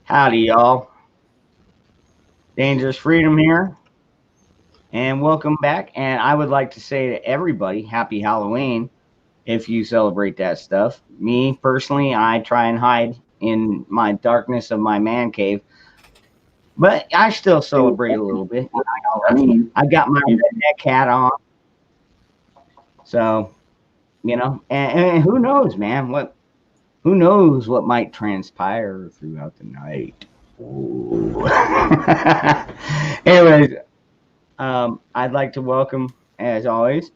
Howdy, y'all. Dangerous Freedom here, and welcome back. And I would like to say to everybody, Happy Halloween if you celebrate that stuff. Me personally, I try and hide in my darkness of my man cave, but I still celebrate a little bit. I got my redneck hat on, so and who knows, man? Who knows what might transpire throughout the night? Ooh. Anyways, I'd like to welcome, as always,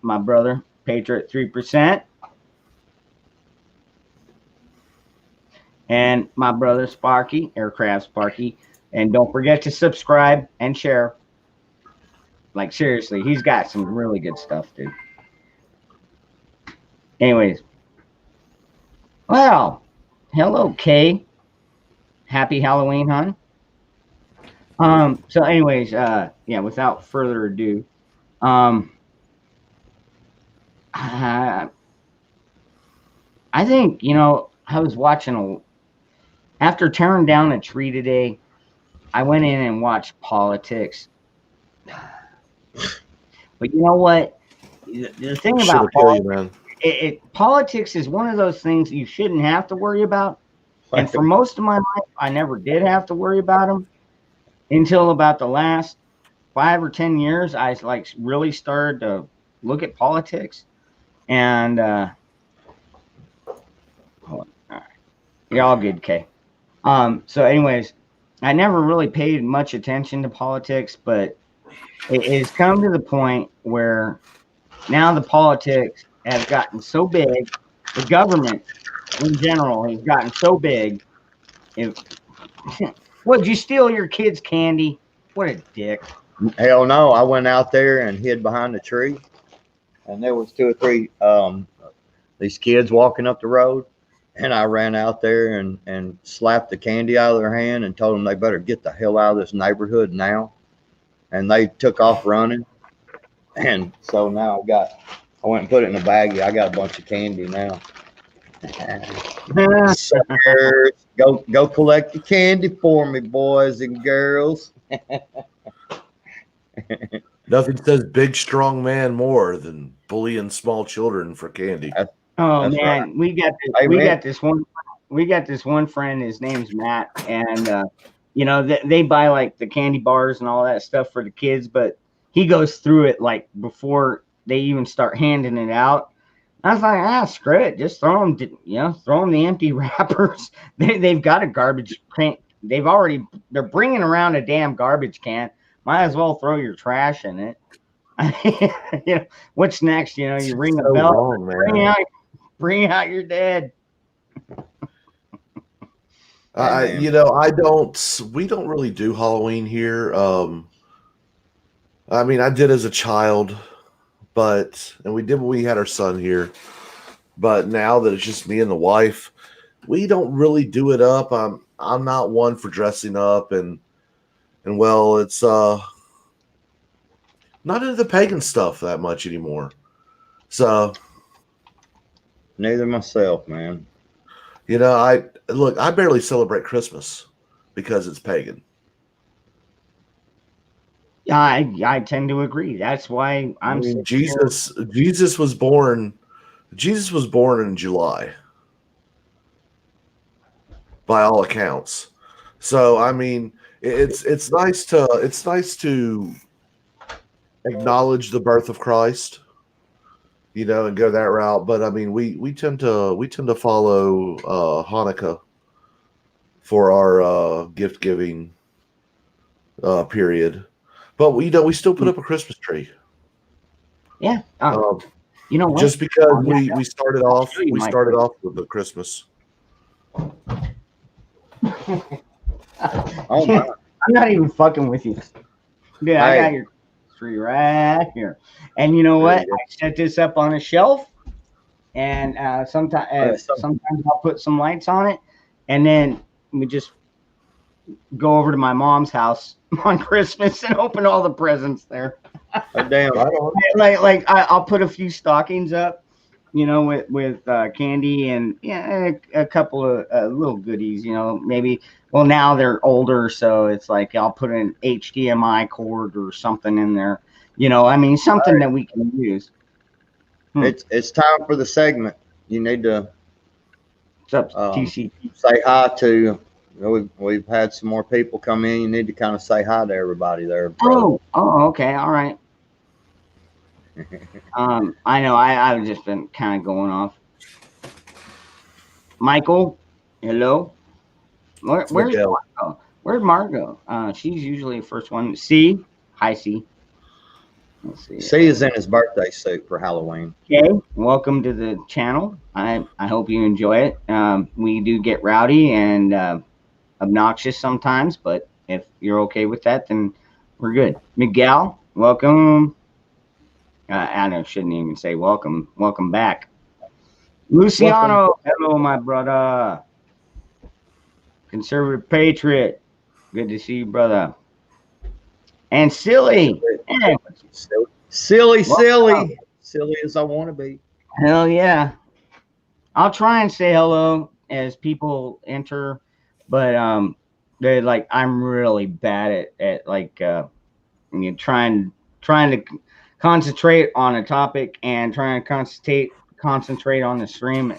my brother, Patriot 3%, and my brother, Sparky, Aircraft Sparky. And don't forget to subscribe and share. Like, seriously, he's got some really good stuff, dude. Anyways, well, hello, Kay. Happy Halloween, hon. So anyways, without further ado, I think, I was watching after tearing down a tree today, I went in and watched politics. But you know what? The thing about politics is one of those things you shouldn't have to worry about. And for most of my life, I never did have to worry about them until about the last 5 or 10 years. I really started to look at politics, and all right. You're all good, Kay. So anyways, I never really paid much attention to politics, but it has come to the point where now the politics has gotten so big, the government in general has gotten so big. What, did you steal your kid's candy? What a dick. Hell no, I went out there and hid behind the tree, and there was 2 or 3 these kids walking up the road, and I ran out there and slapped the candy out of their hand and told them they better get the hell out of this neighborhood now. And they took off running. And so now I went and put it in a baggie. I got a bunch of candy now. Suckers, go collect the candy for me, boys and girls. Nothing says big, strong man more than bullying small children for candy. Oh man, right. we got this one friend. His name's Matt, and they buy like the candy bars and all that stuff for the kids, but he goes through it like before they even start handing it out. I was like, screw it, just throw them the empty wrappers. They've got a garbage can. They're bringing around a damn garbage can. Might as well throw your trash in it. What's next? You ring a bell, wrong, bring out your dead. We don't really do Halloween here. I did as a child, and we did when we had our son here. But now that it's just me and the wife, we don't really do it up. I'm not one for dressing up, and it's not into the pagan stuff that much anymore. So neither myself, man. I barely celebrate Christmas because it's pagan. Yeah, I tend to agree. That's why Jesus was born in July, by all accounts. So it's nice to acknowledge the birth of Christ, and go that route. But we tend to follow Hanukkah for our gift giving period. But we still put up a Christmas tree. Yeah. You know what? Just because we started off with the Christmas. Oh my. I'm not even fucking with you. Dude, I got your tree right here. And you know what? I set this up on a shelf, and sometimes I'll put some lights on it, and then we just go over to my mom's house on Christmas and open all the presents there. Oh, damn. I'll put a few stockings up, you know, with candy and yeah, a couple of little goodies. You know, maybe. Well, now they're older, so it's like I'll put an HDMI cord or something in there. You know, I mean, something that we can use. It's time for the segment. You need to What's up, TC? say hi to. We've had some more people come in. You need to kind of say hi to everybody there, bro. Oh, okay, all right. I know. I've just been kind of going off. Michael, hello. Where's Miguel. Margo? Where's Margo? She's usually the first one. C. Hi, C. Let's see. C is in his birthday suit for Halloween. Okay, welcome to the channel. I hope you enjoy it. We do get rowdy and obnoxious sometimes, but if you're okay with that, then we're good. Miguel, welcome. I shouldn't even say welcome. Welcome back. Luciano, hello, my brother. Conservative Patriot. Good to see you, brother. And Silly. Hey, Silly Welcome. as I want to be. hell yeah. I'll try and say hello as people enter, but they're like I'm really bad at like trying to concentrate on a topic and trying to concentrate on the stream.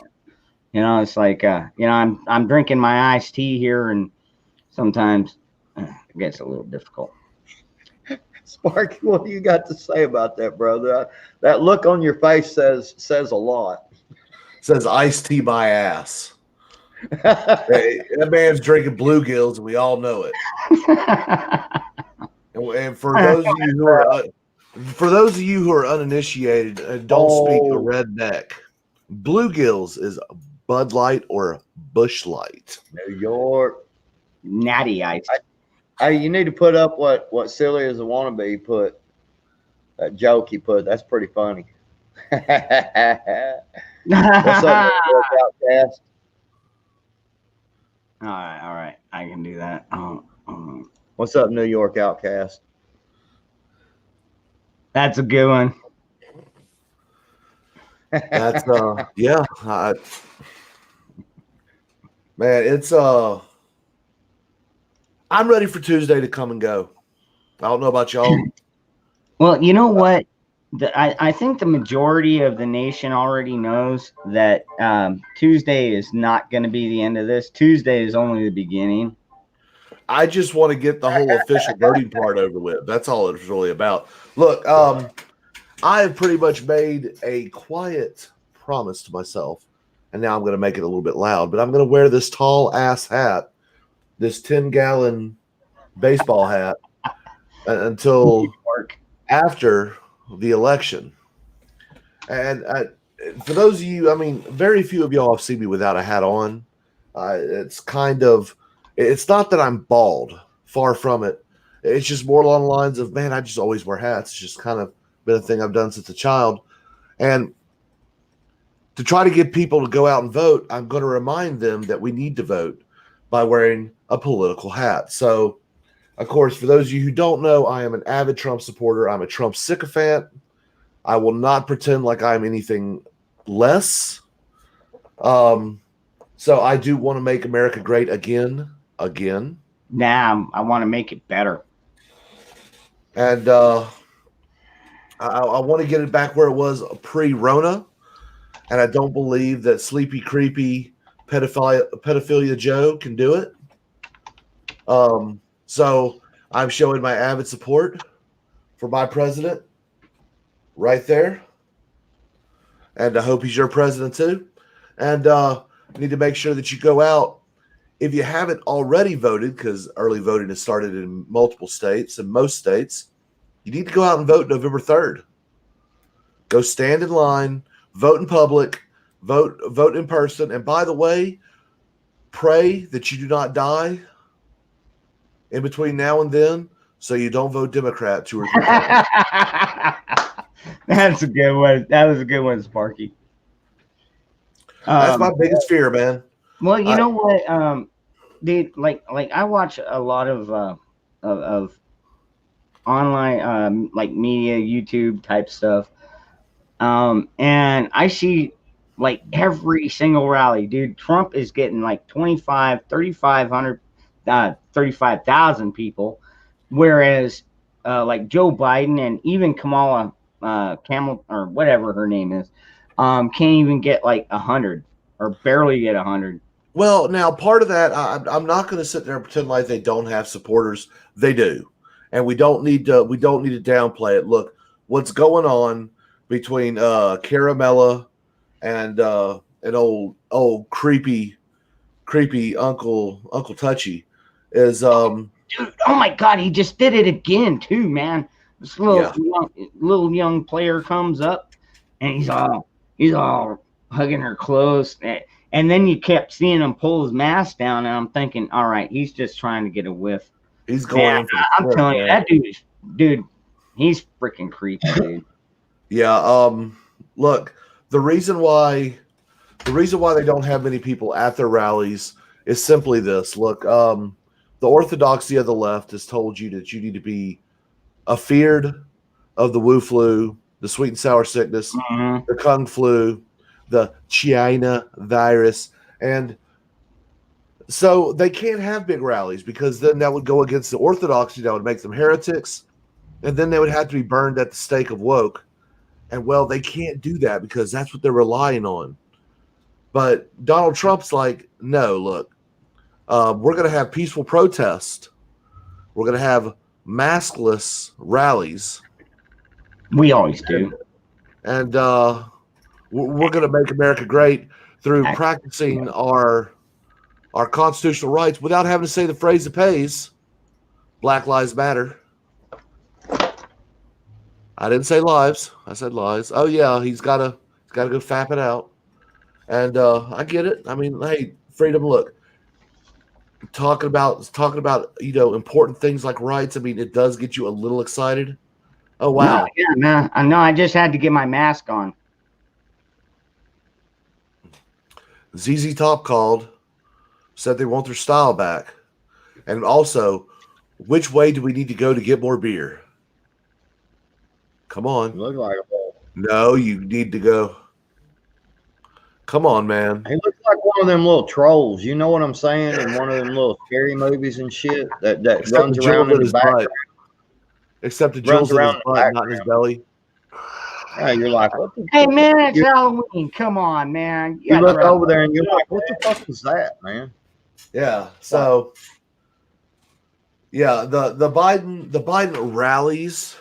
You know, it's like I'm drinking my iced tea here, and sometimes it gets a little difficult. Sparky, what do you got to say about that, brother? That look on your face says a lot. Says iced tea my ass. Hey, that man's drinking bluegills, and we all know it. And for those of you who are uninitiated, don't speak a redneck. Bluegills is Bud Light or Bush Light. New York. Natty ice. Hey, you need to put up what Silly as a wannabe put. That joke he put. That's pretty funny. What's up, New York Outcast? All right. I can do that. What's up, New York Outcast? That's a good one. That's yeah. Man, it's I'm ready for Tuesday to come and go. I don't know about y'all. Well, you know what? I think the majority of the nation already knows that Tuesday is not going to be the end of this. Tuesday is only the beginning. I just want to get the whole official voting part over with. That's all it's really about. Look, I have pretty much made a quiet promise to myself, and now I'm going to make it a little bit loud, but I'm going to wear this tall ass hat, this 10-gallon baseball hat, until after the election. And for those of you, I mean, very few of y'all have seen me without a hat on. It's not that I'm bald, far from it. It's just more along the lines of, man, I just always wear hats. It's just kind of been a thing I've done since a child. And to try to get people to go out and vote, I'm going to remind them that we need to vote by wearing a political hat. So, of course, for those of you who don't know, I am an avid Trump supporter. I'm a Trump sycophant. I will not pretend like I'm anything less. So I do want to make America great again. Nah, I want to make it better. And I want to get it back where it was pre-Rona. And I don't believe that sleepy, creepy pedophilia Joe can do it. So I'm showing my avid support for my president right there. And I hope he's your president too. And you need to make sure that you go out. If you haven't already voted, because early voting has started in multiple states and most states, you need to go out and vote November 3rd. Go stand in line, vote in public, vote in person. And by the way, pray that you do not die in between now and then, so you don't vote Democrat 2 or 3 times. That's a good one. That was a good one, Sparky. That's my biggest fear, man. Well, you know what? Like I watch a lot of online like media, YouTube type stuff, and I see like every single rally, dude. Trump is getting like 3,500, 35,000 people, whereas like Joe Biden and even Kamala Camel or whatever her name is, can't even get like 100 or barely get 100. Well, now part of that, I'm not going to sit there and pretend like they don't have supporters. They do, and we don't need to downplay it. Look, what's going on between Caramella and an old creepy Uncle Touchy is Dude, oh my God, he just did it again too, man. This little young player comes up and he's all hugging her close. And then you kept seeing him pull his mask down, and I'm thinking, all right, he's just trying to get a whiff. he's going Man, in for the I'm flip, telling you, man. that dude, he's freaking creepy, dude. Yeah. Look, the reason why they don't have many people at their rallies is simply this. Look, the orthodoxy of the left has told you that you need to be afeared of the Wu flu, the sweet and sour sickness, Mhm. the Kung flu, the China virus, and so they can't have big rallies because then that would go against the orthodoxy. That would make them heretics, and then they would have to be burned at the stake of woke. And well, they can't do that because that's what they're relying on. But Donald Trump's like, no, look, we're going to have peaceful protest. We're going to have maskless rallies, We always do. and we're going to make America great through practicing our constitutional rights without having to say the phrase that pays. Black Lives Matter. I didn't say lives. I said lies. Oh yeah, he's got to go fap it out. And I get it. I mean, hey, freedom. Look, talking about important things like rights. I mean, it does get you a little excited. Oh wow. No, yeah, man. I know. I just had to get my mask on. ZZ Top called, said they want their style back, and also, which way do we need to go to get more beer? Come on. Look like No, you need to go. Come on, man. he looks like one of them little trolls. You know what I'm saying? In one of them little scary movies and shit that runs around in the background. Except the jewels in his around the butt, not in his belly. Yeah, you're like, what the Hey, man, it's Halloween. Come on, man. You look over there and you're like, what the fuck is that, man? Yeah. So, yeah, the Biden rallies,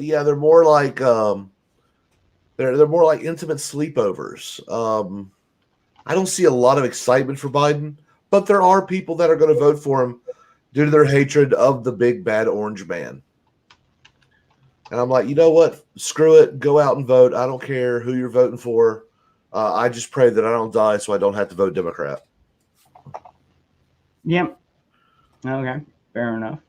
yeah, they're more like they're more like intimate sleepovers. I don't see a lot of excitement for Biden, but there are people that are going to vote for him due to their hatred of the big bad orange man. And I'm like, you know what? Screw it. Go out and vote. I don't care who you're voting for. I just pray that I don't die so I don't have to vote Democrat. Yep. Okay. Fair enough.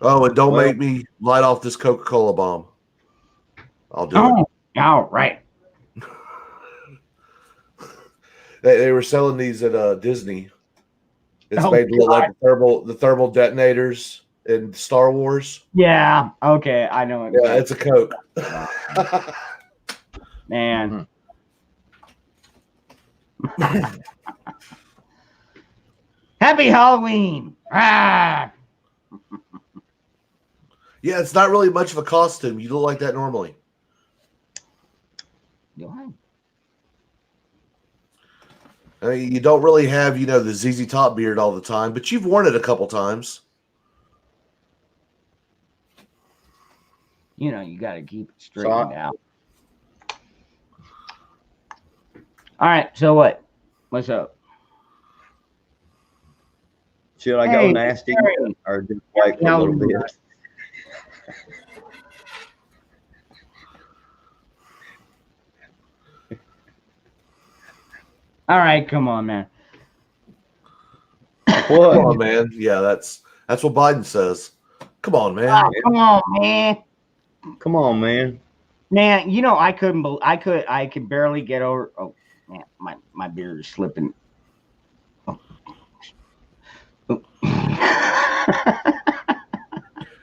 Oh, and don't make me light off this Coca-Cola bomb. I'll do it. Oh, right. They were selling these at Disney. It's Oh, made to look God. like the thermal detonators in Star Wars. Yeah. Okay. I know it. Yeah, it's a Coke. Man. Happy Halloween. Ah. Yeah, it's not really much of a costume. You look like that normally. I mean, you don't really have, the ZZ Top beard all the time, but you've worn it a couple times. You got to keep it straightened out. All right. So what? What's up? Should I go nasty or just wait for a little bit? All right, come on, man. What? Come on, man. Yeah, that's what Biden says. Come on, man. Oh, come on, man. Come on, man. Man, I could barely get over. Oh, man, my beard is slipping. Oh.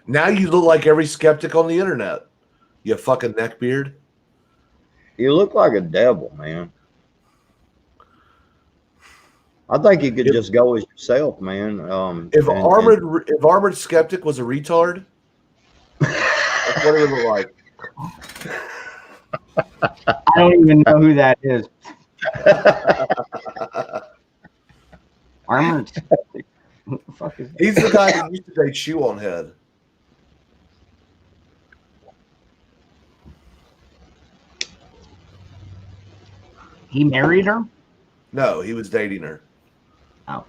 Now you look like every skeptic on the internet. You fucking neckbeard. You look like a devil, man. I think you could If, just go as yourself, man. if And armored skeptic was a retard, that's what it would look like. I don't even know who that is. Armored. Who the fuck is that? He's the guy that used to date Shoe on Head. He married her? No, he was dating her. Oh.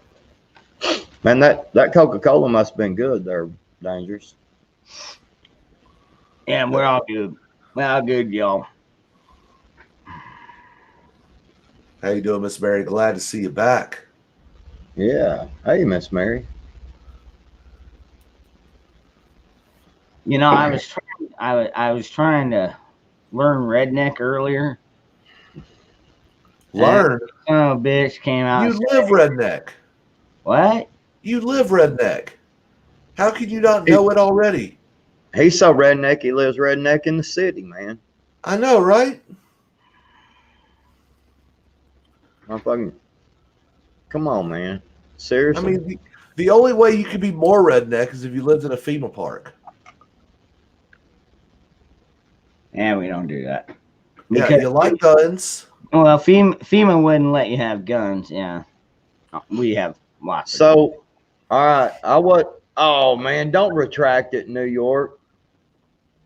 man, that Coca-Cola must have been good there, Dangerous. Yeah, we're all good. We're all good, y'all. How you doing, Miss Mary? Glad to see you back. Yeah. Hey, Miss Mary. You know, I was trying to learn redneck earlier. Learn. Son of a bitch came out. You and said, live redneck. what? You live redneck. How could you not know it already? He's so redneck, he lives redneck in the city, man. I know, right? Motherfucking, come on, man. Seriously. I mean, the only way you could be more redneck is if you lived in a FEMA park. Yeah, we don't do that. Yeah, Because, you like guns. well, FEMA wouldn't let you have guns. Yeah, we have lots. Of guns. So, all right, oh man, don't retract it, New York.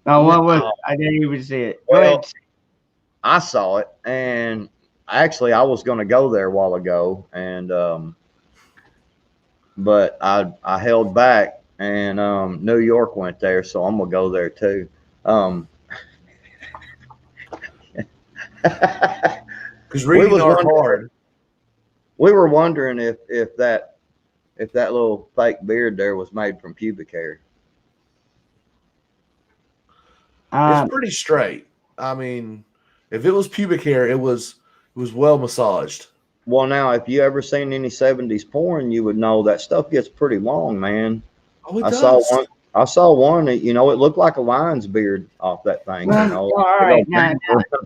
Oh, what was No. it? I didn't even see it. Go Well, ahead. I saw it, and actually, I was going to go there a while ago, and but I held back, and New York went there, so I'm gonna go there too. Because reading are hard. We were wondering if that little fake beard there was made from pubic hair. It's pretty straight. I mean, if it was pubic hair, it was well massaged. Well, now, if you ever seen any 70s porn, you would know that stuff gets pretty long, man. Oh, it I does. saw one, you know, it looked like a lion's beard off that thing, you know. All right, now,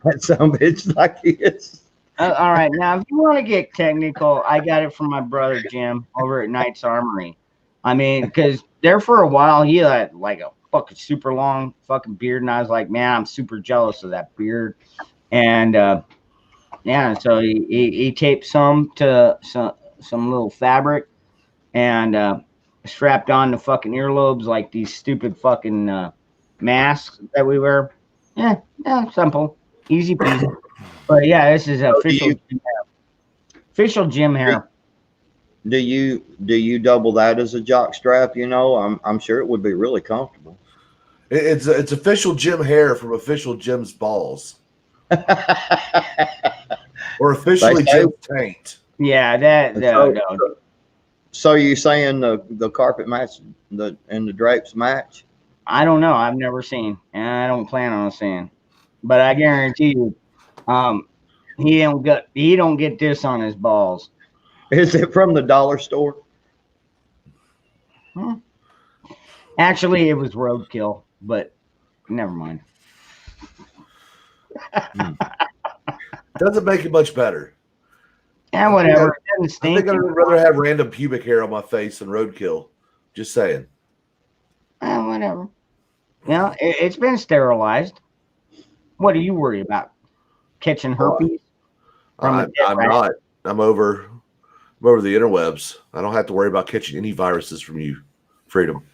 That some bitch like this. all right. Now, if you want to get technical, I got it from my brother Jim over at Knight's Armory. I mean, because there for a while he had like a fucking super long fucking beard, and I was like, man, I'm super jealous of that beard. And yeah, so he taped some to some little fabric and strapped on the fucking earlobes like these stupid fucking masks that we wear. Yeah, simple, easy peasy. But yeah, this is official gym hair. Do you double that as a jock strap? You know, I'm sure it would be really comfortable. It's official gym hair from official Jim's balls. Or officially Jim's taint. Yeah, that no. So you saying the carpet match and the drapes match? I don't know. I've never seen, and I don't plan on seeing. But I guarantee you, he don't get this on his balls. Is it from the dollar store? Actually, it was roadkill, but never mind. Doesn't make it much better. Yeah, whatever. It doesn't I stink. think I'd rather have random pubic hair on my face than roadkill. Just saying. Whatever. You know, it's been sterilized. What do you worry about? Catching herpes? I'm not. I'm over the interwebs. I don't have to worry about catching any viruses from you, Freedom.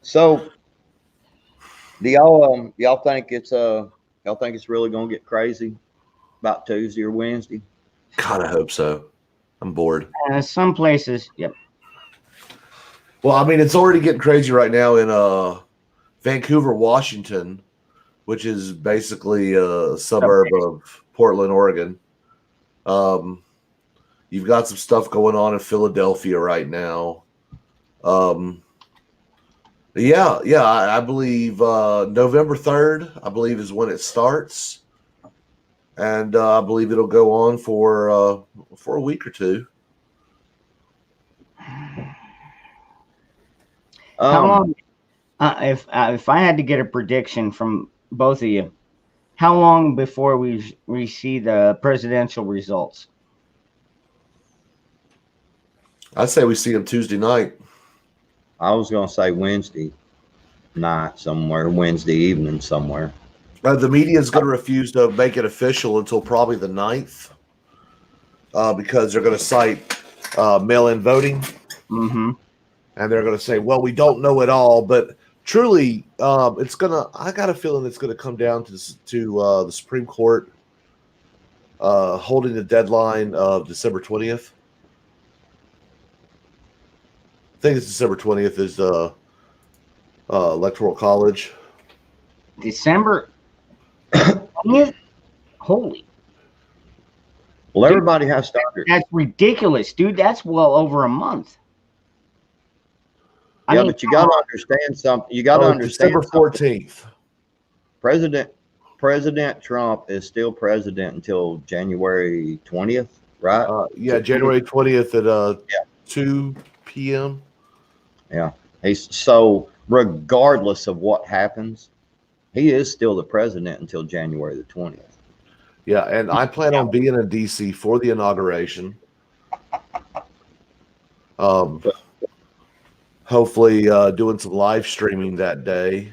So, do y'all think it's really gonna get crazy about Tuesday or Wednesday? God, I hope so. I'm bored. Some places, yep. Well, I mean, it's already getting crazy right now in Vancouver, Washington, which is basically a suburb of Portland, Oregon. You've got some stuff going on in Philadelphia right now. I believe November 3rd, I believe, is when it starts. And I believe it'll go on for a week or two. How long? If I had to get a prediction from both of you. How long before we see the presidential results? I say we see him Tuesday night. I was gonna say Wednesday night somewhere, Wednesday evening somewhere. The media is going to refuse to make it official until probably the 9th because they're going to cite mail-in voting. Mm-hmm. And they're going to say, well, we don't know it all. But truly, it's going to – I got a feeling it's going to come down to the Supreme Court holding the deadline of December 20th. I think it's December 20th is the Electoral College. December 20th? Holy. Well, everybody has to understand. That's ridiculous, dude. That's well over a month. Yeah, but you got to understand something. You got to understand December 14th. President Trump is still president until January 20th, right? Yeah, January 20th at 2 p.m. Yeah. So regardless of what happens, he is still the president until January the 20th. Yeah, and I plan on being in D.C. for the inauguration. Hopefully doing some live streaming that day.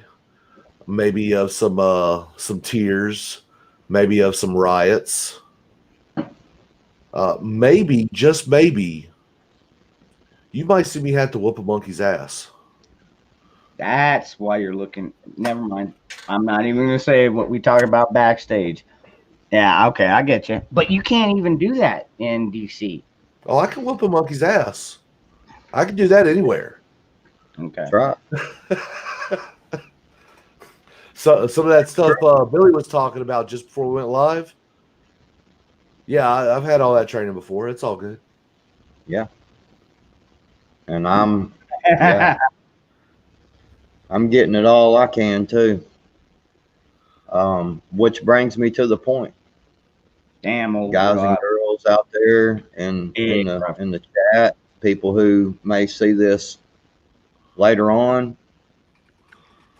Maybe of some tears, maybe of some riots. Maybe, just maybe, you might see me have to whoop a monkey's ass. That's why you're looking. Never mind. I'm not even going to say what we talk about backstage. Yeah, okay, I get you. But you can't even do that in D.C. Oh, I can whoop a monkey's ass. I can do that anywhere. Okay. That's right. So some of that stuff Billy was talking about just before we went live. Yeah, I've had all that training before. It's all good. Yeah. And I'm getting it all I can too. Which brings me to the point. Damn old Guys Rob. and girls out there in the chat, people who may see this later on,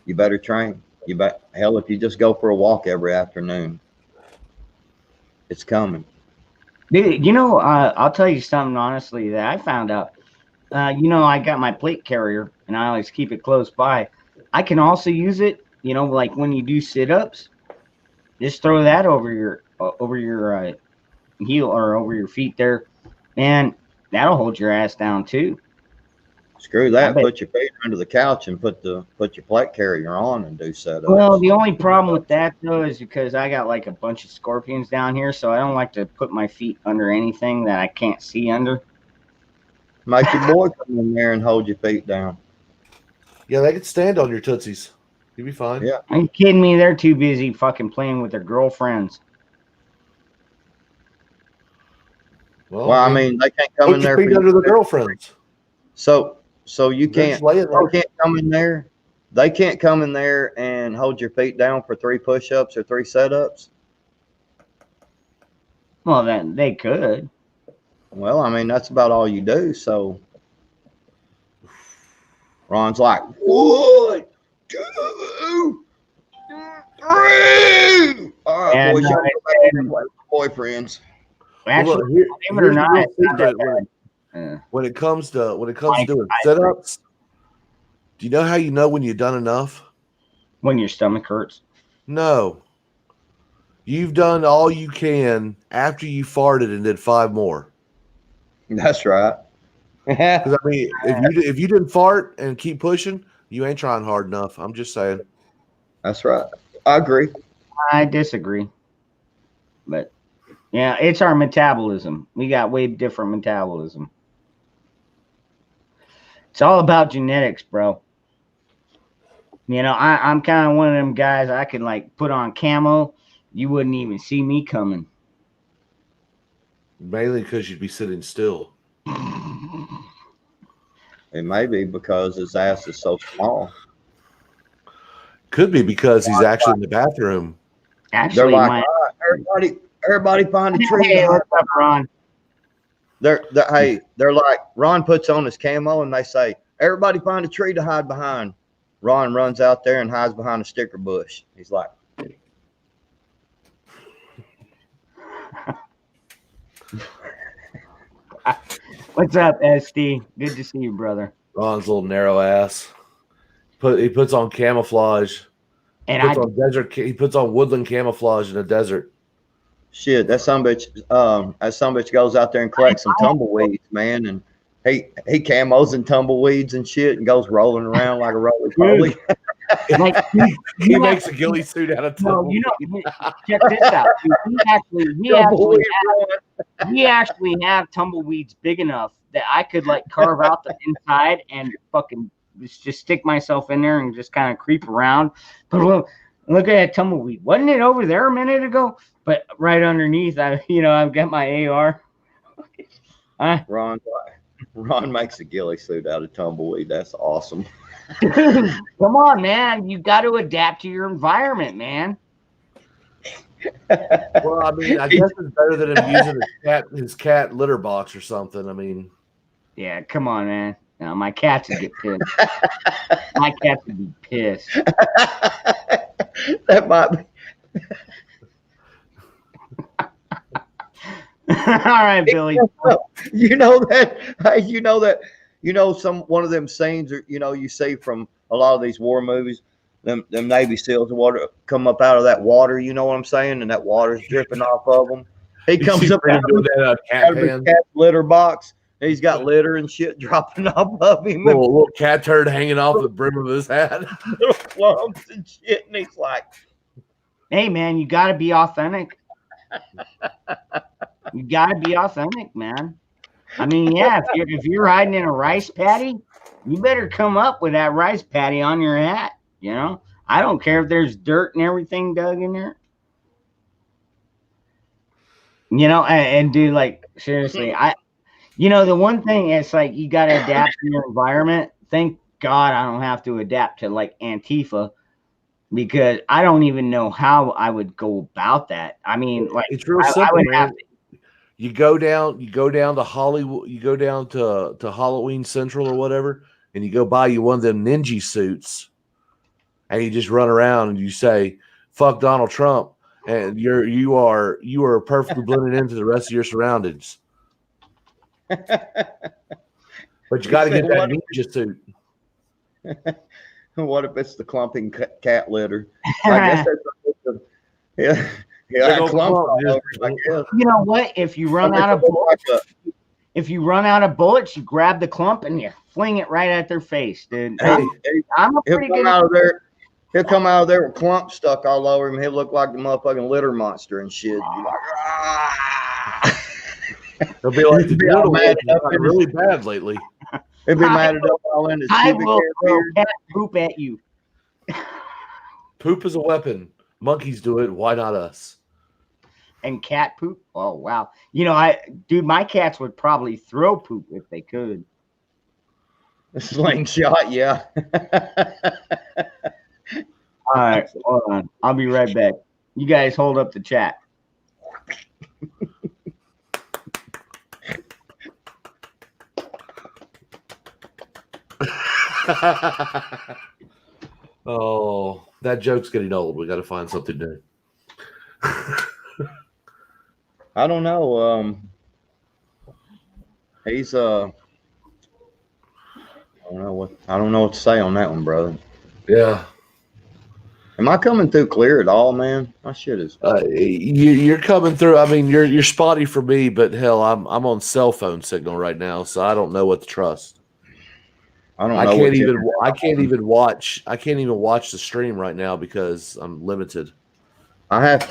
you better train. Hell, if you just go for a walk every afternoon, it's coming. Dude, I'll tell you something honestly that I found out. I got my plate carrier and I always keep it close by. I can also use it, like when you do sit-ups, just throw that over your heel or over your feet there, and that'll hold your ass down too. Screw that. Put your feet under the couch and put your plate carrier on and do setups. Well, the only problem with that though is because I got like a bunch of scorpions down here, so I don't like to put my feet under anything that I can't see under. Make your boy come in there and hold your feet down. Yeah, they can stand on your tootsies. You'll be fine. Yeah. Are you kidding me? They're too busy fucking playing with their girlfriends. Well, I mean, they can't come in there for under the girlfriends. So you can't. They can't come in there. They can't come in there and hold your feet down for 3 push-ups or 3 setups. Well, then they could. Well, I mean, that's about all you do. So Ron's like, 1, 2, 3. All right, boys, y'all boyfriends. Actually, believe it or not, when it comes to doing sit-ups, do you know how you know when you've done enough? When your stomach hurts. No. You've done all you can after you farted and did 5 more. That's right. Because I mean, if you didn't fart and keep pushing, you ain't trying hard enough. I'm just saying. That's right. I agree. I disagree. But yeah, it's our metabolism. We got way different metabolism. It's all about genetics, bro. I'm kind of one of them guys. I can like put on camo. You wouldn't even see me coming. Mainly because you'd be sitting still. It may be because his ass is so small. Could be because he's actually in the bathroom. Actually, they're like, all right, everybody find a tree. Hey, what's up, Ron? They're like, Ron puts on his camo and they say, everybody find a tree to hide behind. Ron runs out there and hides behind a sticker bush. He's like, What's up, SD? Good to see you, brother. Ron's little narrow ass. He puts on camouflage. And He puts on woodland camouflage in the desert. Shit, that son bitch goes out there and collects some tumbleweeds, man, and he camos and tumbleweeds and shit and goes rolling around like a roly-poly. like, He makes a ghillie suit out of tumbleweed. Check this out. Dude. We actually have tumbleweeds big enough that I could like carve out the inside and fucking just stick myself in there and just kind of creep around. But look at that tumbleweed. Wasn't it over there a minute ago? But right underneath, I've got my AR. Ron makes a ghillie suit out of tumbleweed. That's awesome. Come on, man. You got to adapt to your environment, man. Well, I mean, I guess it's better than him using his cat litter box or something. I mean, yeah, come on, man. No, my cats would get pissed. My cats would be pissed. That might be. All right, Billy. You know that one of them scenes, you see from a lot of these war movies, them Navy SEALs water come up out of that water. You know what I'm saying? And that water's dripping off of them. He comes up out of the cat litter box. He's got litter and shit dropping off of him. Little cat turd hanging off the brim of his hat. Little clumps and shit. And he's like, hey, man, you got to be authentic. You got to be authentic, man. I mean, yeah, if you're riding in a rice paddy, you better come up with that rice paddy on your hat, you know? I don't care if there's dirt and everything dug in there. You know, and dude, like, seriously, the one thing is like you got to adapt to your environment. Thank God I don't have to adapt to like Antifa because I don't even know how I would go about that. I mean, like, it's real simple, man. You go down to Hollywood, you go down to Halloween Central or whatever, and you go buy you one of them ninja suits, and you just run around and you say, "Fuck Donald Trump," and you are perfectly blended into the rest of your surroundings. But you got to get that ninja suit. What if it's the clumping cat litter? I guess that's You know what? If you run out of bullets, you grab the clump and you fling it right at their face, dude. Hey, he'll come out of there with clump stuck all over him. He'll look like the motherfucking litter monster and shit. He'll be like the little one really bad lately. He'll be mad at us all in his I will throw cat poop at you. Poop is a weapon. Monkeys do it. Why not us? And cat poop? Oh, wow. My cats would probably throw poop if they could. A slingshot, yeah. All right, hold on. I'll be right back. You guys hold up the chat. Oh, that joke's getting old. We got to find something new. I don't know. He's I don't know what to say on that one, brother. Yeah. Am I coming through clear at all, man? My shit is. You're coming through. I mean, you're spotty for me, but hell, I'm on cell phone signal right now, so I don't know what to trust. I can't even watch the stream right now because I'm limited. I have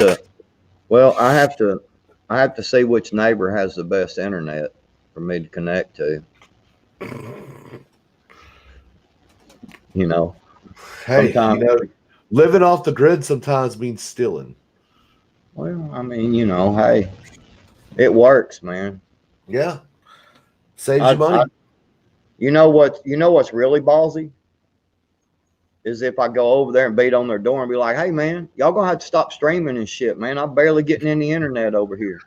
to see which neighbor has the best internet for me to connect to. Hey, living off the grid sometimes means stealing. Well, I mean, hey, it works, man. Yeah, saves you money. You know what's really ballsy is if I go over there and beat on their door and be like, "Hey, man, y'all gonna have to stop streaming and shit, man. I'm barely getting any internet over here."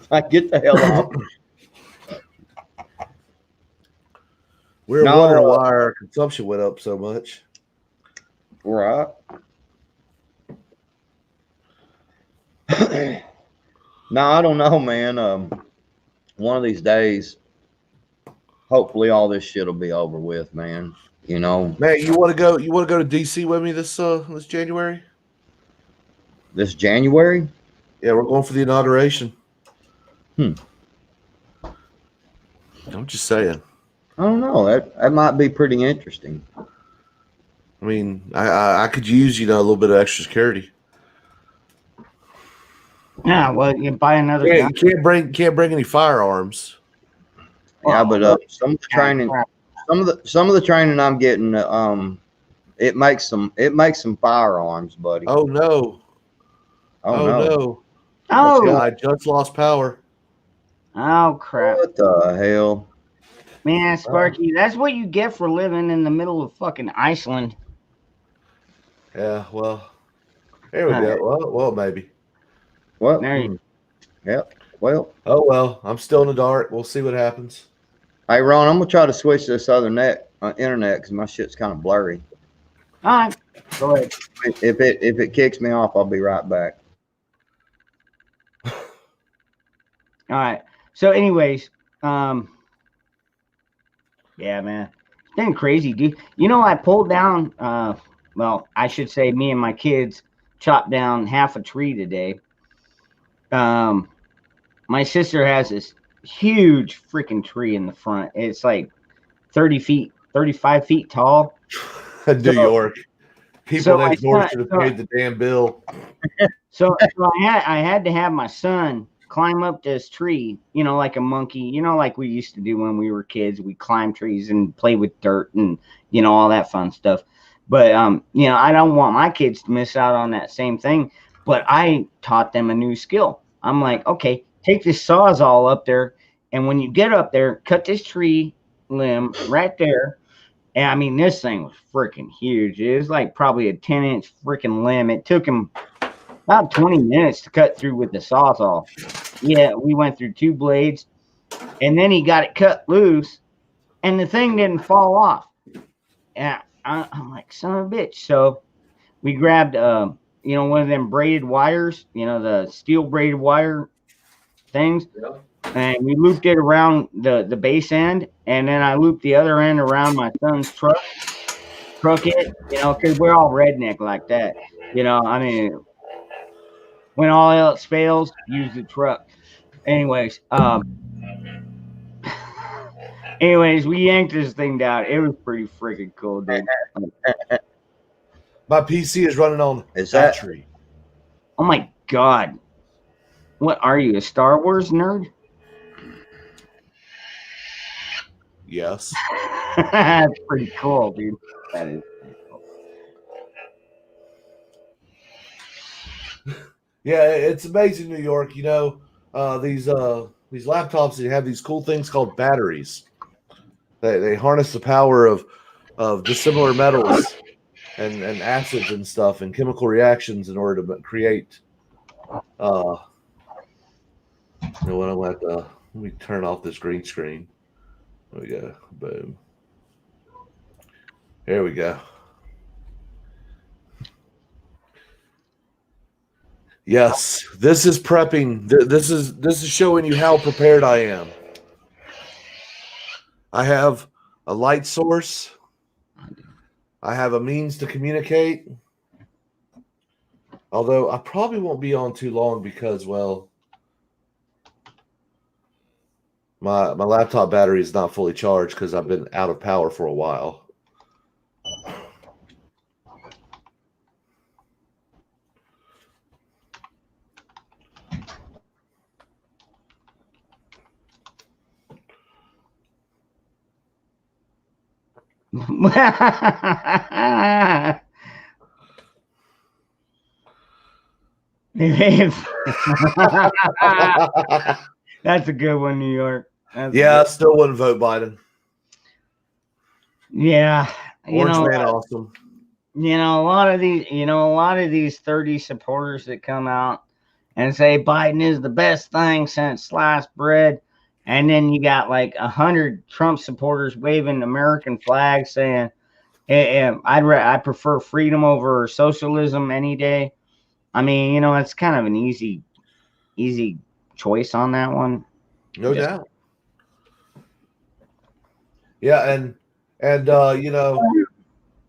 Like, get the hell off. We're wondering why our consumption went up so much. Right. No, I don't know, man. One of these days, hopefully, all this shit will be over with, man. You know, Man, you want to go? You want to go to DC with me this January? this January. Yeah, we're going for the inauguration. Hmm. I'm just saying. I don't know. That might be pretty interesting. I mean, I could use a little bit of extra security. Yeah, well, you buy another Yeah, gun. you can't bring any firearms. Yeah, Well, but some of the training, crap. some of the training I'm getting, it makes some firearms, buddy. Oh no! Oh no! No! Oh, Yeah, I just lost power. oh crap. What the hell? Man, Sparky, that's what you get for living in the middle of fucking Iceland. Yeah, well, there we go. Well, maybe. What? There you Yep. Well, Oh well, I'm still in the dark. We'll see what happens. hey Ron, I'm gonna try to switch this other internet because my shit's kind of blurry. All right, go ahead. If it kicks me off, I'll be right back. All right. So, anyways, yeah, man, it's been crazy, dude. You know, I pulled down. Well, I should say, me and my kids chopped down half a tree today. My sister has this huge freaking tree in the front. It's like 30 feet, 35 feet tall. New York. People so next door should have paid the damn bill. So I had to have my son climb up this tree, like a monkey, like we used to do when we were kids. We climb trees and play with dirt and, all that fun stuff. But, I don't want my kids to miss out on that same thing. But I taught them a new skill. I'm like, okay, take this Sawzall up there. And when you get up there, cut this tree limb right there. And I mean, this thing was freaking huge. It was like probably a 10-inch freaking limb. It took him about 20 minutes to cut through with the Sawzall. Yeah, we went through 2 blades, and then he got it cut loose, and the thing didn't fall off. And I'm like, son of a bitch. So we grabbed, one of them braided wires, the steel braided wire things. Yeah. And we looped it around the base end, and then I looped the other end around my son's truck it, because we're all redneck like that. I mean, when all else fails, use the truck. Anyways, we yanked this thing down. It was pretty freaking cool, dude. My PC is running on battery. Oh my God. What are you, a Star Wars nerd? Yes. That's pretty cool, dude. That is pretty cool. Yeah, it's amazing, New York. These laptops, they have these cool things called batteries. They harness the power of dissimilar metals and acids and stuff and chemical reactions in order to create. Let me turn off this green screen. There we go. Boom. There we go. Yes, this is prepping. This is showing you how prepared I am. I have a light source. I have a means to communicate. Although I probably won't be on too long because, well, my laptop battery is not fully charged because I've been out of power for a while. That's a good one, New York. I still wouldn't vote Biden. Yeah, Orange man, awesome. A lot of these 30 supporters that come out and say Biden is the best thing since sliced bread, and then you got like 100 Trump supporters waving American flags saying, I prefer freedom over socialism any day. I mean, it's kind of an easy easy choice on that one. No Yeah. doubt. Yeah, and you know,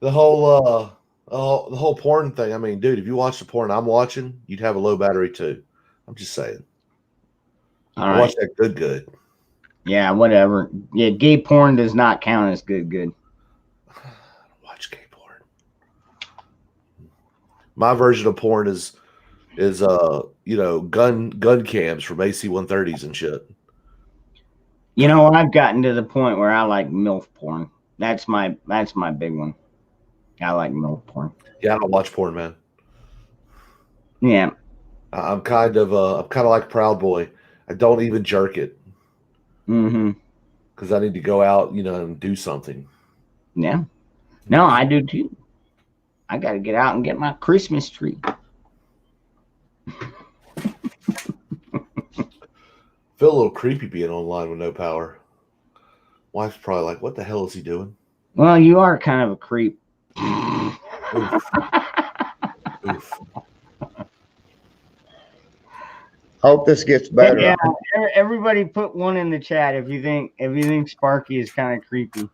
the whole porn thing. I mean, dude, if you watch the porn I'm watching, you'd have a low battery too. I'm just saying. All I right. watch that good. Yeah, whatever. Yeah, gay porn does not count as good. Watch gay porn. My version of porn is you know, gun cams from AC-130s and shit. You know, I've gotten to the point where I like MILF porn. That's my big one. I like MILF porn. Yeah, I don't watch porn, man. Yeah. I'm kind of like Proud Boy. I don't even jerk it Mm-hmm. because I need to go out, you know, and do something. Yeah. No, I do too. I got to get out and get my Christmas tree. Feel a little creepy being online with no power. Wife's probably like, "What the hell is he doing?" Well, you are kind of a creep. Oof. Oof. Hope this gets better. Yeah, everybody put one in the chat if you think Sparky is kind of creepy.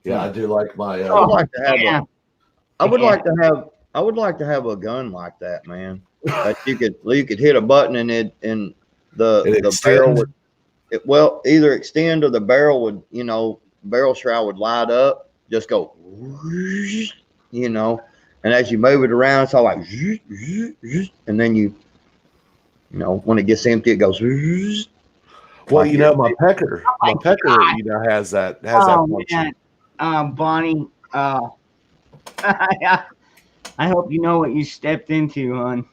Yeah, I do like my. I would like to have Yeah. I would Yeah. like to have a gun like that, man. That you could hit a button and the barrel would either extend or the barrel would, you know, barrel shroud would light up, just go, you know, and as you move it around, it's all like, and then you know, when it gets empty, it goes. Well, like you know, my pecker, you know, has that function. Man. Bonnie, I hope you know what you stepped into, hon.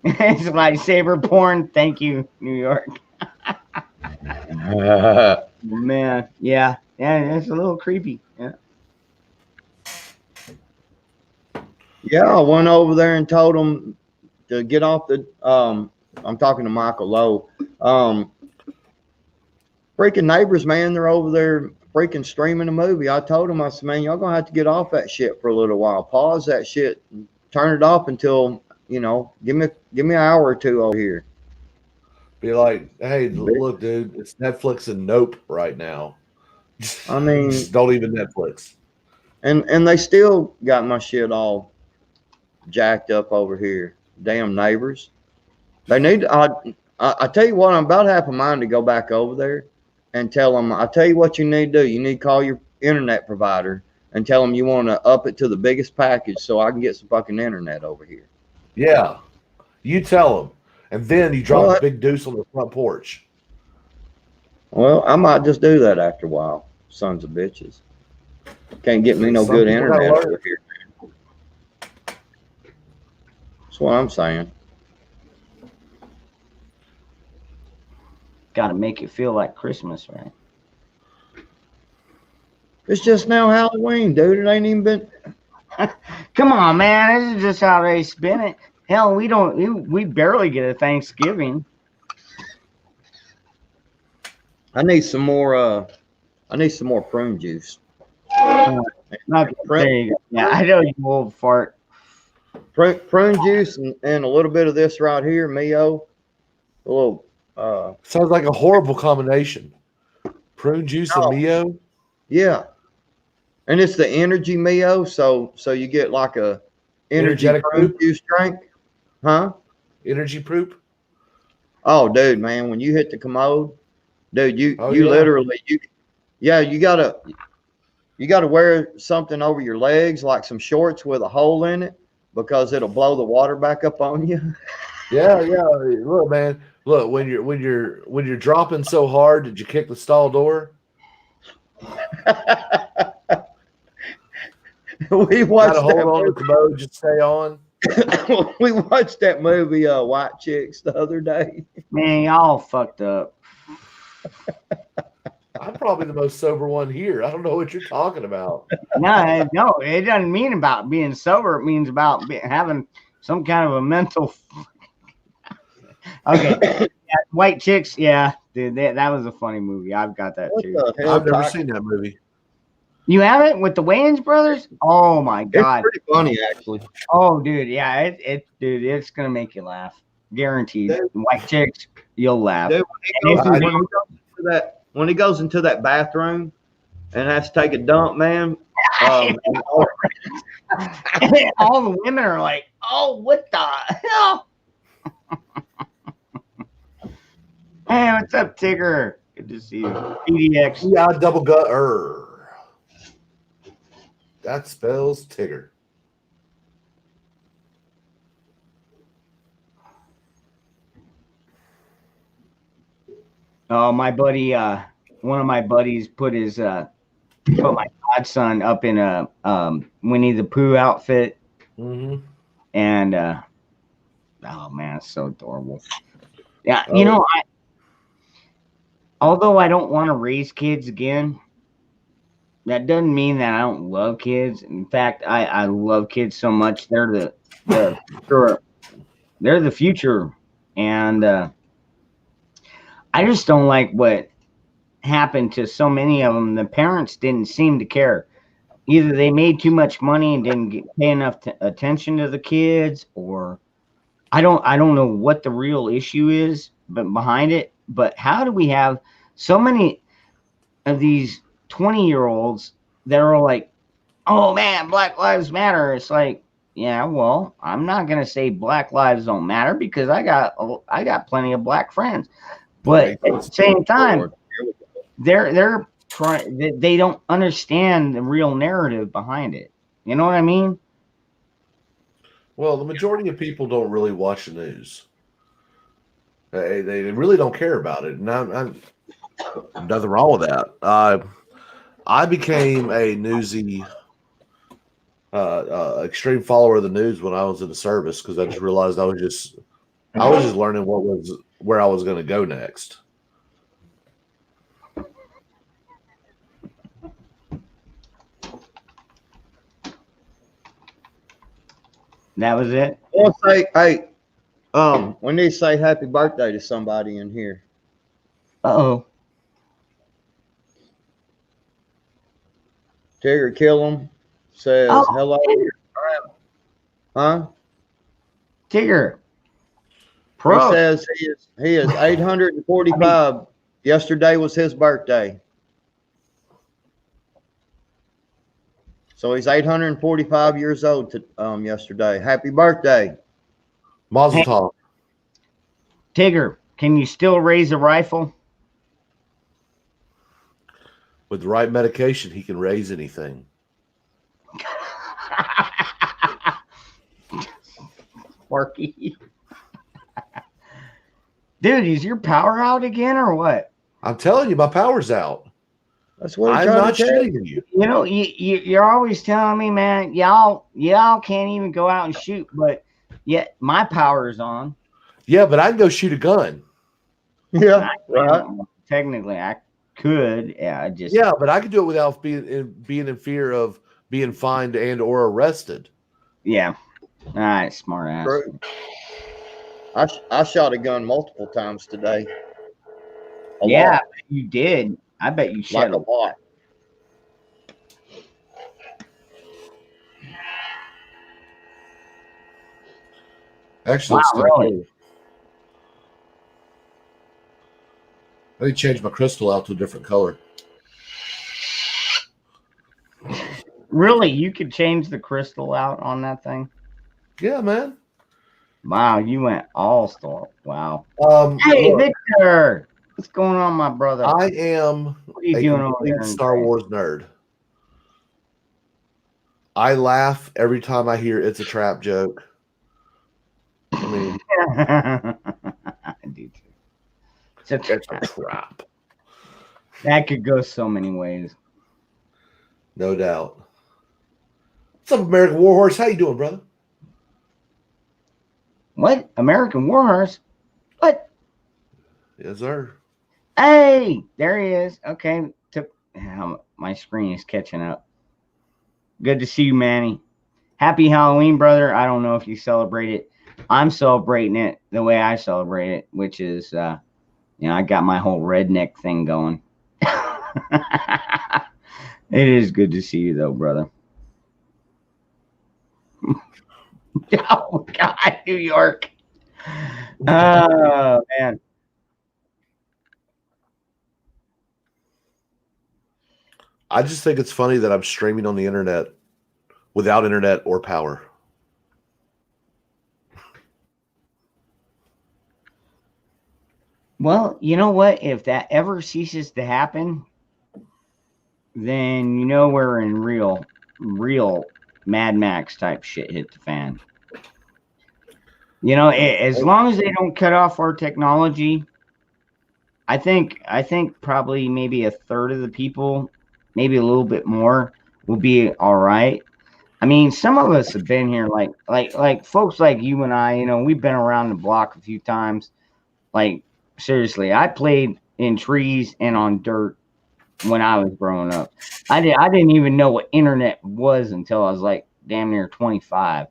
It's lightsaber porn. Thank you, New York. Man, yeah, it's a little creepy. Yeah. Yeah, I went over there and told them to get off the. I'm talking to Michael Lowe. Freaking neighbors, man, they're over there freaking streaming a movie. I told them, I said, man, y'all gonna have to get off that shit for a little while. Pause that shit, and turn it off until, you know, give me an hour or two over here. Be like, hey, look, dude, it's Netflix and Nope right now. I mean, Just don't even Netflix. And they still got my shit all jacked up over here. Damn neighbors. They need. I tell you what, I'm about half a mind to go back over there and tell them. I tell you what you need to do. You need to call your internet provider and tell them you want to up it to the biggest package so I can get some fucking internet over here. Yeah, you tell them, and then you drop a big deuce on the front porch. Well, I might just do that after a while. Sons of bitches. Can't get me no good internet over here. That's what I'm saying. Got to make it feel like Christmas, right? It's just now Halloween, dude. It ain't even been. Come on, man. This is just how they spin it. Hell, we barely get a Thanksgiving. I need some more prune juice. There you go. Yeah, I know you old fart. Prune juice and a little bit of this right here, Mio. A little. Sounds like a horrible combination. Prune juice and Mio. Yeah, and it's the energy Mio, so you get like a energetic prune juice drink, huh? Energy poop. Oh, dude, man, when you hit the commode, dude, you literally you gotta wear something over your legs, like some shorts with a hole in it, because it'll blow the water back up on you. Yeah. Look, man. Look, when you're dropping so hard, did you kick the stall door? We watched hold on to the commode, just stay on. We watched that movie, White Chicks, the other day. Man, y'all fucked up. I'm probably the most sober one here. I don't know what you're talking about. No, it doesn't mean about being sober. It means about having some kind of a mental. Okay, yeah, White Chicks. Yeah, dude, that was a funny movie. I've got that What too. the hell? I've never Taco? seen that movie. You have it with the Wayans brothers? Oh my It's god! pretty funny, actually. Oh, dude, yeah, dude, it's gonna make you laugh, guaranteed. Dude. White Chicks, you'll laugh. Dude, And if you- when he goes into that bathroom and has to take a dump, man. All the women are like, "Oh, what the hell?" Hey, what's up, Tigger? Good to see you. PDX. Yeah, double gut. That spells Tigger. Oh, my buddy, one of my buddies put my godson up in a Winnie the Pooh outfit, Mm-hmm. and oh man, it's so adorable. Yeah, Oh. although I don't want to raise kids again, that doesn't mean that I don't love kids. In fact, I love kids so much. They're they're the future, and I just don't like what happened to so many of them. The parents didn't seem to care. Either they made too much money and didn't pay enough attention to the kids, or I don't know what the real issue is, but behind it. But how do we have so many of these 20-year-olds that are like, "Oh man, Black Lives Matter"? It's like, yeah, well, I'm not gonna say Black lives don't matter because I got plenty of black friends, but at the same time, they're trying. They don't understand the real narrative behind it. You know what I mean? Well, the majority of people don't really watch the news. They really don't care about it. And I'm nothing wrong with that. I became a newsy, extreme follower of the news when I was in the service because I just realized I was just learning where I was going to go next. That was it. I want to say, hey, we need to say happy birthday to somebody in here. Uh-oh. Tigger Killam says Oh. hello. Huh? Tigger. He Pro. says he is 845. Yesterday was his birthday. So he's 845 years old yesterday. Happy birthday. Mazel Hey. tov. Tigger, can you still raise a rifle? With the right medication, he can raise anything. Sparky. Dude, is your power out again or what? I'm telling you, my power's out. That's what I'm not shitting you. You know, you're always telling me, man, y'all can't even go out and shoot, but yet my power is on. Yeah, but I can go shoot a gun. Yeah, right. Technically, I could. Yeah, but I could do it without being in fear of being fined and or arrested. Yeah. All right, smart ass. True. I shot a gun multiple times today. A Yeah, lot. you did. I bet you Like shed a lot. Actually, Wow, it's kind of really? cool. I need to change my crystal out to a different color. Really, you could change the crystal out on that thing? Yeah, man. Wow, you went all star. Wow. Hey, look, Victor, what's going on, my brother? I am What are you a doing over complete there? Star Wars nerd. I laugh every time I hear "It's a Trap" joke. I mean, I do too. It's a it's a trap. trap, That could go so many ways. no doubt. What's up, American Warhorse? How you doing, brother? What? American Warhorse? What? Yes, sir. Hey, there he is. Okay, my screen is catching up. Good to see you, Manny. Happy Halloween, brother. I don't know if you celebrate it. I'm celebrating it the way I celebrate it, which is, I got my whole redneck thing going. It is good to see you, though, brother. Oh, God, New York. Oh, man. I just think it's funny that I'm streaming on the internet without internet or power. Well, you know what? If that ever ceases to happen, then we're in real Mad Max type shit hit the fan. As long as they don't cut off our technology, I think probably maybe a third of the people, maybe a little bit more, will be all right. I mean, some of us have been here, like folks like you and I. We've been around the block a few times. Like, seriously, I played in trees and on dirt when I was growing up. I didn't even know what internet was until I was like damn near 25.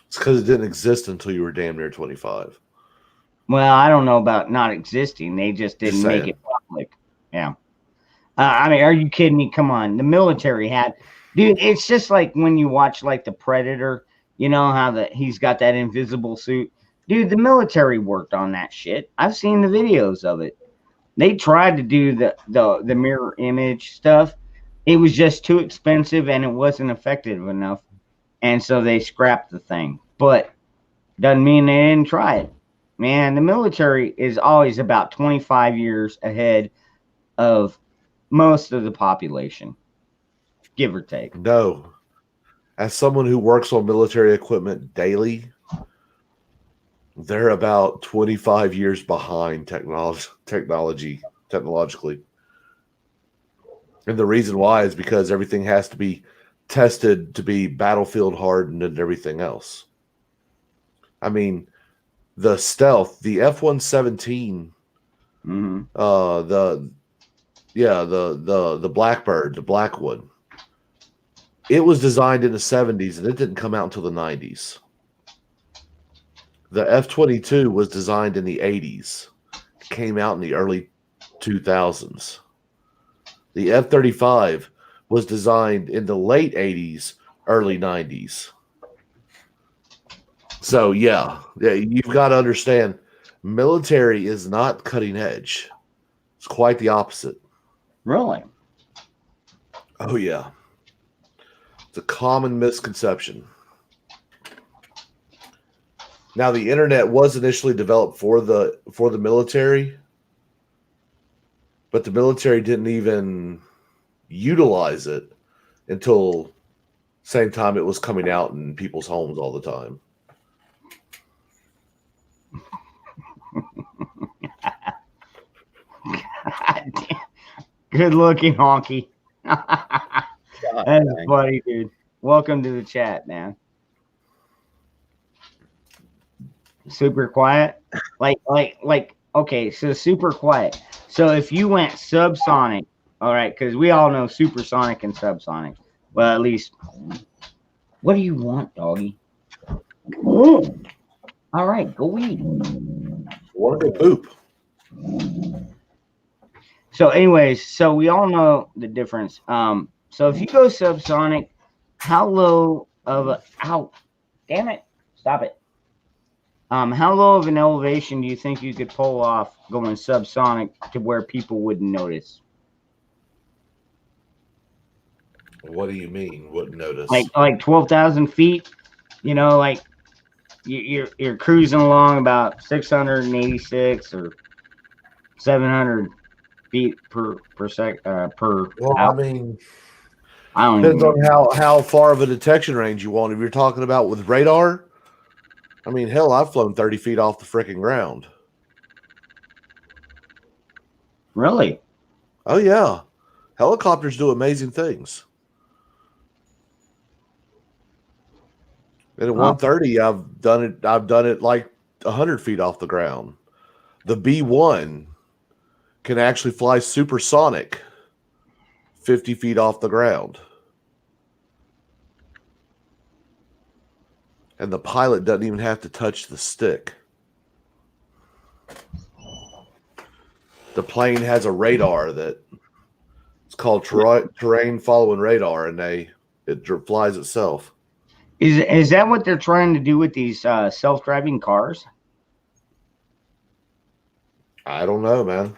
It's because it didn't exist until you were damn near 25. Well, I don't know about not existing. They just didn't make it public. Yeah. I mean, are you kidding me? Come on. The military had, dude, it's just like when you watch like the Predator, how he's got that invisible suit. Dude, the military worked on that shit. I've seen the videos of it. They tried to do the mirror image stuff. It was just too expensive and it wasn't effective enough. And so they scrapped the thing. But doesn't mean they didn't try it. Man, the military is always about 25 years ahead of most of the population, give or take. No. As someone who works on military equipment daily, they're about 25 years behind technologically. And the reason why is because everything has to be tested to be battlefield hardened and everything else. I mean, the stealth, the F-117, the Blackbird, the Blackwood, it was designed in the 70s and it didn't come out until the 90s. The F-22 was designed in the 80s. It came out in the early 2000s. The F-35 was designed in the late 80s, early 90s. So, yeah, you've got to understand, military is not cutting edge. It's quite the opposite. Really? Oh, yeah. It's a common misconception. Now, the internet was initially developed for the military, but the military didn't even utilize it until same time it was coming out in people's homes all the time. Good looking honky. That's funny, dude. Welcome to the chat, man. Super quiet, like okay, so super quiet. So if you went subsonic, all right, because we all know supersonic and subsonic. Well, at least, what do you want, doggy? All right, go eat. I want to go poop. So, anyways, so we all know the difference. So if you go subsonic, how low of a damn it, stop it. How low of an elevation do you think you could pull off going subsonic to where people wouldn't notice? What do you mean? Wouldn't notice? Like 12,000 feet. Like you're cruising along about 686 or 700 feet per sec per. Well, hour. I mean, I don't depends on how far of a detection range you want. If you're talking about with radar, I mean, hell, I've flown 30 feet off the freaking ground. Really? Oh yeah, helicopters do amazing things. And at 130, I've done it like 100 feet off the ground. The B-1 can actually fly supersonic 50 feet off the ground. And the pilot doesn't even have to touch the stick. The plane has a radar that it's called terrain following radar, and it flies itself. Is that what they're trying to do with these self-driving cars? I don't know, man.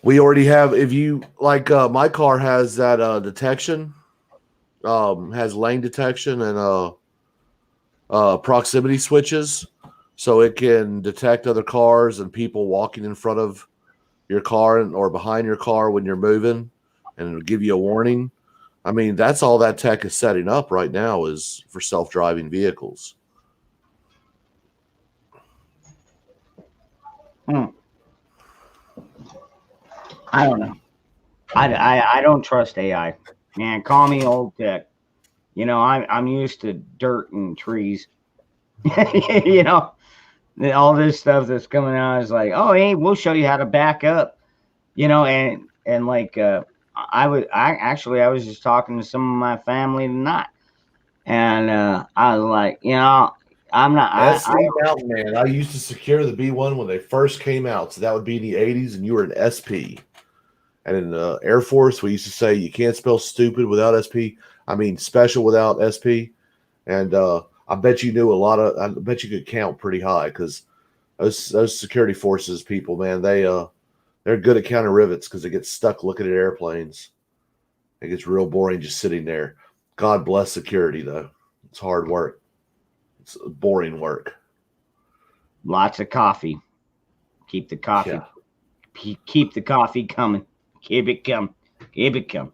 We already have, if you like, my car has that detection, has lane detection and proximity switches, so it can detect other cars and people walking in front of your car or behind your car when you're moving, and it'll give you a warning. I mean, that's all that tech is setting up right now is for self-driving vehicles. I don't know. I don't trust AI. Man, call me old tech. You know, I'm used to dirt and trees. You know, all this stuff that's coming out is like, oh, hey, we'll show you how to back up. You know, and like I was just talking to some of my family tonight, and I was like, you know, I'm not. SP Mountain Man. I used to secure the B1 when they first came out, so that would be in the 80s, and you were an SP. And in the Air Force, we used to say you can't spell stupid without SP. I mean, special without SP. And I bet you knew a lot of. I bet you could count pretty high because those security forces people, man, they're good at counting rivets because they get stuck looking at airplanes. It gets real boring just sitting there. God bless security, though. It's hard work. It's boring work. Lots of coffee. Keep the coffee. Yeah. Keep the coffee coming. Keep it coming. Keep it coming.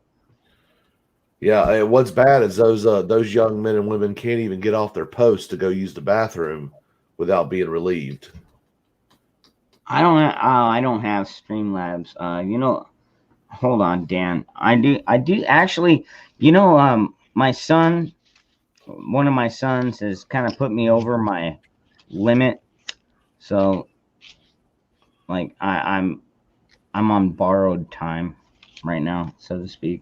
Yeah, what's bad is those young men and women can't even get off their post to go use the bathroom without being relieved. I don't have Streamlabs. You know, hold on, Dan. I do actually. You know, my son, one of my sons has kind of put me over my limit, so like I'm on borrowed time right now, so to speak.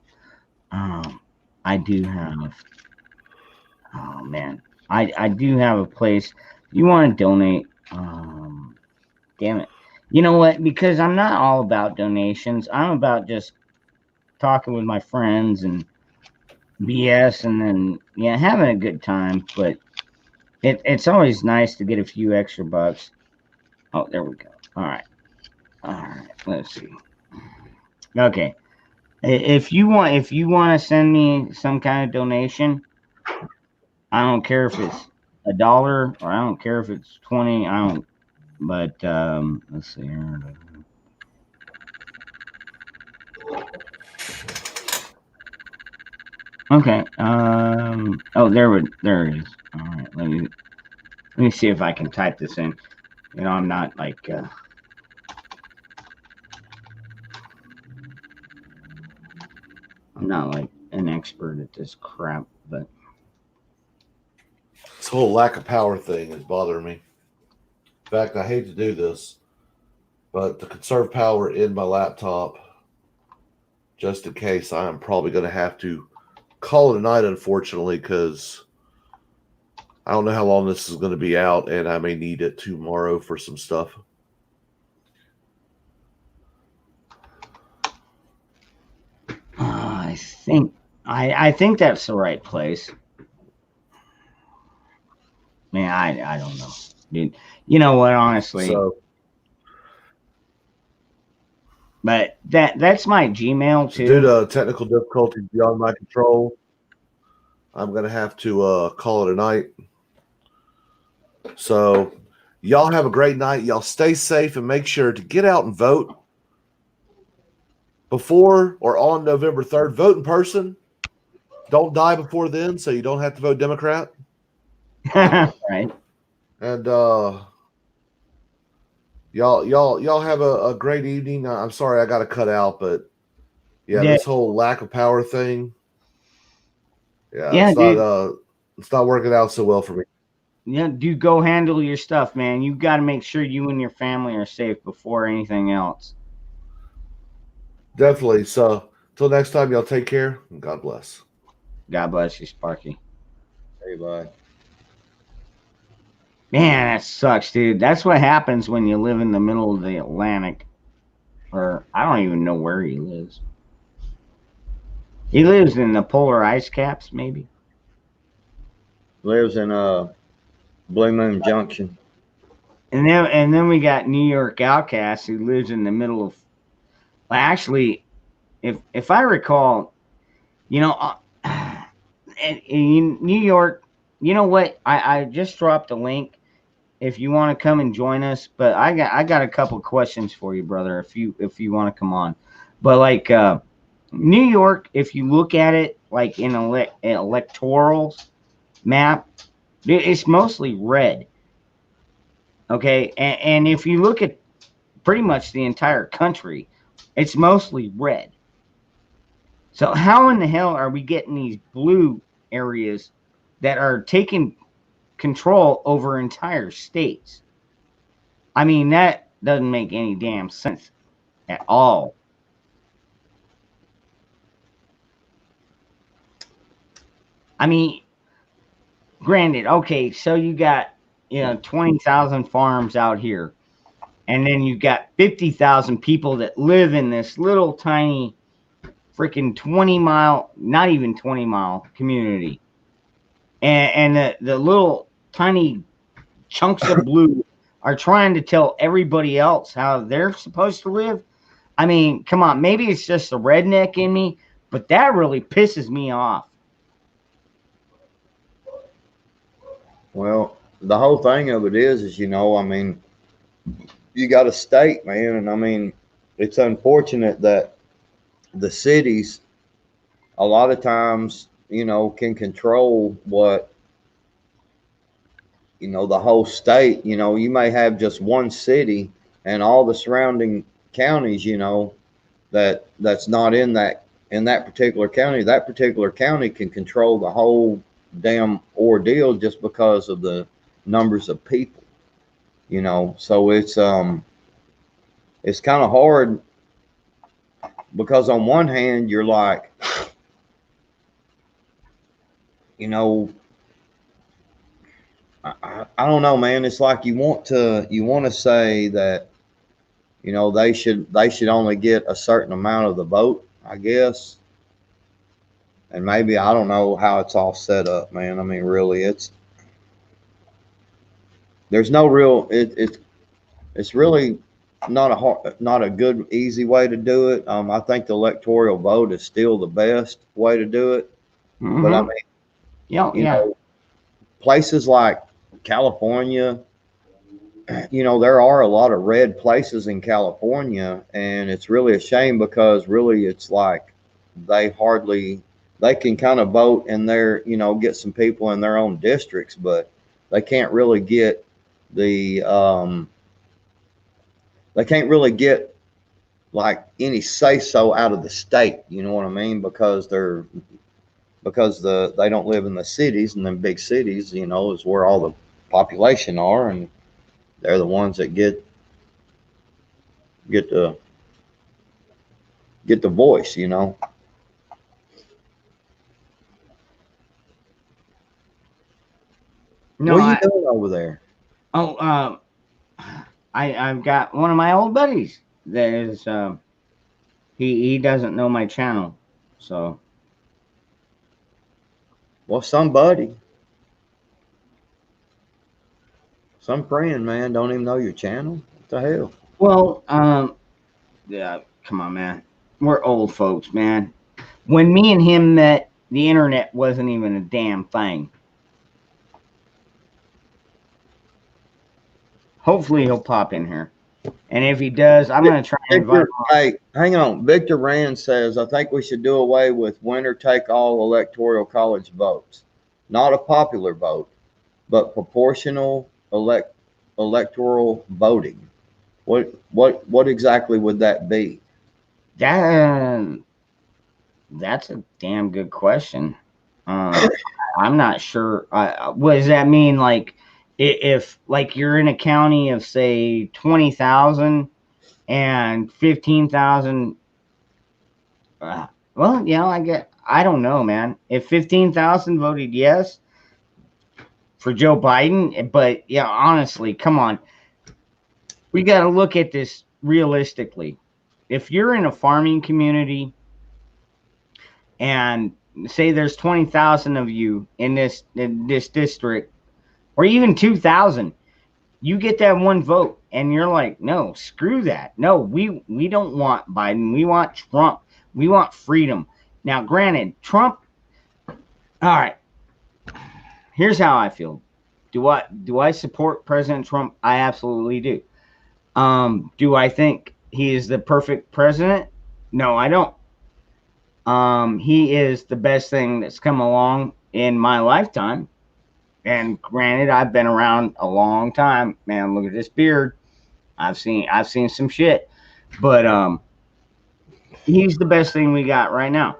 I do have. Oh man, I do have a place. You want to donate? Damn it. You know what? Because I'm not all about donations. I'm about just talking with my friends and BS, and then having a good time. But it's always nice to get a few extra bucks. Oh, there we go. All right. Let's see. Okay. If you want to send me some kind of donation, I don't care if it's $1 or I don't care if it's 20. I don't. But let's see here. Okay. Oh, there it is. All right. Let me see if I can type this in. You know, I'm not like. I'm not like an expert at this crap, but this whole lack of power thing is bothering me. In fact, I hate to do this, but to conserve power in my laptop, just in case, I am probably going to have to call it a night, unfortunately, because I don't know how long this is going to be out, and I may need it tomorrow for some stuff. I think that's the right place. Man, I don't know, dude. You know what? Honestly, but that's my Gmail too. Due to technical difficulties beyond my control, I'm gonna have to call it a night. So, y'all have a great night. Y'all stay safe and make sure to get out and vote before or on November 3rd. Vote in person. Don't die before then, so you don't have to vote Democrat. Right. And y'all have a great evening. I'm sorry I got to cut out, but this whole lack of power thing. It's not working out so well for me. Yeah, dude, go handle your stuff, man. You got to make sure you and your family are safe before anything else. Definitely. So till next time, y'all take care and God bless. God bless you, Sparky. Hey, bye. Man, that sucks, dude. That's what happens when you live in the middle of the Atlantic. Or I don't even know where he lives. He lives in the polar ice caps, maybe. Lives in Blue Moon Junction. And then we got New York Outcast who lives in the middle of. Well, actually, if I recall, you know, in New York, you know what? I just dropped a link if you want to come and join us. But I got a couple questions for you, brother. If you want to come on, but like New York, if you look at it like in electoral map, it's mostly red. Okay, and if you look at pretty much the entire country, it's mostly red. So how in the hell are we getting these blue areas that are taking control over entire states? I mean, that doesn't make any damn sense at all. I mean, granted, okay, so you got 20,000 farms out here, and then you got 50,000 people that live in this little tiny freaking 20-mile, not even 20-mile community, and the little tiny chunks of blue are trying to tell everybody else how they're supposed to live. I mean, come on, maybe it's just the redneck in me, but that really pisses me off. Well, the whole thing of it is, I mean, you got a state, man, and I mean, it's unfortunate that the cities, a lot of times, can control what, the whole state. You may have just one city and all the surrounding counties, that's not in that particular county. That particular county can control the whole damn ordeal just because of the numbers of people. So it's kind of hard because on one hand you're like, you know, I don't know, man. It's like you want to say that they should only get a certain amount of the vote, I guess. And maybe I don't know how it's all set up, man. I mean, really, there's no real it's really not a good easy way to do it. I think the electoral vote is still the best way to do it. But I Mm-hmm. mean, Yeah, you yeah. know, places like California, there are a lot of red places in California, and it's really a shame because really it's like they hardly they can kind of vote in their, get some people in their own districts, but they can't really get the they can't really get like any say so out of the state. You know what I mean? Because they don't live in the cities, and then big cities, is where all the population are, and they're the ones that get the get the voice. No, What are you doing over there? oh, I've got one of my old buddies that is he doesn't know my channel, so Well, some friend, man, don't even know your channel. What the hell? well, yeah, come on, man, we're old folks, man. When me and him met, the internet wasn't even a damn thing. Hopefully, he'll pop in here, and if he does, I'm gonna try and invite him Victor, on. hey, hang on. Victor Rand says, I think we should do away with winner take all electoral college votes. Not a popular vote, but proportional electoral voting. What exactly would that be? That that's a damn good question. Um, I'm not sure. What does that mean? Like, if like you're in a county of say 20,000 and 15,000 Well, I don't know, man. If 15,000 voted yes for Joe Biden, but yeah, honestly, come on. We got to look at this realistically. If you're in a farming community and say there's 20,000 of you in this district, or even 2,000, you get that one vote, and you're like, no, screw that. No, we don't want Biden. We want Trump. We want freedom. Now, granted, Trump. All right. Here's how I feel. Do I support President Trump? I absolutely do. Do I think he is the perfect president? No, I don't. He is the best thing that's come along in my lifetime. And granted, I've been around a long time. Man, look at this beard. I've seen some shit. But he's the best thing we got right now.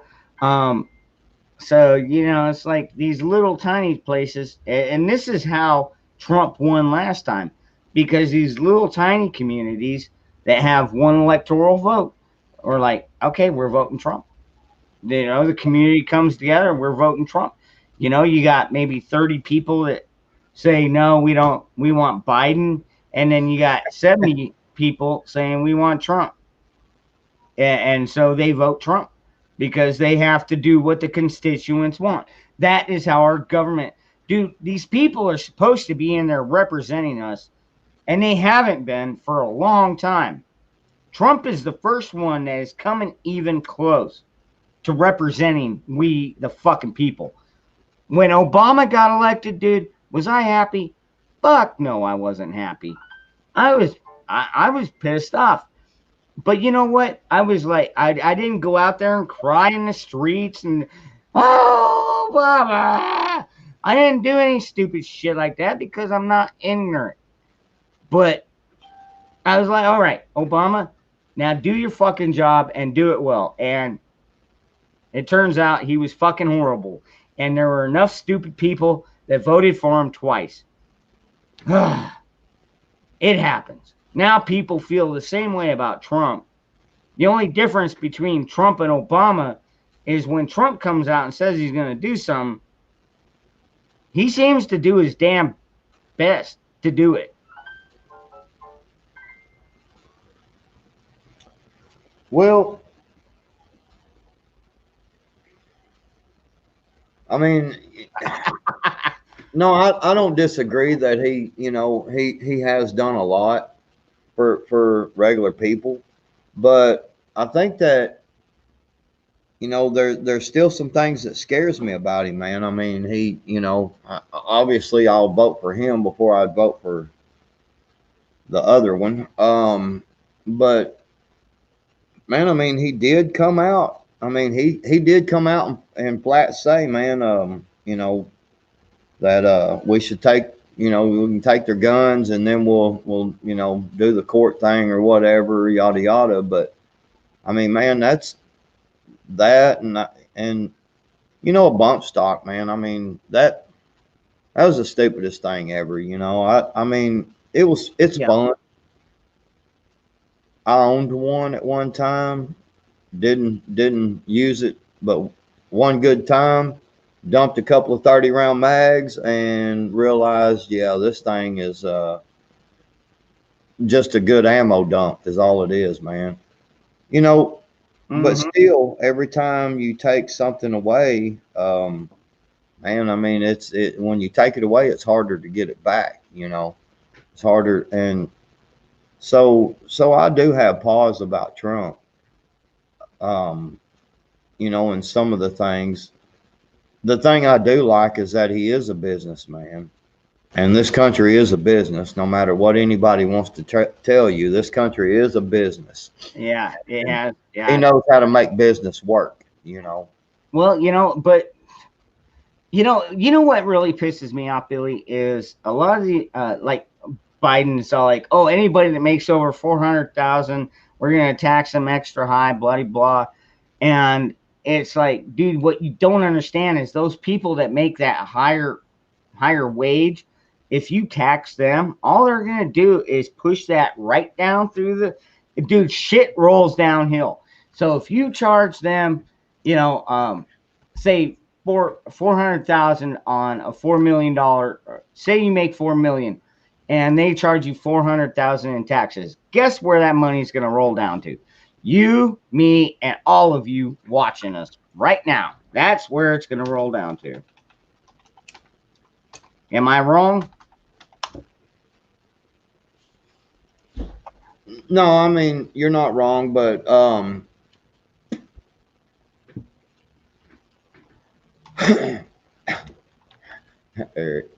So, it's like these little tiny places, and this is how Trump won last time, because these little tiny communities that have one electoral vote are like, okay, we're voting Trump. The community comes together, we're voting Trump. You got maybe 30 people that say, no, we want Biden. And then you got 70 people saying we want Trump. And so they vote Trump because they have to do what the constituents want. That is how our government, dude, these people are supposed to be in there representing us, and they haven't been for a long time. Trump is the first one that is coming even close to representing we, the fucking people. When Obama got elected, dude, was I happy? Fuck no, I wasn't happy. I was pissed off. But you know what? I was like, I didn't go out there and cry in the streets and, oh, blah, blah. I didn't do any stupid shit like that because I'm not ignorant. But I was like, all right, Obama, now do your fucking job and do it well. And it turns out he was fucking horrible. And there were enough stupid people that voted for him twice. It happens. Now people feel the same way about Trump. The only difference between Trump and Obama is when Trump comes out and says he's going to do something, he seems to do his damn best to do it. Well, I mean, no, I don't disagree that he has done a lot for regular people, but I think that there's still some things that scares me about him, man. I mean, obviously I'll vote for him before I'd vote for the other one. But man, I mean, he did come out. I mean, he did come out and flat say, man, that we should take, we can take their guns and then we'll do the court thing or whatever, yada yada. But I mean, man, that's that, and a bump stock, man. I mean, that was the stupidest thing ever. I mean, it's fun. I owned one at one time, didn't use it, but one good time. Dumped a couple of 30-round mags and realized, yeah, this thing is just a good ammo dump is all it is, man. But still, every time you take something away, man, I mean, when you take it away, it's harder to get it back. It's harder, and so I do have pause about Trump. And some of the things. The thing I do like is that he is a businessman, and this country is a business. No matter what anybody wants to tell you, this country is a business. Yeah. He knows how to make business work. Well, but you know what really pisses me off, Billy, is a lot of the like Biden's all like, oh, anybody that makes over 400,000, we're gonna tax them extra high, blah blah, and it's like, dude, what you don't understand is those people that make that higher wage, if you tax them, all they're going to do is push that right down through dude, shit rolls downhill. So if you charge them, say 400,000 on a $4 million, say you make 4 million, and they charge you 400,000 in taxes. Guess where that money is going to roll down to? You, me, and all of you watching us right now. That's where it's going to roll down to. Am I wrong? No, I mean, you're not wrong, but Eric.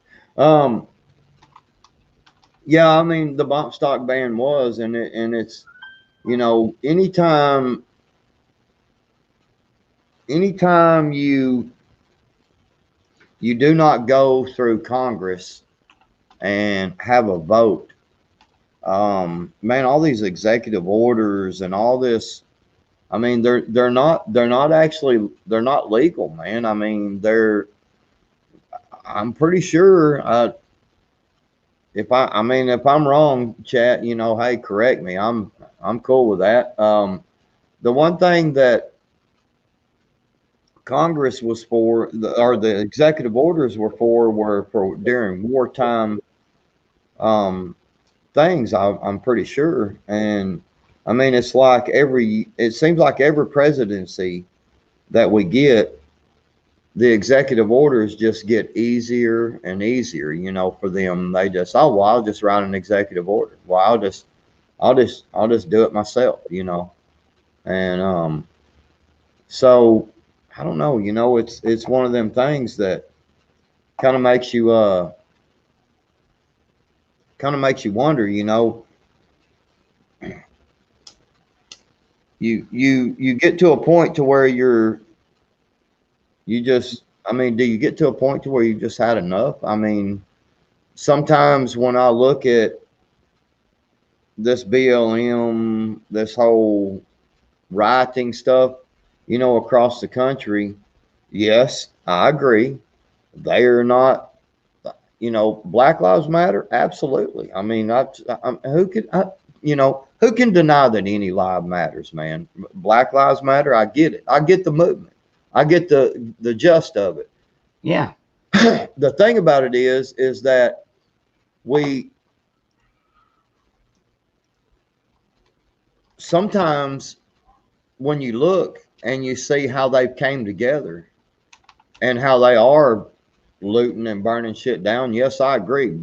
Yeah, I mean, the bump stock ban was, and it's, anytime you do not go through Congress and have a vote, man, all these executive orders and all this, I mean, they're not legal, man. I mean, I'm pretty sure, if I'm wrong, chat, hey, correct me. I'm cool with that. The one thing that Congress was for, or the executive orders were for during wartime things, I'm pretty sure. And I mean, it seems like every presidency that we get, the executive orders just get easier and easier, for them. They just, oh, well, I'll just write an executive order. Well, I'll just do it myself, And so I don't know, it's one of them things that kind of makes you wonder, you get to a point to where do you get to a point to where you just had enough? I mean, sometimes when I look at this BLM, this whole rioting stuff, across the country, yes, I agree. They are not, Black Lives Matter. Absolutely. I mean, who can deny that any life matters, man? Black Lives Matter. I get it. I get the movement. I get the gist of it. Yeah. The thing about it is that sometimes when you look and you see how they've came together and how they are looting and burning shit down. Yes, I agree.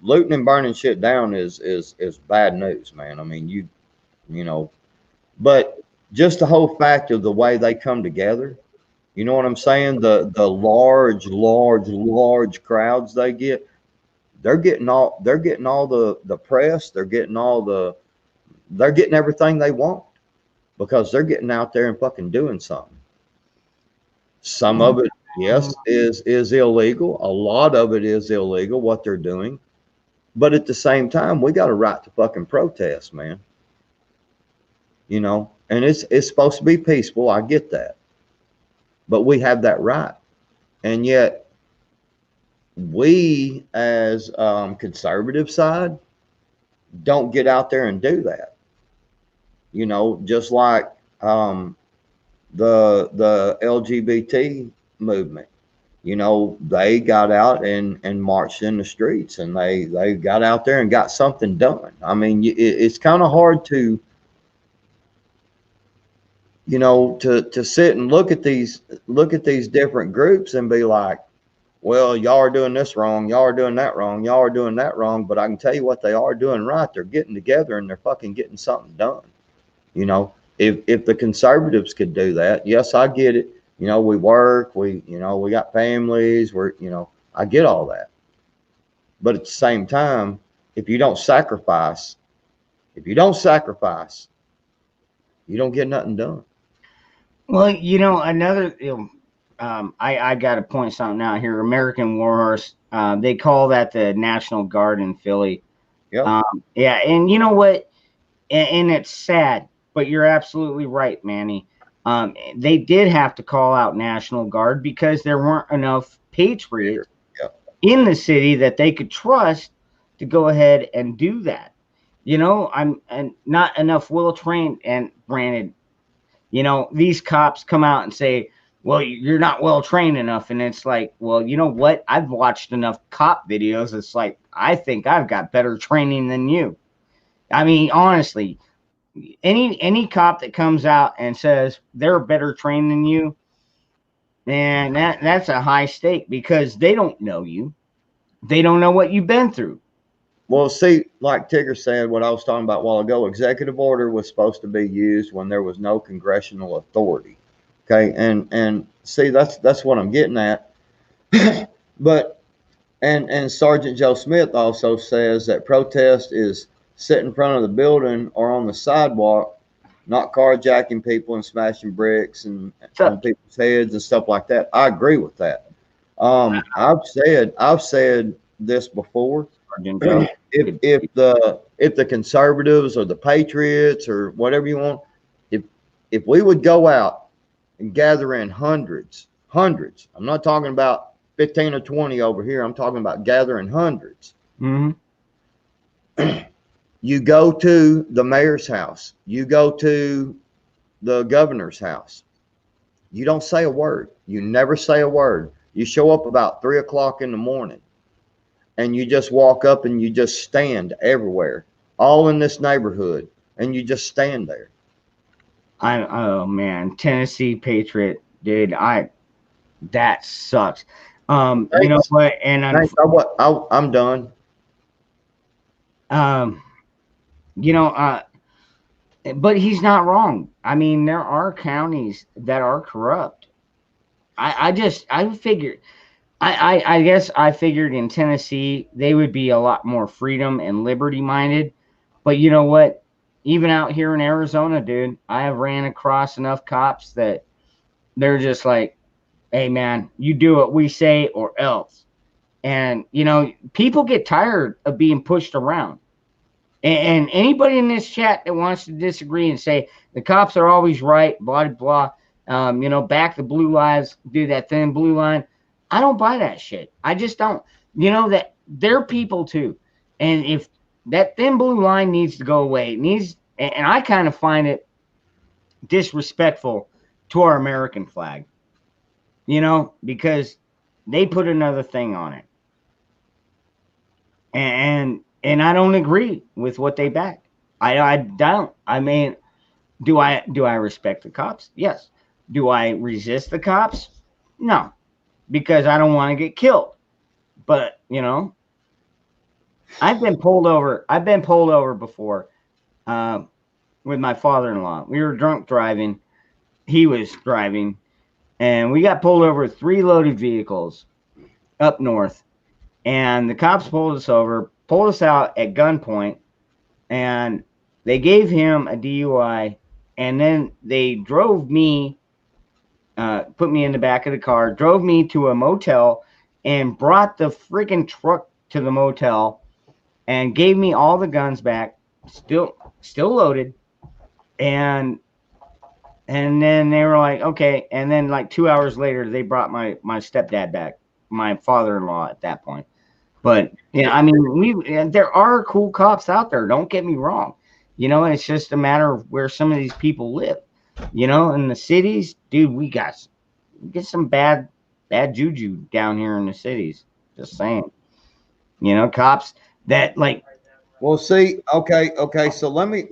Looting and burning shit down is bad news, man. I mean, but just the whole fact of the way they come together, you know what I'm saying? The large crowds they get, they're getting all the press, they're getting everything they want because they're getting out there and fucking doing something. Some of it, yes, is illegal. A lot of it is illegal what they're doing. But at the same time, we got a right to fucking protest, man. And it's supposed to be peaceful. I get that. But we have that right. And yet we as conservative side don't get out there and do that. Just like the LGBT movement, they got out and marched in the streets and they got out there and got something done. I mean, it's kind of hard to sit and look at these different groups and be like, well, y'all are doing this wrong, y'all are doing that wrong, y'all are doing that wrong. But I can tell you what they are doing right. They're getting together and they're fucking getting something done. If the conservatives could do that, yes, I get it. We work, we got families, I get all that. But at the same time, if you don't sacrifice, you don't get nothing done. Well, another, I got to point something out here. American Warhorse, they call that the National Guard in Philly. Yeah. Yeah. And you know what? And it's sad, but you're absolutely right, Manny. They did have to call out National Guard because there weren't enough patriots in the city that they could trust to go ahead and do that. And not enough well trained. And granted, You know, these cops come out and say, well, you're not well trained enough. And it's like, well, you know what? I've watched enough cop videos. It's like, I think I've got better training than you. I mean, honestly, any cop that comes out and says they're better trained than you, man, that's a high stake because they don't know you. They don't know what you've been through. Well, see, like Tigger said, what I was talking about a while ago, executive order was supposed to be used when there was no congressional authority. Okay, and see, that's what I'm getting at. But and Sergeant Joe Smith also says that protest is sit in front of the building or on the sidewalk, not carjacking people and smashing bricks and on people's heads and stuff like that. I agree with that. I've said this before. If the conservatives or the patriots or whatever you want, if we would go out and gather in hundreds, I'm not talking about 15 or 20 over here. I'm talking about gathering hundreds. Mm-hmm. You go to the mayor's house. You go to the governor's house. You don't say a word. You never say a word. You show up about 3 o'clock in the morning and you just walk up and you just stand everywhere, all in this neighborhood, and you just stand there. Oh man, Tennessee Patriot, dude, that sucks. You know what? And I'm done. You know, but he's not wrong. I mean, there are counties that are corrupt. I guess I figured in Tennessee they would be a lot more freedom and liberty minded. But you know what? Even out here in Arizona, dude, I have ran across enough cops that they're just like, hey man, you do what we say or else. And you know, people get tired of being pushed around. And anybody in this chat that wants to disagree and say the cops are always right, blah blah, you know, back the blue lives, do that thin blue line. I don't buy that shit. I just don't. You know that they're people too, and if that thin blue line needs to go away, and I kind of find it disrespectful to our American flag. You know, because they put another thing on it, and I don't agree with what they back. I don't. I mean, do I respect the cops? Yes. Do I resist the cops? No, because I don't want to get killed. But you know, I've been pulled over. I've been pulled over before with my father-in-law. We were drunk driving. He was driving, and we got pulled over with 3 loaded vehicles up north. And the cops pulled us over, pulled us out at gunpoint, and they gave him a DUI, and then they drove me, put me in the back of the car, drove me to a motel, and brought the freaking truck to the motel, and gave me all the guns back, still loaded, and then they were like, okay, and then like 2 hours later, they brought my stepdad back, my father-in-law at that point. But yeah, I mean, there are cool cops out there. Don't get me wrong. You know, it's just a matter of where some of these people live. You know, in the cities, dude, we get some bad juju down here in the cities. Just saying. You know, cops that like. Well, see, okay. So let me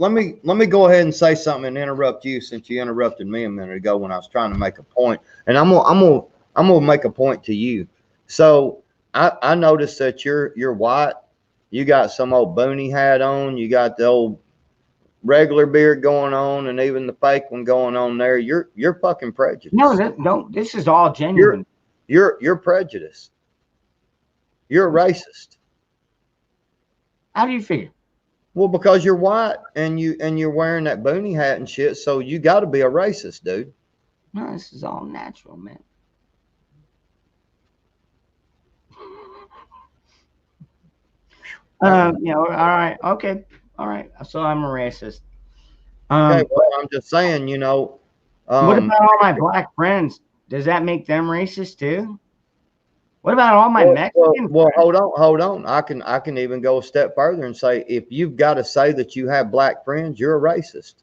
go ahead and say something and interrupt you since you interrupted me a minute ago when I was trying to make a point, and I'm gonna make a point to you. So. I noticed that you're white. You got some old boonie hat on. You got the old regular beard going on, and even the fake one going on there. You're fucking prejudiced. No. This is all genuine. You're prejudiced. You're a racist. How do you figure? Well, because you're white and you're wearing that boonie hat and shit. So you got to be a racist, dude. No, this is all natural, man. You know, all right, okay, all right. So I'm a racist. Okay, well, I'm just saying, you know. What about all my black friends? Does that make them racist too? What about all my Mexican? Well, hold on. I can even go a step further and say, if you've got to say that you have black friends, you're a racist.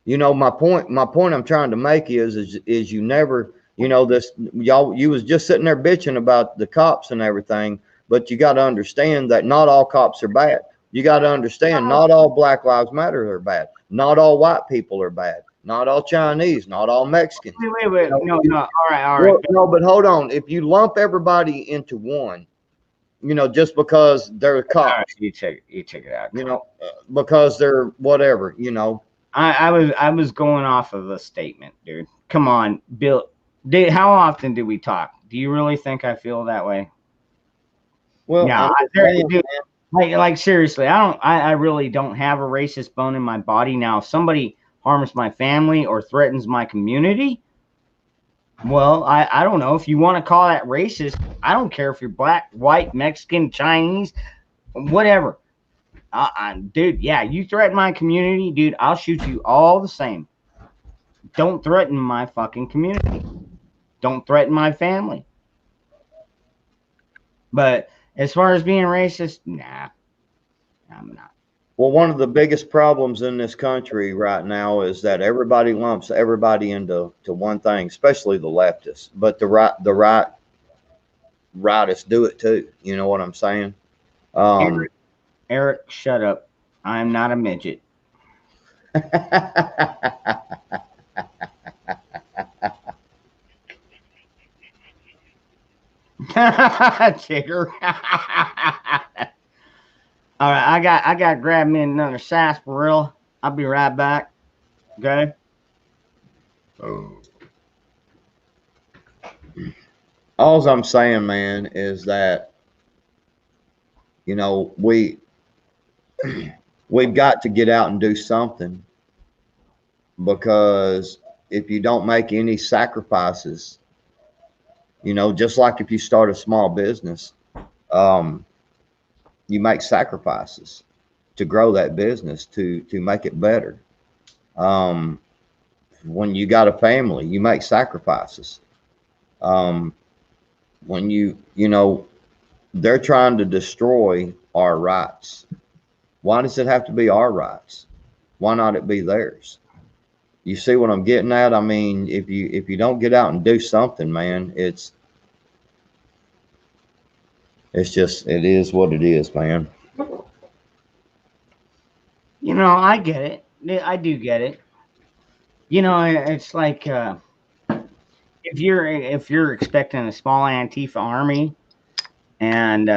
You know, my point I'm trying to make is you never, you know, this y'all you was just sitting there bitching about the cops and everything, but you got to understand that not all cops are bad. You got to understand not all Black Lives Matter are bad. Not all white people are bad. Not all Chinese, not all Mexicans. Wait. You know, No. All right. well, no, but hold on. If you lump everybody into one, you know, just because they're All cops, right, you check it out. you know, because they're whatever, you know. I was going off of a statement, dude. Come on, Bill. How often do we talk? Do you really think I feel that way? Well, Yeah, I'm just saying, dude, like seriously, I really don't have a racist bone in my body. Now, if somebody harms my family or threatens my community, well, I don't know if you want to call that racist. I don't care if you're black, white, Mexican, Chinese, whatever. Dude, yeah, you threaten my community, dude, I'll shoot you all the same. Don't threaten my fucking community. Don't threaten my family. But as far as being racist, nah, I'm not. well, one of the biggest problems in this country right now is that everybody lumps everybody into one thing, especially the leftists. But the rightists do it too. You know what I'm saying? Um, Eric, shut up. I'm not a midget. Tigger. All right, I got to grab me another sarsaparilla. I'll be right back. Okay. all I'm saying, man, is that you know we've got to get out and do something because if you don't make any sacrifices, you know, just like if you start a small business, um, you make sacrifices to grow that business to make it better. Um, when you got a family, you make sacrifices. Um, when you know they're trying to destroy our rights. Why does it have to be our rights? Why not it be theirs? You see what I'm getting at? I mean, if you don't get out and do something, man, it's just it is what it is, man. You know, I get it. I do get it. You know, it's like if you're expecting a small Antifa army, and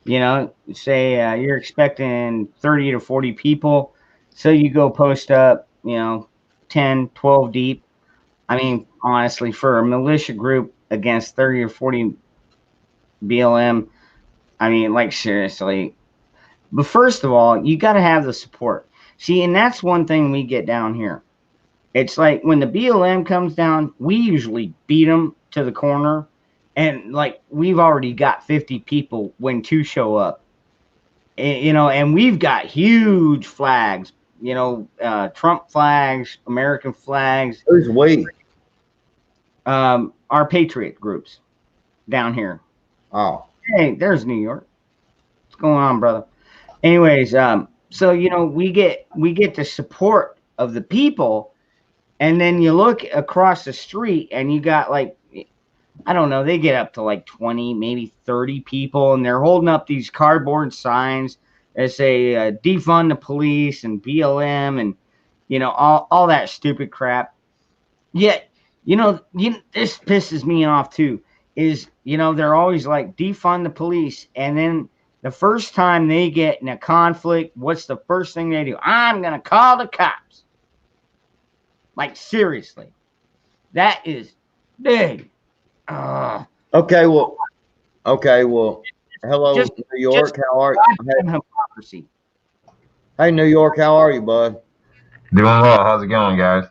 you know, say you're expecting 30 to 40 people, so you go post up, you know, 10, 12 deep. I mean, honestly, for a militia group against 30 or 40 BLM, I mean, like seriously. But first of all, you got to have the support. See, and that's one thing we get down here. It's like when the BLM comes down, we usually beat them to the corner, and like we've already got 50 people when two show up. You know, and we've got huge flags, you know, Trump flags, American flags, Who's we? our patriot groups down here. Oh, Hey, there's New York. What's going on, brother? Anyways, so you know, we get the support of the people, and then you look across the street and you got like, I don't know, they get up to like 20, maybe 30 people, and they're holding up these cardboard signs that say defund the police and BLM and, you know, all that stupid crap. Yet, this pisses me off too, is, you know, they're always like defund the police. And then the first time they get in a conflict, what's the first thing they do? I'm going to call the cops. Like, seriously, that is big. okay. Well, hello, Just- New York. How are you? Hypocrisy. Hey, New York. How are you, bud? Doing well. How's it going, guys?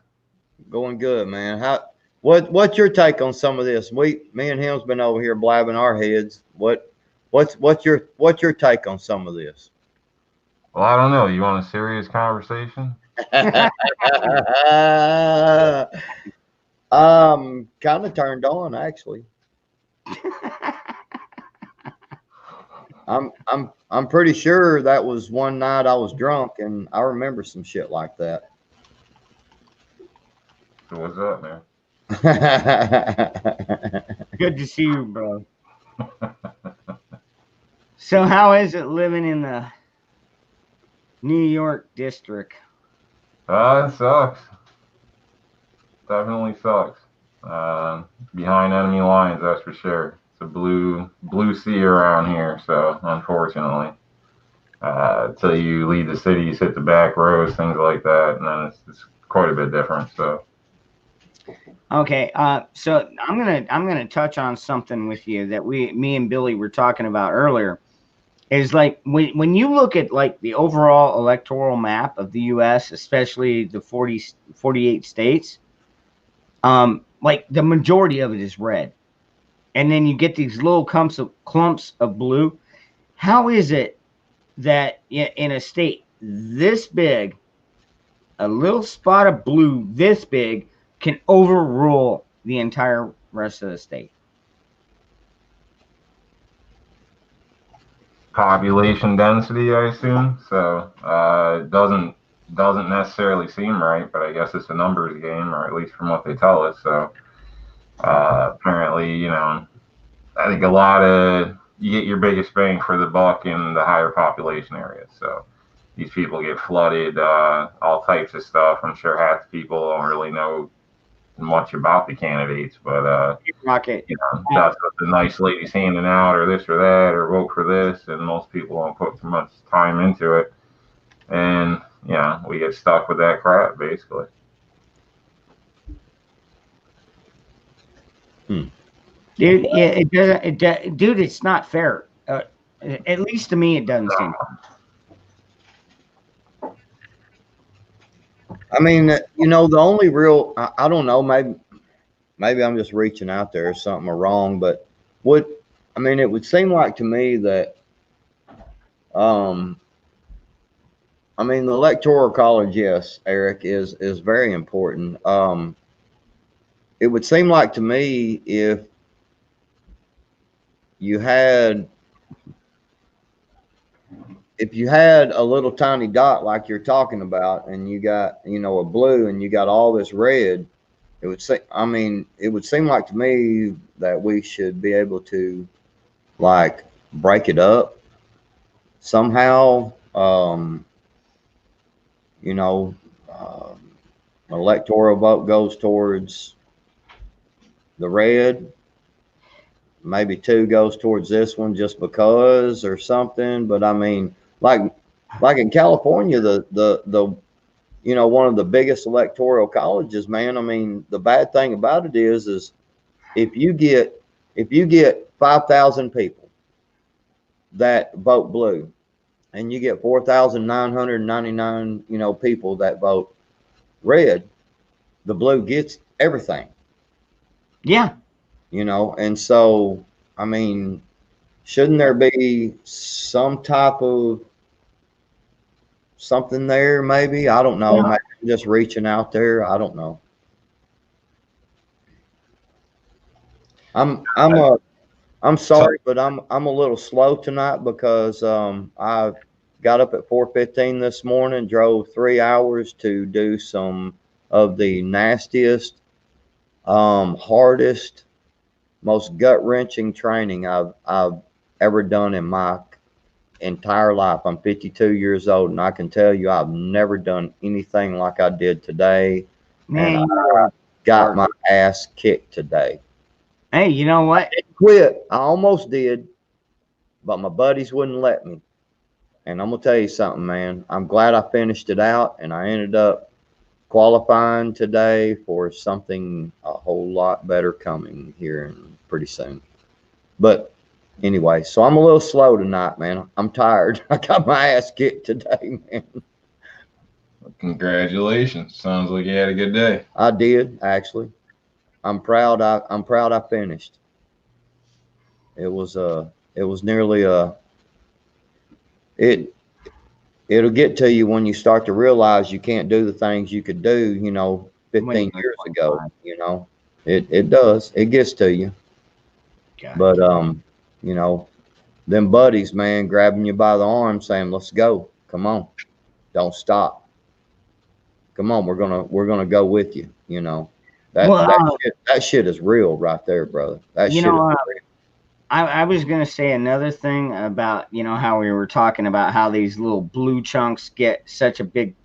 Going good, man. What's your take on some of this? Me and him's been over here blabbing our heads. What's your take on some of this? Well, I don't know. You want a serious conversation? Kind of turned on actually. I'm pretty sure that was one night I was drunk and I remember some shit like that. So what's up, man? Good to see you, bro. So how is it living in the New York district? It sucks. Definitely sucks. Behind enemy lines, that's for sure. It's a blue sea around here, so unfortunately. Till you leave the cities, hit the back roads, things like that, and then it's quite a bit different. So Okay, so I'm gonna touch on something with you that me and Billy were talking about earlier. Is like when you look at like the overall electoral map of the U.S., especially the 48 states, like the majority of it is red, and then you get these little clumps of blue. How is it that in a state this big, a little spot of blue this big can overrule the entire rest of the state? population density, I assume. So it doesn't necessarily seem right, but I guess it's a numbers game, or at least from what they tell us. So apparently, I think a lot of you get your biggest bang for the buck in the higher population areas. So these people get flooded, all types of stuff. I'm sure half the people don't really know much about the candidates, but Rocket. that's what the nice lady's handing out, or this or that, or vote for this, and most people don't put too much time into it, and we get stuck with that crap basically. Dude, yeah, it doesn't. Dude, it's not fair. At least to me, it doesn't seem. I mean, the only real, I don't know, maybe I'm just reaching out there or something or wrong, but it would seem like to me that, the electoral college, yes, Eric, is very important. It would seem like to me if you had a little tiny dot like you're talking about, and you got, a blue, and you got all this red, it would seem like to me that we should be able to like break it up somehow. Electoral vote goes towards the red. Maybe 2 goes towards this one just because or something. But like in California, the one of the biggest electoral colleges, man. The bad thing about it is if you get 5,000 people that vote blue, and you get 4,999, people that vote red, the blue gets everything. Yeah. And so, shouldn't there be some type of something there? Maybe, I don't know. Yeah. Maybe I'm just reaching out there. I don't know. I'm sorry, but I'm a little slow tonight because I got up at 4:15 this morning, drove 3 hours to do some of the nastiest, hardest, most gut-wrenching training I've ever done in my entire life. I'm 52 years old, and I can tell you I've never done anything like I did today. Man, And I got my ass kicked today. hey, you know what? I didn't quit. I almost did, but my buddies wouldn't let me. And I'm gonna tell you something, man. I'm glad I finished it out, and I ended up qualifying today for something a whole lot better coming here pretty soon. But anyway, so I'm a little slow tonight, man. I'm tired. I got my ass kicked today, man. Congratulations. Sounds like you had a good day. I did, actually. I'm proud I finished. It was nearly it'll get to you when you start to realize you can't do the things you could do, 15 years ago. It does. It gets to you. God. But them buddies, man, grabbing you by the arm saying, "Let's go. Come on. Don't stop. Come on, we're gonna go with you," That Well, that shit is real right there, brother. That you shit is know, real. I was gonna say another thing about how we were talking about how these little blue chunks get such a big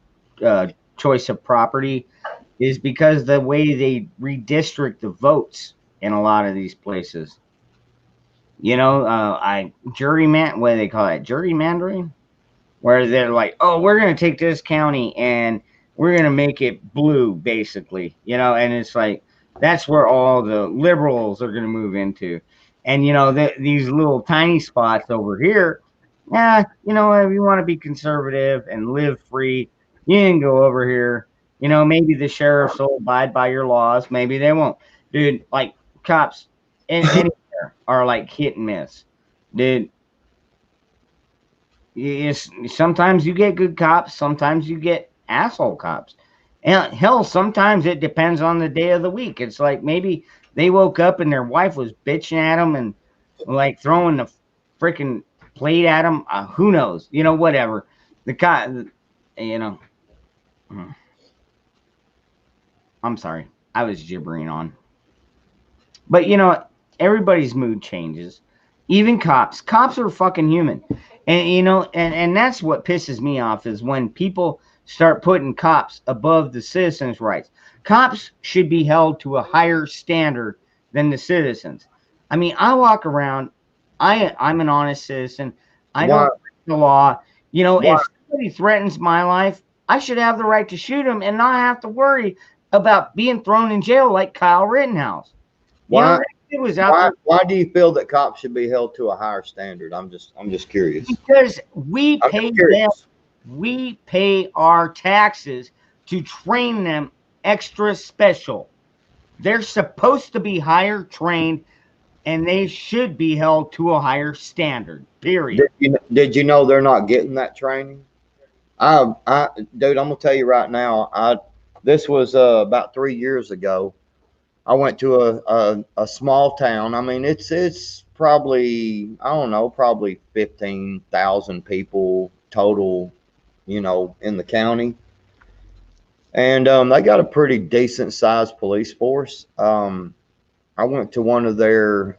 choice of property is because the way they redistrict the votes in a lot of these places. What do they call it? Gerrymandering, where they're like, oh, we're gonna take this county and we're gonna make it blue, basically, and it's like that's where all the liberals are gonna move into, and these little tiny spots over here, yeah, if you want to be conservative and live free, you can go over here. Maybe the sheriffs will abide by your laws, maybe they won't, dude. Like cops anywhere are like hit and miss, dude. Yes, sometimes you get good cops, sometimes you get asshole cops. And hell, sometimes it depends on the day of the week. It's like maybe they woke up and their wife was bitching at them and like throwing the freaking plate at them. Who knows? Whatever. The cop, you know. I'm sorry, I was gibbering on. But everybody's mood changes. Even cops. Cops are fucking human. And and that's what pisses me off is when people start putting cops above the citizens' rights. Cops should be held to a higher standard than the citizens. I mean, I walk around, I'm an honest citizen. I Why? don't break the law. Why? If somebody threatens my life, I should have the right to shoot him and not have to worry about being thrown in jail like Kyle Rittenhouse. Why? That kid was out there Why do you feel that cops should be held to a higher standard? I'm just curious. because we I'm pay just them. curious. We pay our taxes to train them extra special. They're supposed to be higher trained and they should be held to a higher standard. Period. Did you know they're not getting that training? Dude, I'm gonna tell you right now. This was about 3 years ago. I went to a small town. I mean, it's probably, I don't know, probably 15,000 people total, in the county. And they got a pretty decent sized police force. I went to one of their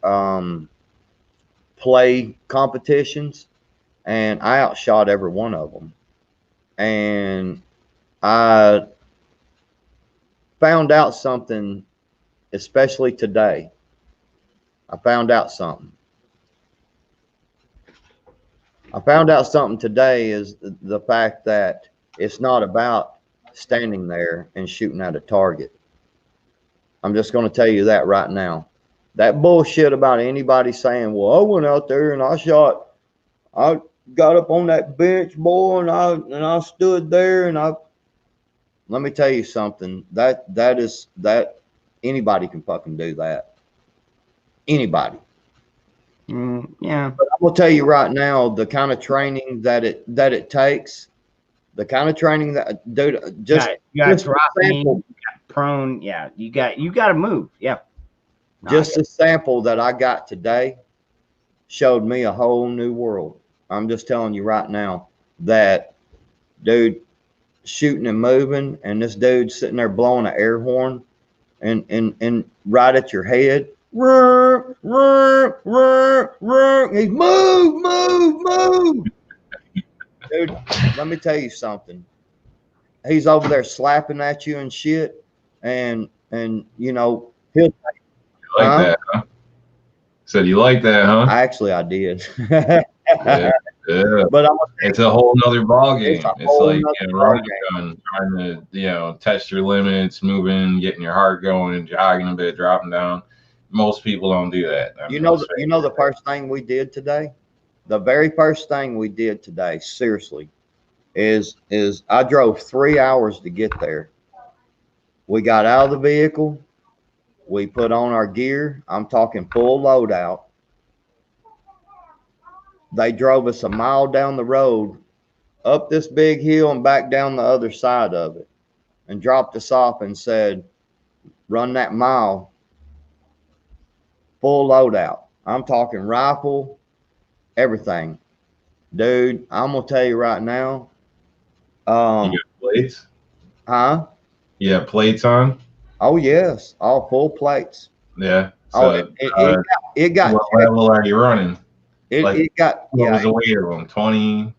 play competitions, and I outshot every one of them. And I found out something, especially today. I found out something. Today is the fact that it's not about standing there and shooting at a target. I'm just going to tell you that right now. That bullshit about anybody saying, well, I went out there and I got up on that bench, boy, and I stood there and let me tell you something. That anybody can fucking do that. Anybody. Yeah. But I'm gonna tell you right now, the kind of training that it takes, the kind of training that, dude, just drop me, prone. Yeah, you got to move. Yeah. Just a sample that I got today showed me a whole new world. I'm just telling you right now that, dude, shooting and moving, and this dude sitting there blowing an air horn and right at your head. He's move. Dude, let me tell you something. He's over there slapping at you and shit, and he'll. You like that, huh? Said you like that, huh? Actually, I did. Yeah. But it's a whole nother ball game. It's like running a gun, trying to test your limits, moving, getting your heart going, jogging a bit, dropping down. Most people don't do that. The first thing we did today, the very first thing we did today, seriously, is I drove 3 hours to get there. We got out of the vehicle. We put on our gear. I'm talking full loadout. They drove us a mile down the road, up this big hill and back down the other side of it, and dropped us off and said, run that mile, full loadout. I'm talking rifle, everything. Dude, I'm going to tell you right now. You got plates? Huh? You have plates on? Oh yes, all full plates. Yeah. Oh, So it got what level are you running? Like, it got what yeah. was the weight of them? 20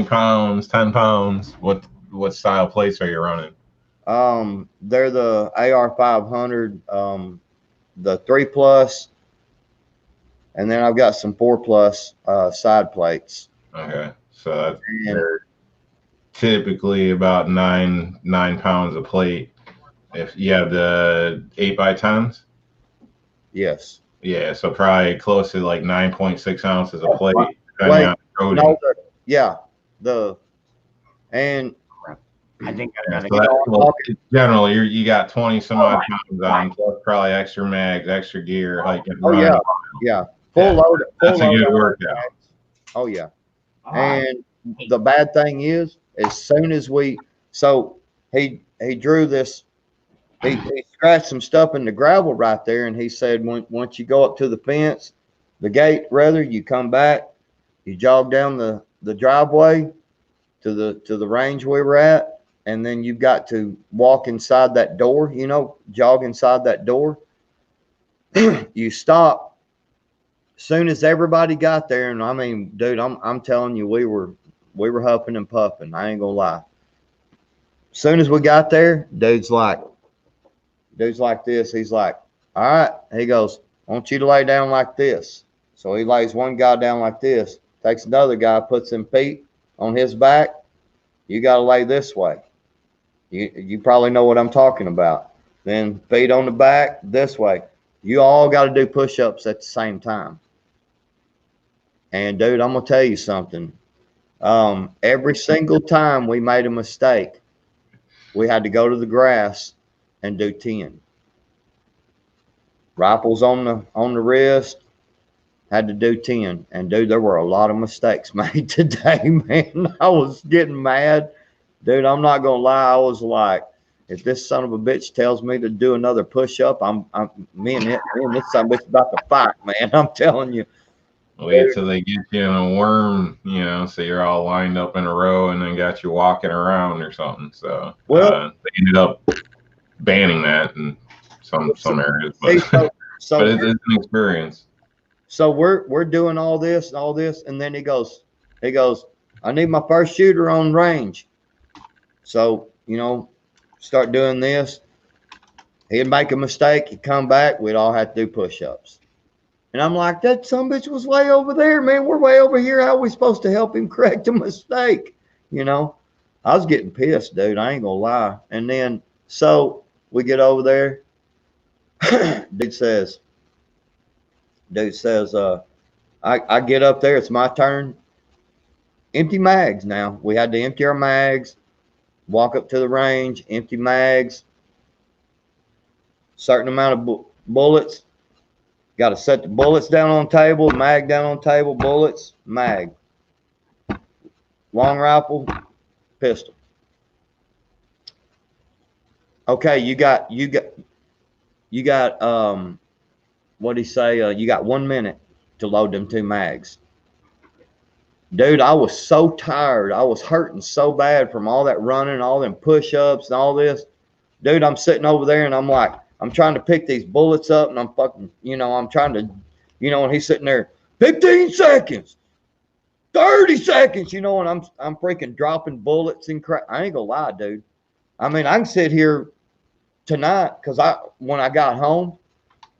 pounds, 10 pounds? What style plates are you running? They're the AR 500, the 3+, and then I've got some 4+ side plates. Okay. So And they're typically about 9 pounds a plate. If you have the 8x10s, yes. yeah, so probably close to like 9.6 ounces a plate, depending Wait, on the no, coating. yeah, the and I think I Yeah, gotta so get. well, generally you got 20 some odd Oh, pounds on, plus probably extra mags, extra gear, hiking, oh running. yeah, Yeah, full load, that's a good on workout. bags. Oh yeah, All right. and the bad thing is, as soon as so he drew this, he scratched some stuff in the gravel right there, and he said once you go up to the fence, the gate rather, you come back, you jog down the driveway to the range we were at, and then you've got to walk inside that door, jog inside that door. You stop. Soon as everybody got there, and I mean, dude, I'm telling you, we were huffing and puffing. I ain't gonna lie. Soon as we got there, dude's like this. He's like, all right. He goes, I want you to lay down like this. So he lays one guy down like this, takes another guy, puts them feet on his back. You got to lay this way. You probably know what I'm talking about. Then feet on the back this way. You all got to do push-ups at the same time. And dude, I'm gonna tell you something. Every single time we made a mistake, we had to go to the grass and do 10. Rifles on the wrist, had to do 10. And dude, there were a lot of mistakes made today, man. I was getting mad. Dude, I'm not gonna lie, I was like, if this son of a bitch tells me to do another push-up, me and this son of a bitch about to fight, man. I'm telling you. Wait till they get you in a worm, so you're all lined up in a row and then got you walking around or something. So Well, they ended up banning that in some areas, but but it's an experience. So we're doing all this, and then he goes, I need my first shooter on range. So, start doing this. He'd make a mistake, he'd come back, we'd all have to do push-ups. And I'm like, that some bitch was way over there, man. We're way over here. How are we supposed to help him correct a mistake? I was getting pissed, dude. I ain't gonna lie. And then so we get over there. Dude says, I get up there, it's my turn. Empty mags now. We had to empty our mags, walk up to the range, empty mags, certain amount of bullets. Got to set the bullets down on the table, mag down on the table, bullets, mag. Long rifle, pistol. Okay, you got what do you say? You got 1 minute to load them 2 mags. Dude, I was so tired. I was hurting so bad from all that running, all them push-ups and all this. Dude, I'm sitting over there and I'm like, I'm trying to pick these bullets up and I'm fucking, I'm trying to, and he's sitting there, 15 seconds, 30 seconds, and I'm freaking dropping bullets and crap. I ain't gonna lie, dude. I mean, I can sit here tonight because when I got home,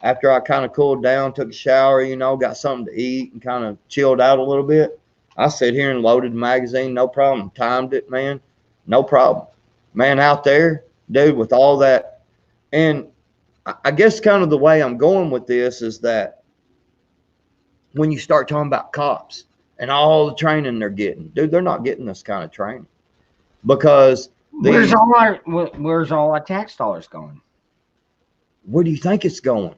after I kind of cooled down, took a shower, got something to eat and kind of chilled out a little bit, I sit here and loaded the magazine, no problem. Timed it, man, no problem. Man, out there, dude, with all that. And I guess kind of the way I'm going with this is that when you start talking about cops and all the training they're getting, dude, they're not getting this kind of training because Where's all our tax dollars going? Where do you think it's going?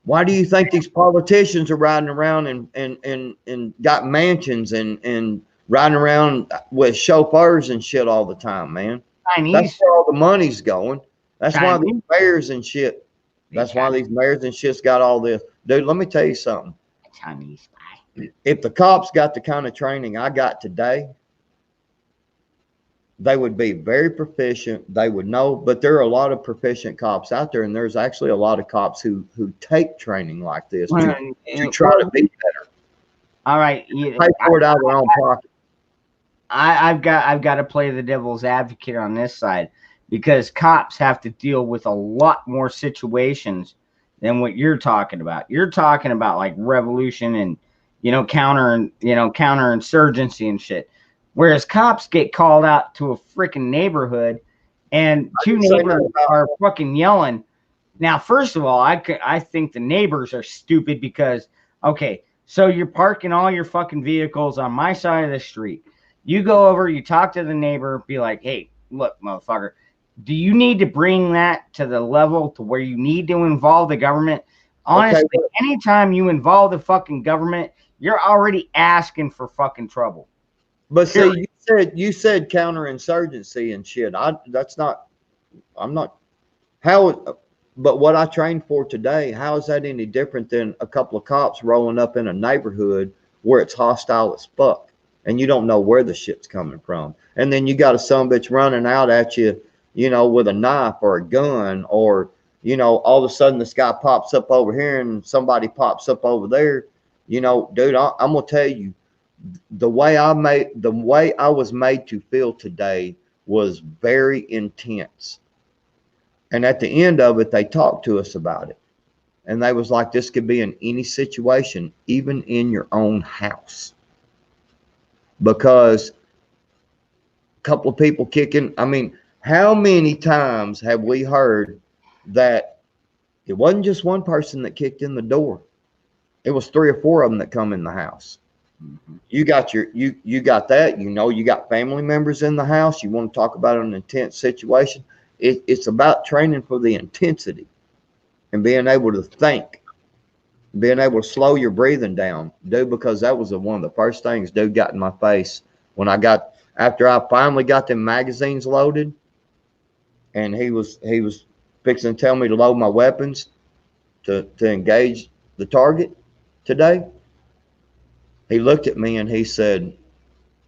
Why do you think these politicians are riding around and got mansions and riding around with chauffeurs and shit all the time, man? Chinese. That's where all the money's going. That's why Chinese. these mayors and shit. That's why these mayors and shit's got all this. Dude, let me tell you something. Chinese guy. If the cops got the kind of training I got today, they would be very proficient. They would know, but there are a lot of proficient cops out there, and there's actually a lot of cops who take training like this to try to be better. All right, Pay for it out of their own pocket. I've got to play the devil's advocate on this side, because cops have to deal with a lot more situations than what you're talking about. You're talking about like revolution and counterinsurgency and shit. Whereas cops get called out to a freaking neighborhood and two neighbors are fucking yelling. Now, first of all, I think the neighbors are stupid because, okay, so you're parking all your fucking vehicles on my side of the street. You go over, you talk to the neighbor, be like, hey, look, motherfucker, do you need to bring that to the level to where you need to involve the government? Honestly, anytime you involve the fucking government, you're already asking for fucking trouble. But see, you said counterinsurgency and shit. But what I trained for today, how is that any different than a couple of cops rolling up in a neighborhood where it's hostile as fuck and you don't know where the shit's coming from? And then you got a sumbitch running out at you, with a knife or a gun, or, all of a sudden this guy pops up over here and somebody pops up over there. Dude, I'm going to tell you, the way I was made to feel today was very intense. And at the end of it, they talked to us about it. And they was like, this could be in any situation, even in your own house. Because a couple of people kicking, how many times have we heard that it wasn't just one person that kicked in the door? It was 3 or 4 of them that come in the house. You got you got that, you got family members in the house. You want to talk about an intense situation. It's about training for the intensity and being able to think, being able to slow your breathing down, dude, because that was one of the first things dude got in my face when after I finally got them magazines loaded, and he was fixing to tell me to load my weapons to engage the target today. He looked at me and he said,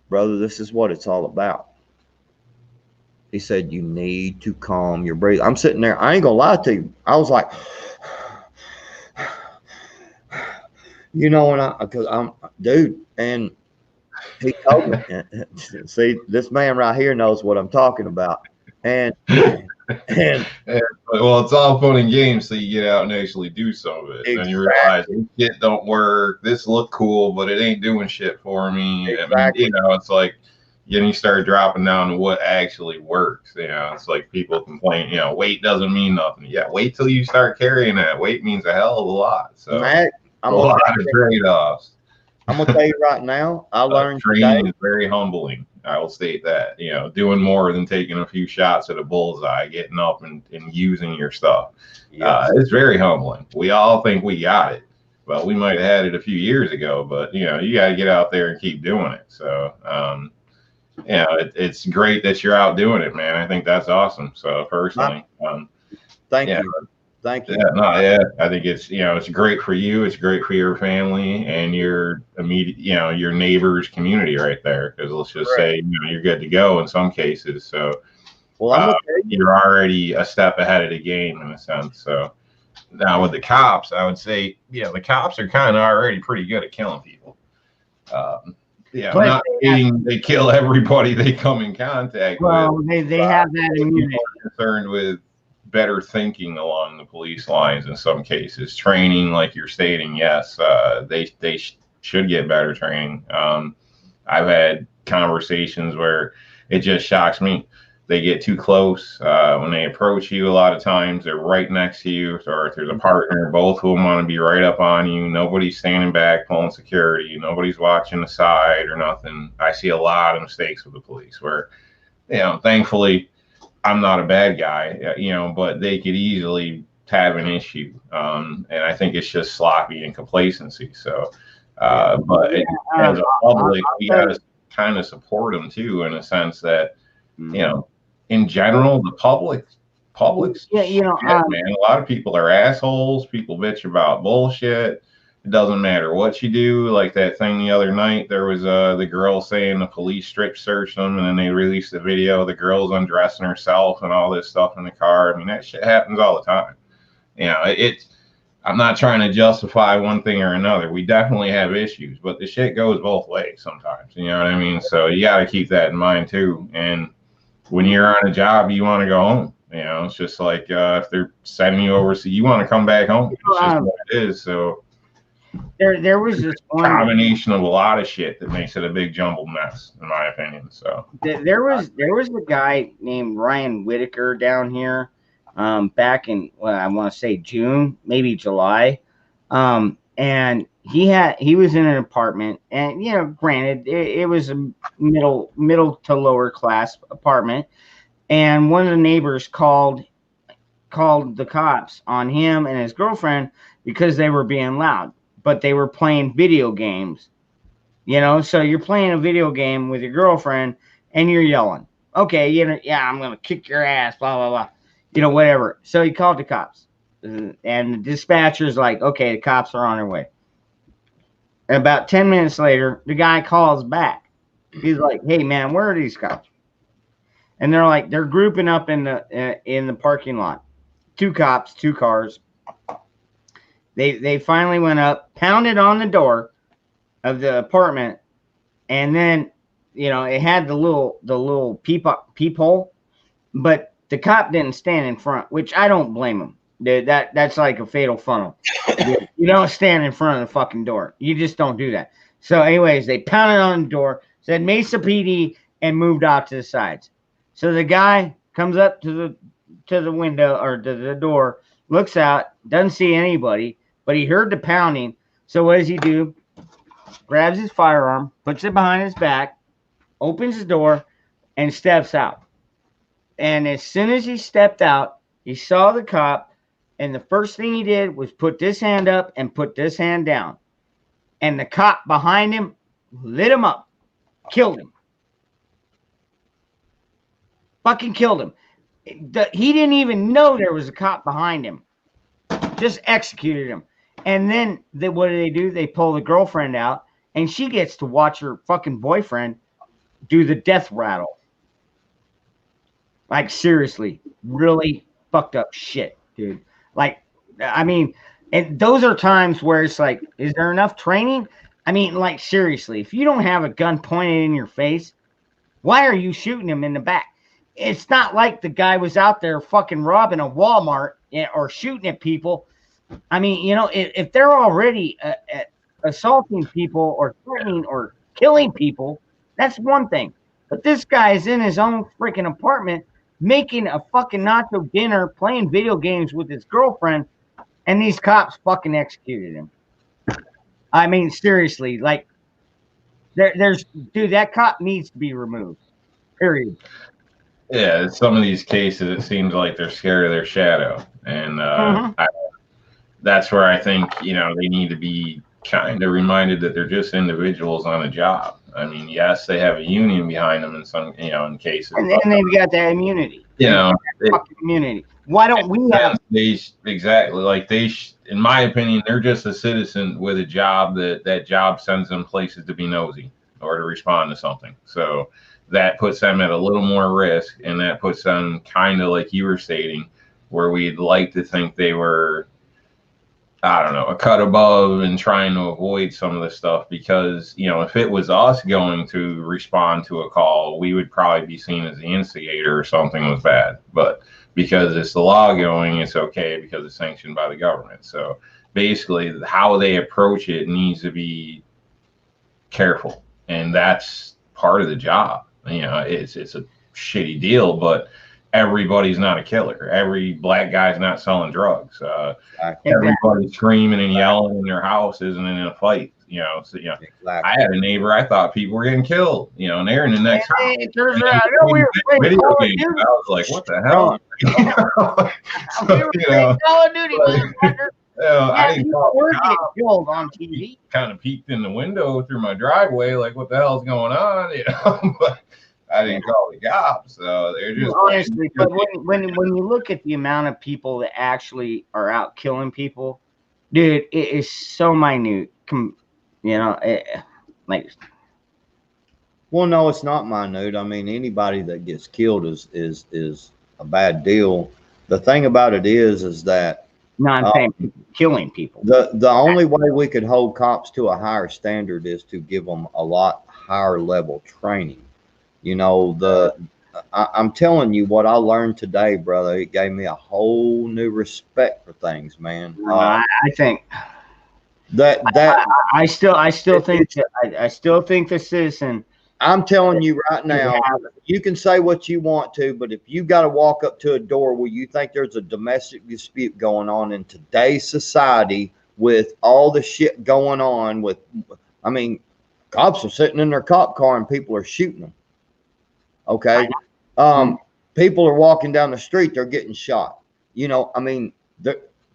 brother, this is what it's all about. He said, you need to calm your breathing. I'm sitting there. I ain't going to lie to you. I was like, because I'm, dude. And he told me, see, this man right here knows what I'm talking about. And well, it's all fun and games, so you get out and actually do some of it. Exactly. And you realize this shit don't work. This look cool, but it ain't doing shit for me. Exactly. It's like, you start dropping down to what actually works. It's like people complain, weight doesn't mean nothing. Yeah, wait till you start carrying that. Weight means a hell of a lot. So Matt, a lot of trade-offs. I'm gonna tell you right now, I learned training is very humbling. I will state that, doing more than taking a few shots at a bullseye, getting up and using your stuff. Yes. It's very humbling. We all think we got it. Well, we might have had it a few years ago, but you got to get out there and keep doing it. So, it's great that you're out doing it, man. I think that's awesome. So personally, thank you. Thank you. I think it's, it's great for you. It's great for your family and your immediate, your neighbor's community right there. Because let's just say, you're good to go in some cases. So, you're already a step ahead of the game in a sense. So now with the cops, I would say, the cops are kind of already pretty good at killing people. Not meaning they kill everybody they come in contact with. Well, they have that immunity. Concerned with better thinking along the police lines in some cases. Training, like you're stating, yes, they should get better training. I've had conversations where it just shocks me. They get too close. When they approach you, a lot of times they're right next to you, or if there's a partner, both of them want to be right up on you. Nobody's standing back pulling security. Nobody's watching the side or nothing. I see a lot of mistakes with the police where, thankfully, I'm not a bad guy, but they could easily have an issue. And I think it's just sloppy and complacency. So, but as a public, we got to kind of support them too, in a sense that, in general, the public's shit, man. A lot of people are assholes. People bitch about bullshit. It doesn't matter what you do. Like that thing the other night, there was the girl saying the police strip searched them, and then they released the video of the girl's undressing herself and all this stuff in the car. I mean, that shit happens all the time. You know, it's. I'm not trying to justify one thing or another. We definitely have issues, but the shit goes both ways sometimes. You know what I mean? So you got to keep that in mind too. And when you're on a job, you want to go home. You know, it's just like if they're sending you overseas, you want to come back home. It's just what it is. So there was this one combination of a lot of shit that makes it a big jumbled mess, in my opinion. So there was a guy named Ryan Whitaker down here back in, well, I want to say June, maybe July, and he was in an apartment, and you know, granted, it was a middle to lower class apartment. And one of the neighbors called the cops on him and his girlfriend because they were being loud, but they were playing video games. You know, so you're playing a video game with your girlfriend and you're yelling. Okay, you know, yeah, I'm gonna kick your ass, blah blah blah. You know, whatever. So he called the cops, and the dispatcher's like, okay, the cops are on their way. And about 10 minutes later, the guy calls back. He's like, hey man, where are these cops? And they're like, they're grouping up in the parking lot. 2 cops, 2 cars. They finally went up, pounded on the door of the apartment, and then, you know, it had the little peephole, but the cop didn't stand in front, which I don't blame him. That's like a fatal funnel. You don't stand in front of the fucking door. You just don't do that. So, anyways, they pounded on the door, said Mesa PD, and moved off to the sides. So the guy comes up to the window or to the door, looks out, doesn't see anybody, but he heard the pounding. So what does he do? Grabs his firearm, puts it behind his back, opens his door, and steps out. And as soon as he stepped out, he saw the cop, and the first thing he did was put this hand up and put this hand down. And the cop behind him lit him up, killed him. Fucking killed him. He didn't even know there was a cop behind him. Just executed him. And then what do? They pull the girlfriend out, and she gets to watch her fucking boyfriend do the death rattle. Like, seriously, really fucked up shit, dude. Like, I mean, and those are times where it's like, is there enough training? I mean, like, seriously, if you don't have a gun pointed in your face, why are you shooting him in the back? It's not like the guy was out there fucking robbing a Walmart or shooting at people. I mean, you know, if they're already assaulting people or threatening or killing people, that's one thing. But this guy is in his own freaking apartment making a fucking nacho dinner, playing video games with his girlfriend, and these cops fucking executed him. I mean, seriously, like, dude, that cop needs to be removed. Period. Yeah, some of these cases, it seems like they're scared of their shadow, and that's where I think, you know, they need to be kind of reminded that they're just individuals on a job. I mean, yes, they have a union behind them in some, you know, in cases, and then they've got that immunity. You know, fucking immunity. Why don't we have? Exactly, like in my opinion, they're just a citizen with a job that job sends them places to be nosy or to respond to something. So that puts them at a little more risk, and that puts them kind of like you were stating, where we'd like to think they were, I don't know, a cut above and trying to avoid some of the stuff, because, you know, if it was us going to respond to a call, we would probably be seen as the instigator or something was bad. But because it's the law going, it's okay because it's sanctioned by the government. So basically, how they approach it needs to be careful, and that's part of the job. You know, it's a shitty deal, but everybody's not a killer. Every black guy's not selling drugs. Everybody screaming and yelling in their house isn't in a fight. You know, so, you know, exactly. I had a neighbor, I thought people were getting killed, you know, and they're in the next house. Video games. I was like, what the hell? I didn't killed on TV. Kind of peeked in the window through my driveway, like, what the hell's going on? You know, but I didn't call the cops. So they're just honestly. But when you look at the amount of people that actually are out killing people, dude, it is so minute. Like, Well, no, it's not minute. I mean, anybody that gets killed is a bad deal. The thing about it is that no, I'm saying killing people. the only way we could hold cops to a higher standard is to give them a lot higher level training. You know, I'm telling you what I learned today, brother. It gave me a whole new respect for things, man. I think That I still think that I still think the citizen. I'm telling you right now, you can say what you want to, but if you got to walk up to a door where you think there's a domestic dispute going on in today's society with all the shit going on with, I mean, cops are sitting in their cop car and people are shooting them. Okay. People are walking down the street, they're getting shot. You know, I mean,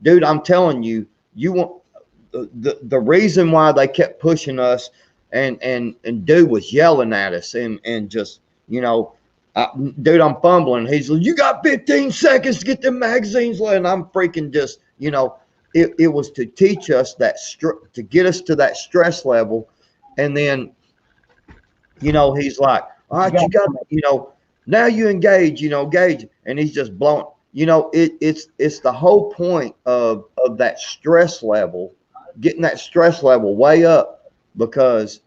dude, I'm telling you, you want the reason why they kept pushing us and dude was yelling at us and just, you know, dude, I'm fumbling. He's like, you got 15 seconds to get the magazines loaded. And I'm freaking just, you know, it was to teach us that to get us to that stress level. And then, you know, he's like, all right, you got, you know, now you engage, and he's just blowing, you know, it's the whole point of that stress level, getting that stress level way up, because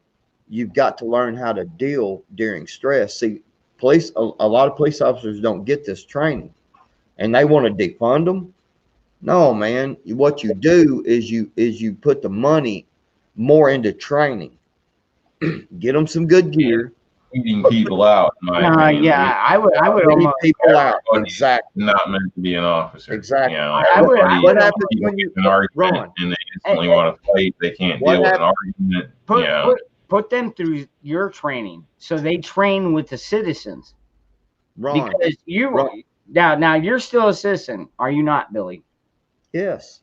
you've got to learn how to deal during stress. See, a lot of police officers don't get this training and they want to defund them. No, man, what you do is you put the money more into training, get them some good gear. Eating people out. Yeah, I would almost people out. Exactly. Not meant to be an officer. Exactly. You know, what happens when you an argument and they instantly want to fight? They can't deal with an argument. Put them through your training so they train with the citizens. Ron, because now you're still a citizen, are you not, Billy? Yes.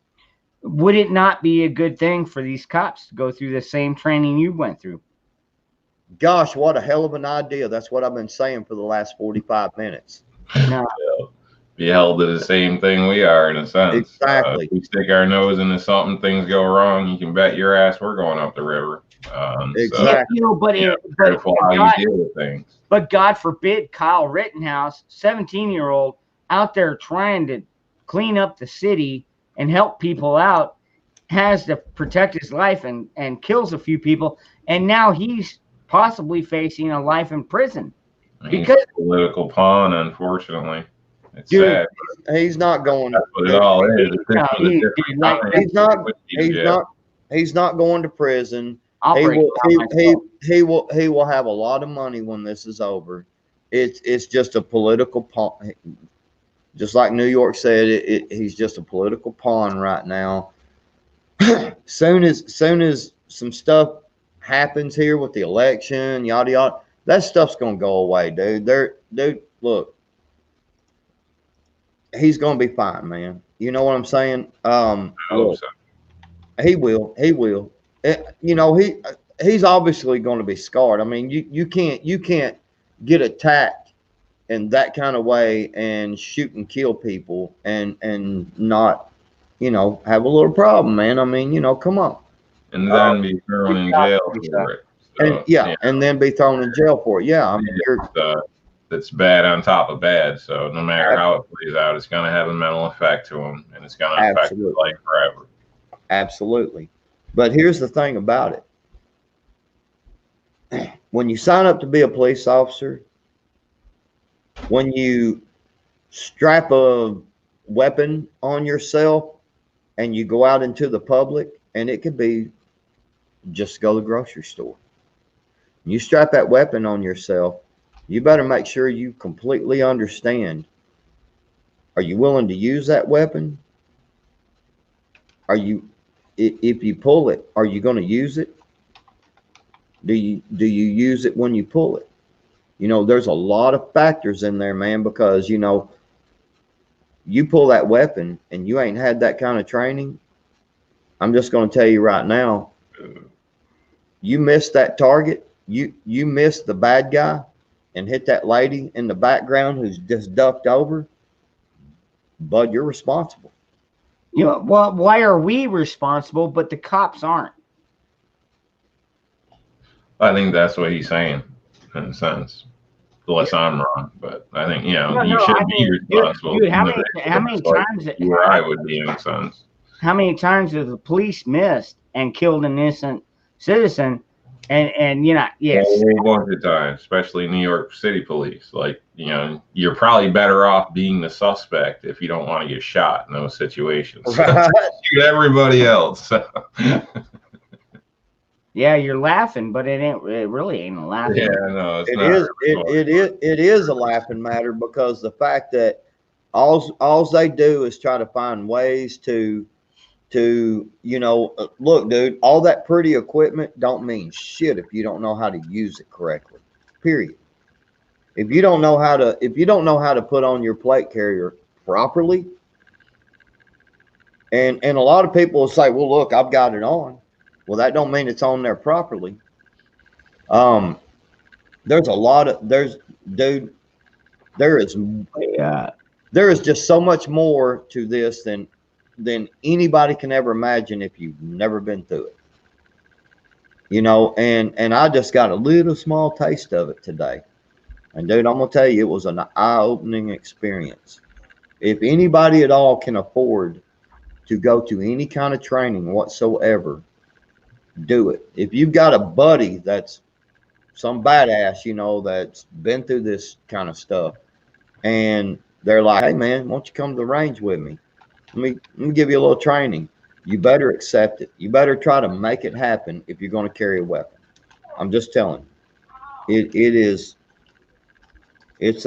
Would it not be a good thing for these cops to go through the same training you went through? Gosh, what a hell of an idea. That's what I've been saying for the last 45 minutes. No. Be held to the same thing we are, in a sense. Exactly. If we stick our nose into something, things go wrong, you can bet your ass we're going up the river. Exactly. Careful how you deal with things. But God forbid Kyle Rittenhouse, 17-year-old, out there trying to clean up the city and help people out, has to protect his life and kills a few people, and now he's possibly facing a life in prison. Because he's a political pawn, unfortunately. It's dude, sad. He's not going. That's what it all is. He's not going to prison. He will have a lot of money when this is over. It's just a political pawn. Just like New York said, he's just a political pawn right now. Soon as some stuff happens here with the election, yada yada, that stuff's gonna go away, dude. Look, he's gonna be fine, man. You know what I'm saying? Look, he will. You know, he's obviously going to be scarred. I mean, you can't get attacked in that kind of way and shoot and kill people and not, you know, have a little problem, man. I mean, you know, come on. And then be thrown in jail for it. So, and then be thrown in jail for it. Yeah, I mean, that's bad on top of bad. So no matter how it plays out, it's going to have a mental effect to him, and it's going to affect his life forever. Absolutely. But here's the thing about it. When you sign up to be a police officer, when you strap a weapon on yourself and you go out into the public, and it could be just go to the grocery store. You strap that weapon on yourself, you better make sure you completely understand. Are you willing to use that weapon? If you pull it, are you going to use it? Do you use it when you pull it? You know, there's a lot of factors in there, man, because, you know, you pull that weapon and you ain't had that kind of training. I'm just going to tell you right now, you missed that target. You missed the bad guy and hit that lady in the background who's just ducked over. Bud, you're responsible. You know, well, why are we responsible, but the cops aren't? I think that's what he's saying, in a sense. Unless I'm wrong, but I think you No, should I be mean, responsible. dude, how Just many like times, you or I would be, in a sense. how many times have the police missed and killed an innocent citizen? And you know, yes, A whole bunch of times, especially New York City police. Like, you're probably better off being the suspect if you don't want to get shot in those situations. Right. Shoot everybody else. yeah, you're laughing, but it really ain't a laughing. Yeah, no, it's It not. is. It is a laughing matter because the fact that all they do is try to find ways to look, dude. All that pretty equipment don't mean shit if you don't know how to use it correctly. Period. If you don't know how to put on your plate carrier properly, and a lot of people will say, "Well, look, I've got it on." Well, that don't mean it's on there properly. There's a lot of dude. There is just so much more to this than anybody can ever imagine if you've never been through it. And I just got a little small taste of it today. And dude, I'm gonna tell you, it was an eye-opening experience. If anybody at all can afford to go to any kind of training whatsoever, do it. If you've got a buddy that's some badass, that's been through this kind of stuff, and they're like, "Hey man, why don't you come to the range with me? Let me give you a little training." You better accept it. You better try to make it happen if you're going to carry a weapon. I'm just telling you. It's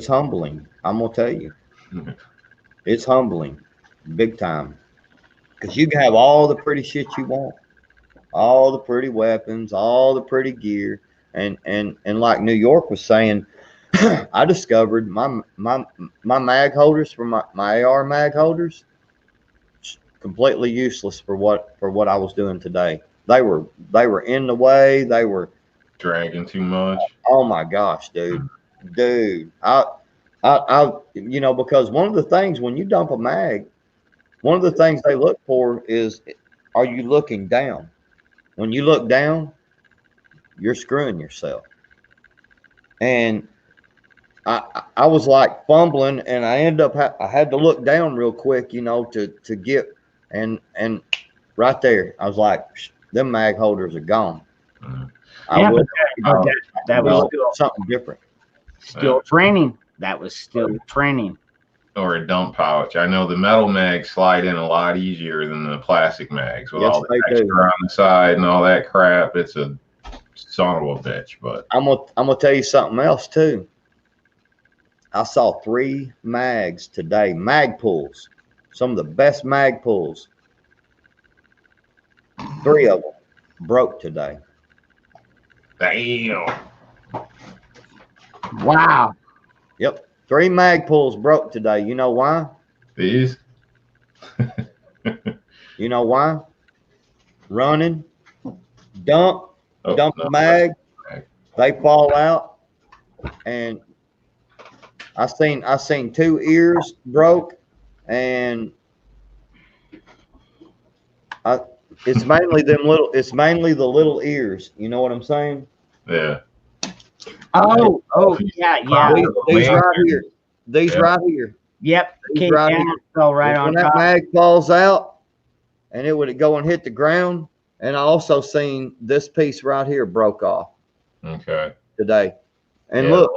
humbling. I'm gonna tell you. It's humbling, big time. Because you can have all the pretty shit you want, all the pretty weapons, all the pretty gear, and like New York was saying, I discovered my mag holders for my AR mag holders completely useless for what I was doing today. They were in the way. They were Dragging too much. Oh my gosh, dude. Because one of the things when you dump a mag, one of the things they look for is, are you looking down? When you look down, you're screwing yourself. And I was like fumbling, and I ended up I had to look down real quick, to get and right there I was like, them mag holders are gone. Yeah, but that was something different. Still training. That was still training. Or a dump pouch. I know the metal mags slide in a lot easier than the plastic mags with all the extra on the side and all that crap. It's a son of a bitch. But I'm gonna tell you something else too. I saw 3 mags today, mag pulls, some of the best mag pulls. 3 of them broke today. Damn. Wow. Yep. 3 mag pulls broke today. You know why? These? You know why? Running, dump the mag, they fall out, and I seen 2 ears broke, and it's mainly the little ears. You know what I'm saying? Yeah. Oh, yeah. These right here. These right here. Yep. These right here. Fell right on when top. that mag falls out, and it would go and hit the ground. And I also seen this piece right here broke off. Okay. Today. And yeah, look,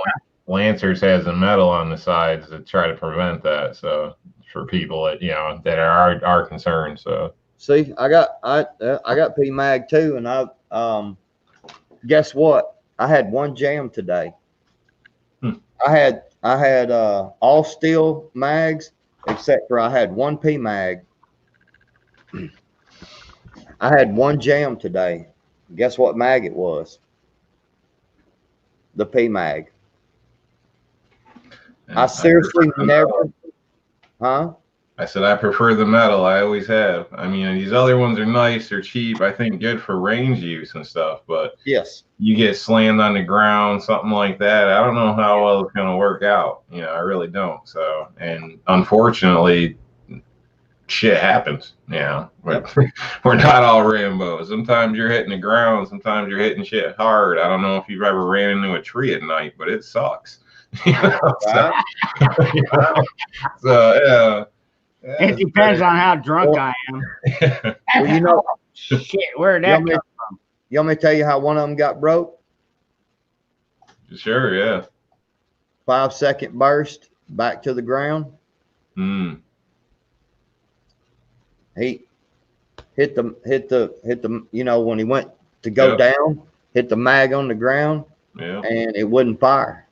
Lancers has a metal on the sides to try to prevent that. So for people that that are concerned. So see, I got PMag too, and I guess what? I had 1 jam today. I had all steel mags except for I had 1 PMag. I had 1 jam today. Guess what mag it was? The PMag. I seriously never, huh? I said, I prefer the metal. I always have. I mean, these other ones are nice. They're cheap. I think good for range use and stuff. But yes, you get slammed on the ground, something like that. I don't know how well it's going to work out. I really don't. So, and unfortunately, shit happens. But we're not all Rambo. Sometimes you're hitting the ground. Sometimes you're hitting shit hard. I don't know if you've ever ran into a tree at night, but it sucks. So, yeah. It depends on how drunk I am. Well, Shit, where'd that come from? you want me to tell you how one of them got broke? Sure, yeah. 5-second burst back to the ground. He hit the when he went to go down, hit the mag on the ground, and it wouldn't fire.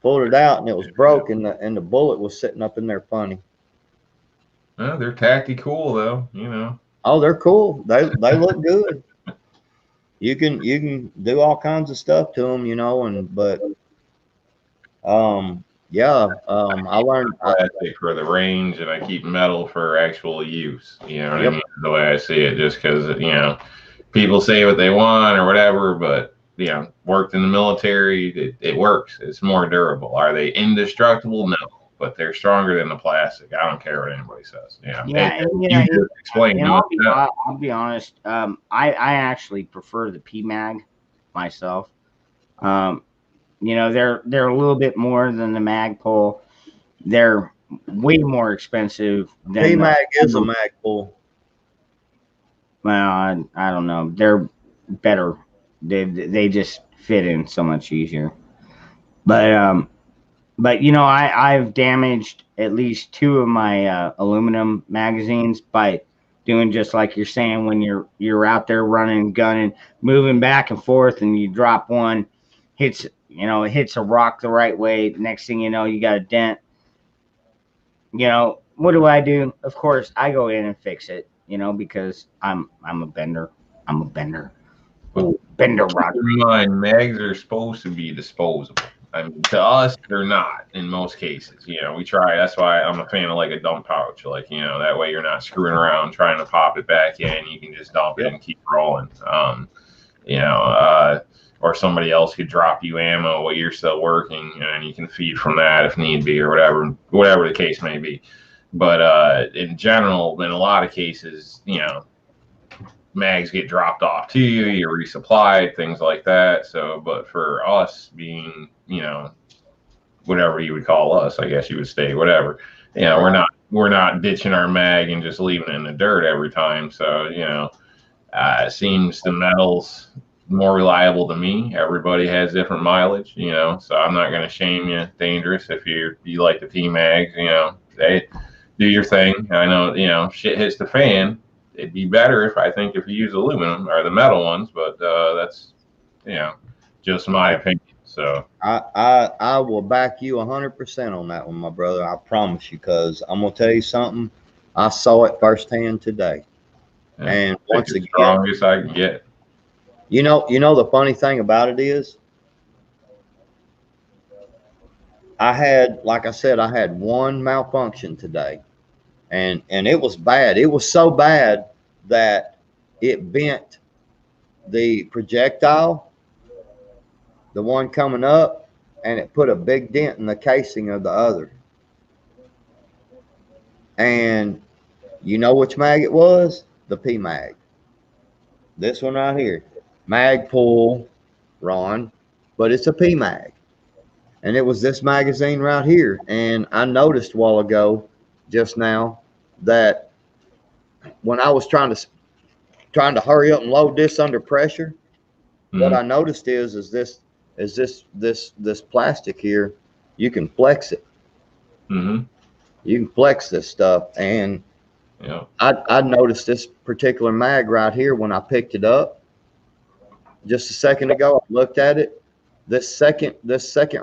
Pulled it out and it was broke, and the bullet was sitting up in there funny. Well, they're tactical though, Oh, they're cool. They look good. You can do all kinds of stuff to them, I learned plastic for the range, and I keep metal for actual use. You know what I mean? The way I see it, just because people say what they want or whatever, but worked in the military, it works. It's more durable. Are they indestructible? No, but they're stronger than the plastic. I don't care what anybody says. Explain. I'll be honest. I actually prefer the PMag myself. They're a little bit more than the Magpul. They're way more expensive than PMag is a Magpul. Well, I don't know. They're better. They just fit in so much easier. But I've damaged at least 2 of my aluminum magazines by doing just like you're saying, when you're out there running, gunning, moving back and forth, and you drop one, it hits a rock the right way. Next thing you know, you got a dent. What do? Of course, I go in and fix it, because I'm a bender. I'm a bender. Bender rock. Keep in mind, mags are supposed to be disposable. I mean, to us, they're not in most cases. We try. That's why I'm a fan of like a dump pouch. That way you're not screwing around trying to pop it back in. You can just dump it and keep rolling. Or somebody else could drop you ammo while you're still working, and you can feed from that if need be, or whatever the case may be. But in general, in a lot of cases, mags get dropped off to you, you're resupplied, things like that. So, but for us being, whatever you would call us, I guess you would say, whatever, we're not ditching our mag and just leaving it in the dirt every time. So, it seems the metal's more reliable to me. Everybody has different mileage, so I'm not going to shame you. Dangerous if you like the PMags, they do your thing. I know, shit hits the fan. It'd be better if you use aluminum or the metal ones, but that's just my opinion. So I will back you 100% on that one, my brother. I promise you, because I'm gonna tell you something. I saw it firsthand today, and once again, strongest I can get. The funny thing about it is, I had one malfunction today. And it was bad. It was so bad that it bent the projectile, the one coming up, and it put a big dent in the casing of the other. And you know which mag it was? The PMag. This one right here. Magpul, Ron, but it's a PMag. And it was this magazine right here. And I noticed a while ago, just now, that when I was trying to hurry up and load this under pressure, what I noticed is this plastic here, you can flex it. You can flex this stuff, and I noticed this particular mag right here when I picked it up just a second ago. I looked at it. This second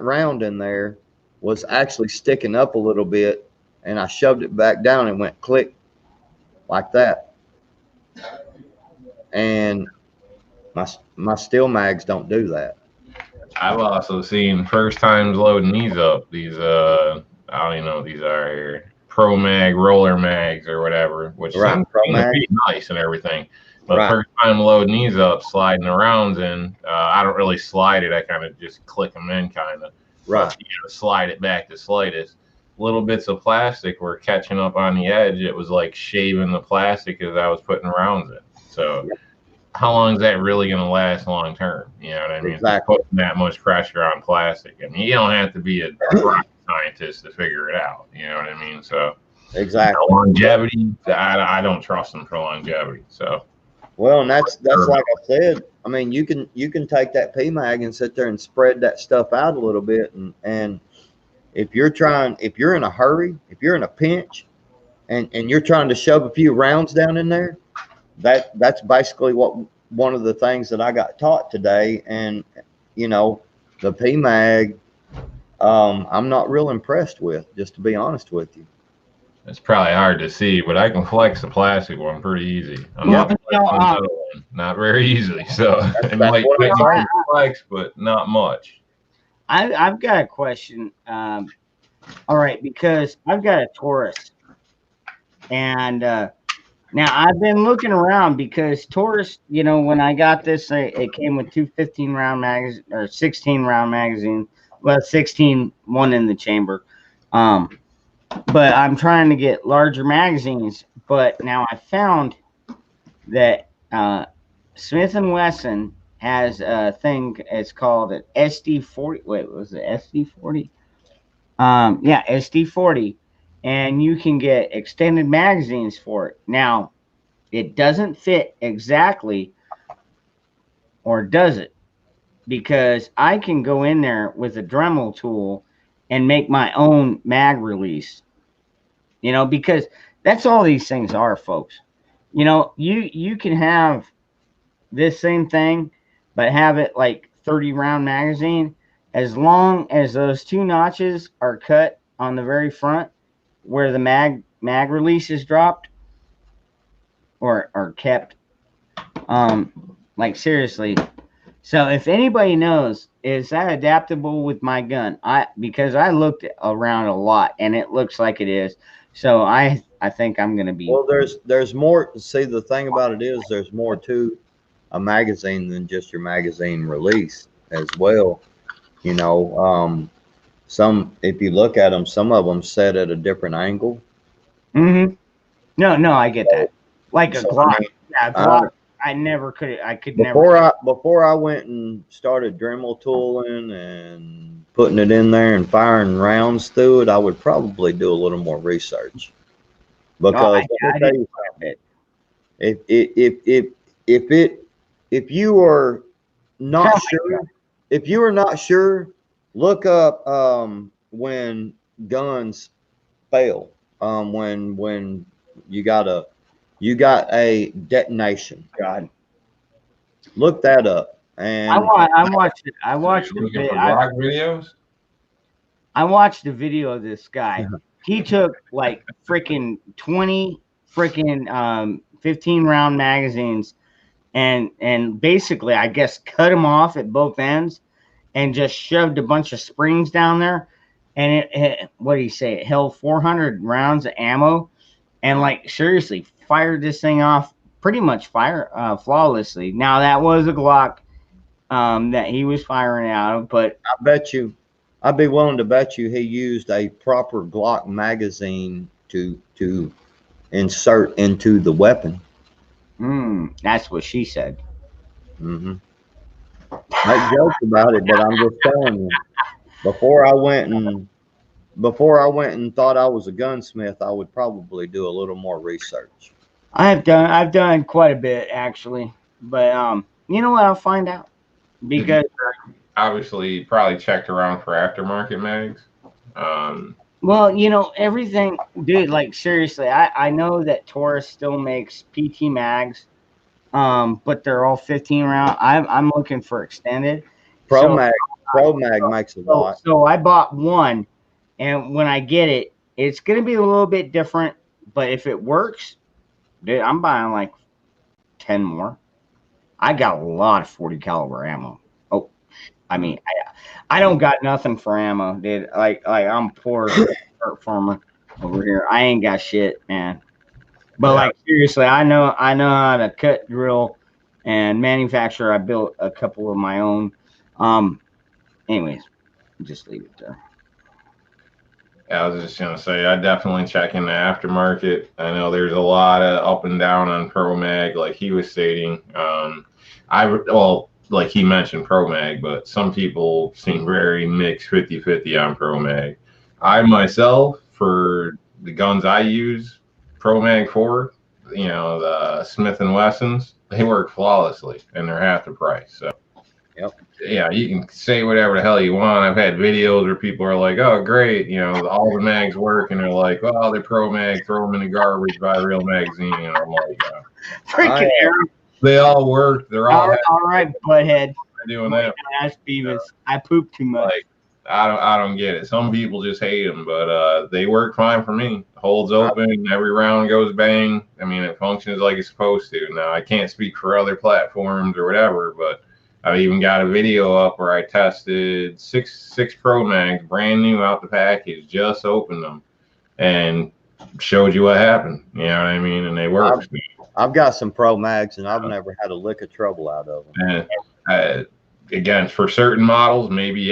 round in there was actually sticking up a little bit. And I shoved it back down and went click like that. And my steel mags don't do that. I've also seen first times loading these up. These I don't even know what these are here. Pro Mag, roller mags, or whatever, which seems pretty nice and everything. But first time loading these up, sliding the rounds in, I don't really slide it. I kind of just click them in, kind of. Right. Slide it back the slightest. little bits of plastic were catching up on the edge. It was like shaving the plastic as I was putting rounds in. So how long is that really going to last long term? You know what I mean? Exactly. Putting that much pressure on plastic. I mean, you don't have to be a rocket scientist to figure it out. You know what I mean? So Exactly. longevity, I don't trust them for longevity. So. Well, and that's like I said. I mean, you can take that PMAG and sit there and spread that stuff out a little bit, and if you're in a hurry, if you're in a pinch, and you're trying to shove a few rounds down in there, that's basically what one of the things that I got taught today. And you know, the PMAG, I'm not real impressed with, just to be honest with you. It's probably hard to see, but I can flex the plastic one pretty easy. I'm not flexing the other one, not very easily. So it might flex, but not much. I've got a question. All right, because I've got a Taurus, and now I've been looking around because Taurus, you know, when I got this, it came with two 15-round magazine or 16-round magazine. Well, 16, one in the chamber. But I'm trying to get larger magazines. But now I found that Smith & Wesson has a thing. It's called an SD40. Wait, was it SD40? Yeah, SD40. And you can get extended magazines for it. Now, it doesn't fit exactly, or does it? Because I can go in there with a Dremel tool and make my own mag release, you know, because that's all these things are, folks. You know, you can have this same thing, but have it like 30-round magazine, as long as those two notches are cut on the very front where the mag release is dropped or kept. Like seriously. So if anybody knows, is that adaptable with my gun? Because I looked around a lot and it looks like it is. So I think I'm gonna be. Well, there's more. See, the thing about it is there's more to a magazine than just your magazine release as well. You know, if you look at them, some of them set at a different angle. Mm-hmm. No, I get that. Like a So, Glock. I mean, Yeah, Glock. I could never. Before I went and started Dremel tooling and putting it in there and firing rounds through it, I would probably do a little more research. Because if you are not sure, look up when guns fail. When you got a detonation. God. Look that up. And I watched it. I watched Looking the for vlog videos. I watched a video of this guy. He took like freaking 20 freaking 15-round magazines and basically I guess cut them off at both ends and just shoved a bunch of springs down there. And it what did he say? It held 400 rounds of ammo, and like seriously fired this thing off pretty much flawlessly. Now that was a Glock that he was firing out of, but I'd be willing to bet you he used a proper Glock magazine to insert into the weapon. That's what she said. Mm-hmm. Make jokes about it, but I'm just telling you. Before I went and thought I was a gunsmith, I would probably do a little more research. I've done quite a bit actually, but you know what? I'll find out because Obviously probably checked around for aftermarket mags. Well, you know, everything, dude, like seriously, I know that Taurus still makes PT mags, but they're all 15 round. I'm looking for extended. Pro Mag makes a lot. So I bought one, and when I get it, it's gonna be a little bit different, but if it works, dude, I'm buying like 10 more. I got a lot of 40 caliber ammo. Oh, I mean, I don't got nothing for ammo, dude. Like I'm poor farmer over here. I ain't got shit, man. But like seriously, I know how to cut, drill, and manufacture. I built a couple of my own. Anyways, just leave it there. I was just gonna say, I definitely check in the aftermarket. I know there's a lot of up and down on Pro Mag, like he was stating. Well, like he mentioned Pro Mag, but some people seem very mixed 50-50 on Pro Mag. I myself, for the guns I use, Pro Mag 4, the Smith and Wessons, they work flawlessly and they're half the price. So Yep. yeah, you can say whatever the hell you want. I've had videos where people are like, "Oh, great, all the mags work," and they're like, "Well, they're Pro Mag, throw them in the garbage, buy a real magazine." And I'm like, Freaking Aaron. they all work. They're all All right, butthead. doing that. Ask Beavis. I poop too much. Like, I don't get it. Some people just hate them, but they work fine for me. Holds open, every round goes bang. I mean, it functions like it's supposed to. Now, I can't speak for other platforms or whatever, but I've even got a video up where I tested six Pro Mags, brand new out the package, just opened them, and showed you what happened. You know what I mean? And they work. I've got some Pro Mags, and I've never had a lick of trouble out of them. And again, for certain models, maybe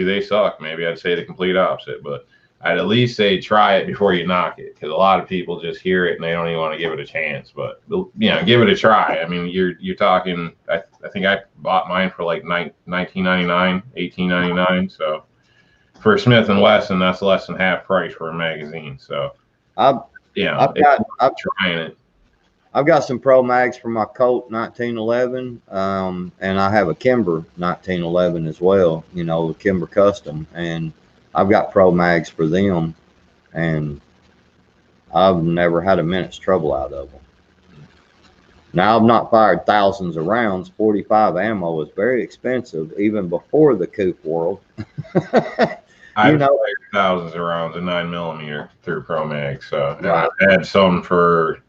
they suck. Maybe I'd say the complete opposite, but I'd at least say try it before you knock it, because a lot of people just hear it and they don't even want to give it a chance. But give it a try. I mean, you're talking. I think I bought mine for like $19.99, $18.99. So for Smith and Wesson, that's less than half price for a magazine. So I'm trying it. I've got some Pro Mags for my Colt 1911, and I have a Kimber 1911 as well. The Kimber Custom, and I've got Pro Mags for them, and I've never had a minute's trouble out of them. Now, I've not fired thousands of rounds. 45 ammo is very expensive, even before the coupe world. I've fired thousands of rounds of 9mm through Pro Mag, so right. I've had some for,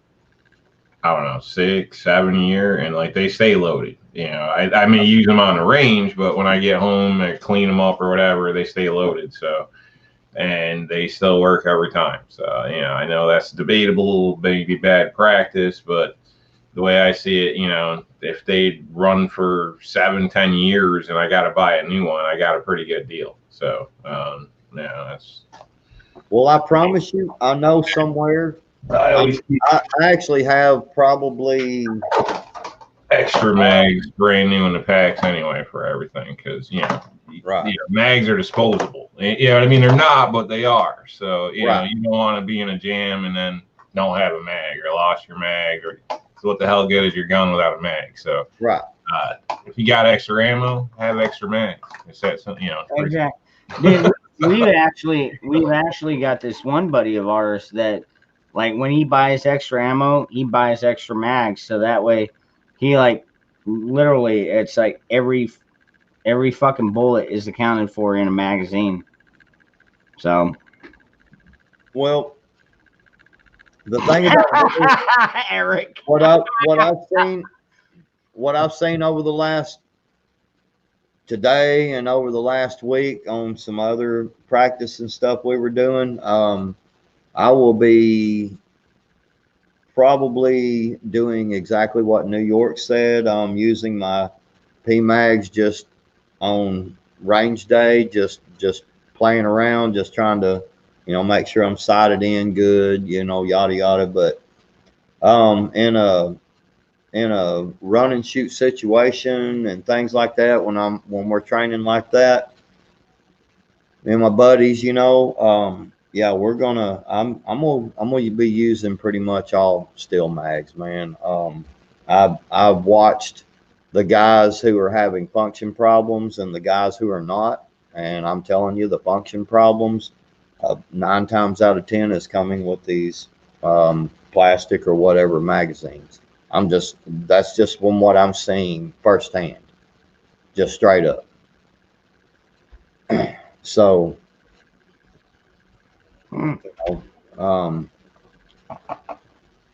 I don't know, 6, 7 years, and like they stay loaded. I may use them on the range, but when I get home and clean them up or whatever, they stay loaded. So, and they still work every time. So, I know that's debatable, maybe bad practice, but the way I see it, if they run for 7-10 years and I got to buy a new one, I got a pretty good deal. So, that's. Well, I promise you, I know somewhere. I actually have probably extra mags brand new in the packs anyway for everything, because right. Mags are disposable. You know what I mean? They're not, but they are. So you don't want to be in a jam and then don't have a mag or lost your mag, or what the hell good is your gun without a mag? So right. If you got extra ammo, have extra mags. It's that exactly. Dude, we've actually got this one buddy of ours that, like, when he buys extra ammo, he buys extra mags. So that way he, like, literally, it's like every fucking bullet is accounted for in a magazine. So. Well, the thing about Eric, what I've seen over the last today and over the last week on some other practice and stuff we were doing, I will be probably doing exactly what New York said. Using my P-Mags just on range day, just playing around, just trying to, make sure I'm sighted in good, yada, yada. But in a run and shoot situation and things like that, when we're training like that, me and my buddies, yeah, I'm gonna be using pretty much all steel mags, man. I've watched the guys who are having function problems and the guys who are not, and I'm telling you, the function problems 9 times out of 10 is coming with these plastic or whatever magazines. That's just from what I'm seeing firsthand, just straight up. So,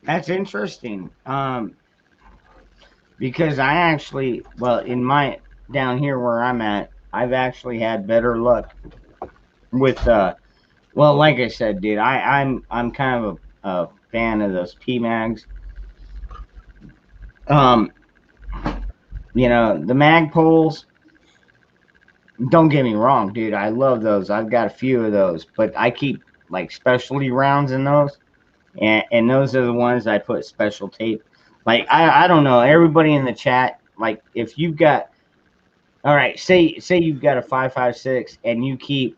that's interesting. Because I actually, down here where I'm at, I've actually had better luck with, like I said, dude, I'm kind of a fan of those P-Mags. The Magpoles, don't get me wrong, dude, I love those. I've got a few of those, but I keep like specialty rounds in those, and those are the ones I put special tape. Like I don't know, everybody in the chat, like if you've got, all right, say you've got a 5.56 and you keep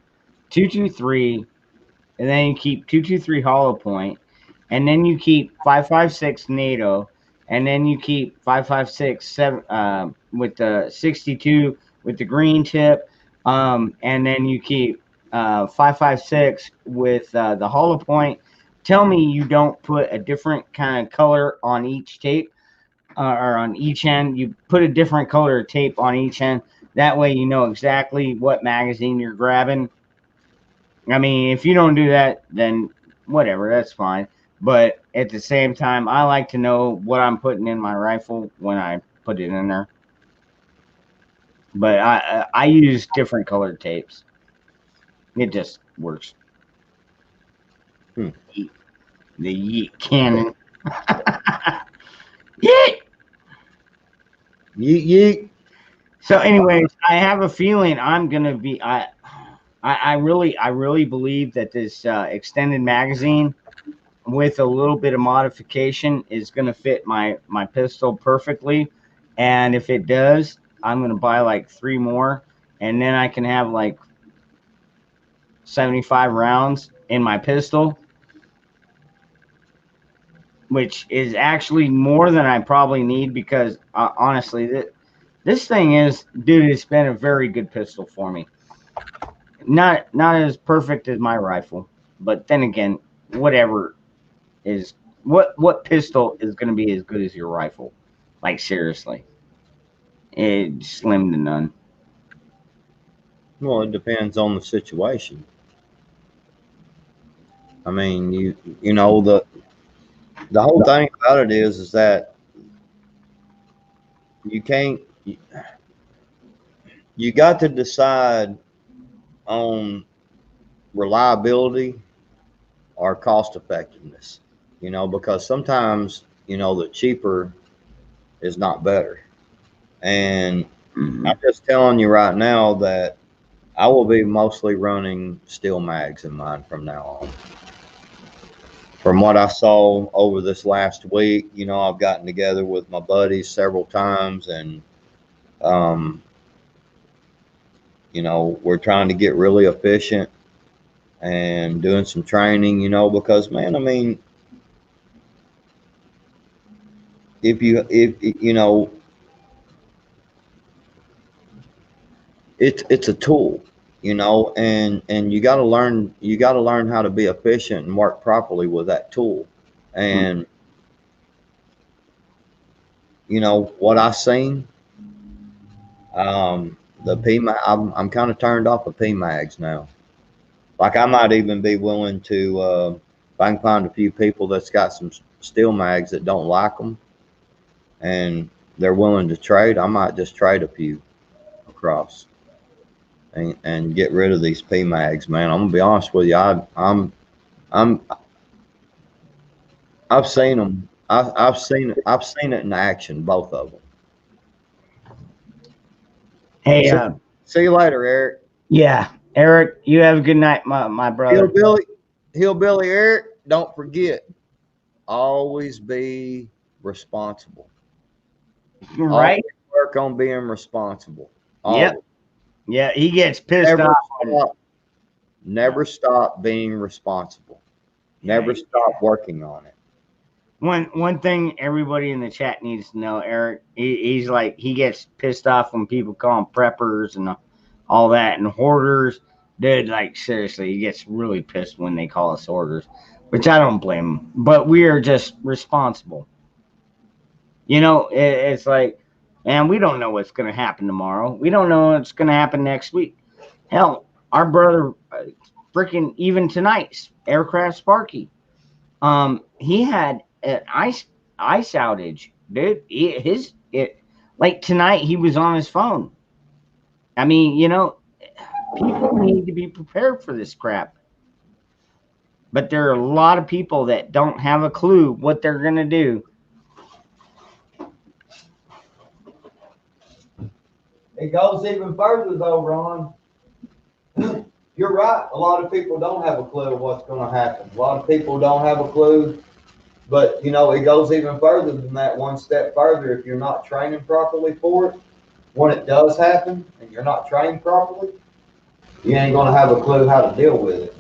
223, and then you keep 223 hollow point, and then you keep 5.56 NATO, and then you keep 5.56 7 with the 62 with the green tip, and then you keep 5.56 with the hollow point. Tell me you don't put a different kind of color on each tape, or on each end. You put a different color of tape on each end. That way you know exactly what magazine you're grabbing. I mean, if you don't do that, then whatever, that's fine. But at the same time, I like to know what I'm putting in my rifle when I put it in there. But I use different colored tapes. It just works. Hmm. The Yeet cannon. Yeet! Yeet yeet. So, anyways, I have a feeling I'm gonna be. I really believe that this extended magazine with a little bit of modification is gonna fit my pistol perfectly. And if it does, I'm gonna buy like 3 more, and then I can have like 75 rounds in my pistol, which is actually more than I probably need because honestly, this thing is, dude, it's been a very good pistol for me. Not as perfect as my rifle, but then again, whatever is what pistol is going to be as good as your rifle? Like seriously, it's slim to none. Well, it depends on the situation. I mean, you know the whole thing about it is that you can't you got to decide on reliability or cost effectiveness. You know, because sometimes the cheaper is not better. And Mhm. I'm just telling you right now that I will be mostly running steel mags in mine from now on. From what I saw over this last week, I've gotten together with my buddies several times, and um, we're trying to get really efficient and doing some training. Because man, I mean, if it's a tool, and you got to learn how to be efficient and work properly with that tool. And what I seen, the I'm kind of turned off of P mags now. Like I might even be willing to, if I can find a few people that's got some steel mags that don't like them, and they're willing to trade, I might just trade a few across and get rid of these P mags, man. I'm gonna be honest with you. I'm I've seen them. I've seen it in action, both of them. Hey, See you later, Eric. yeah, Eric, you have a good night, my brother. Hillbilly Eric. Don't forget, always be responsible. Right? Always work on being responsible. Yep. Always. Yeah, he gets pissed Never off. stop. Never stop being responsible. Never stop working on it. One thing everybody in the chat needs to know, Eric, he's like, he gets pissed off when people call him preppers and all that and hoarders. Dude, like seriously, he gets really pissed when they call us hoarders, which I don't blame him. But we are just responsible. It's like, man, we don't know what's going to happen tomorrow. We don't know what's going to happen next week. Hell, our brother, freaking even tonight's aircraft Sparky, he had an ice outage, dude. Like tonight he was on his phone. I mean, people need to be prepared for this crap. But there are a lot of people that don't have a clue what they're gonna do. It goes even further though, Ron. you're right. A lot of people don't have a clue what's going to happen. A lot of people don't have a clue. But, you know, it goes even further than that, one step further. If you're not training properly for it, when it does happen and you're not trained properly, you ain't going to have a clue how to deal with it.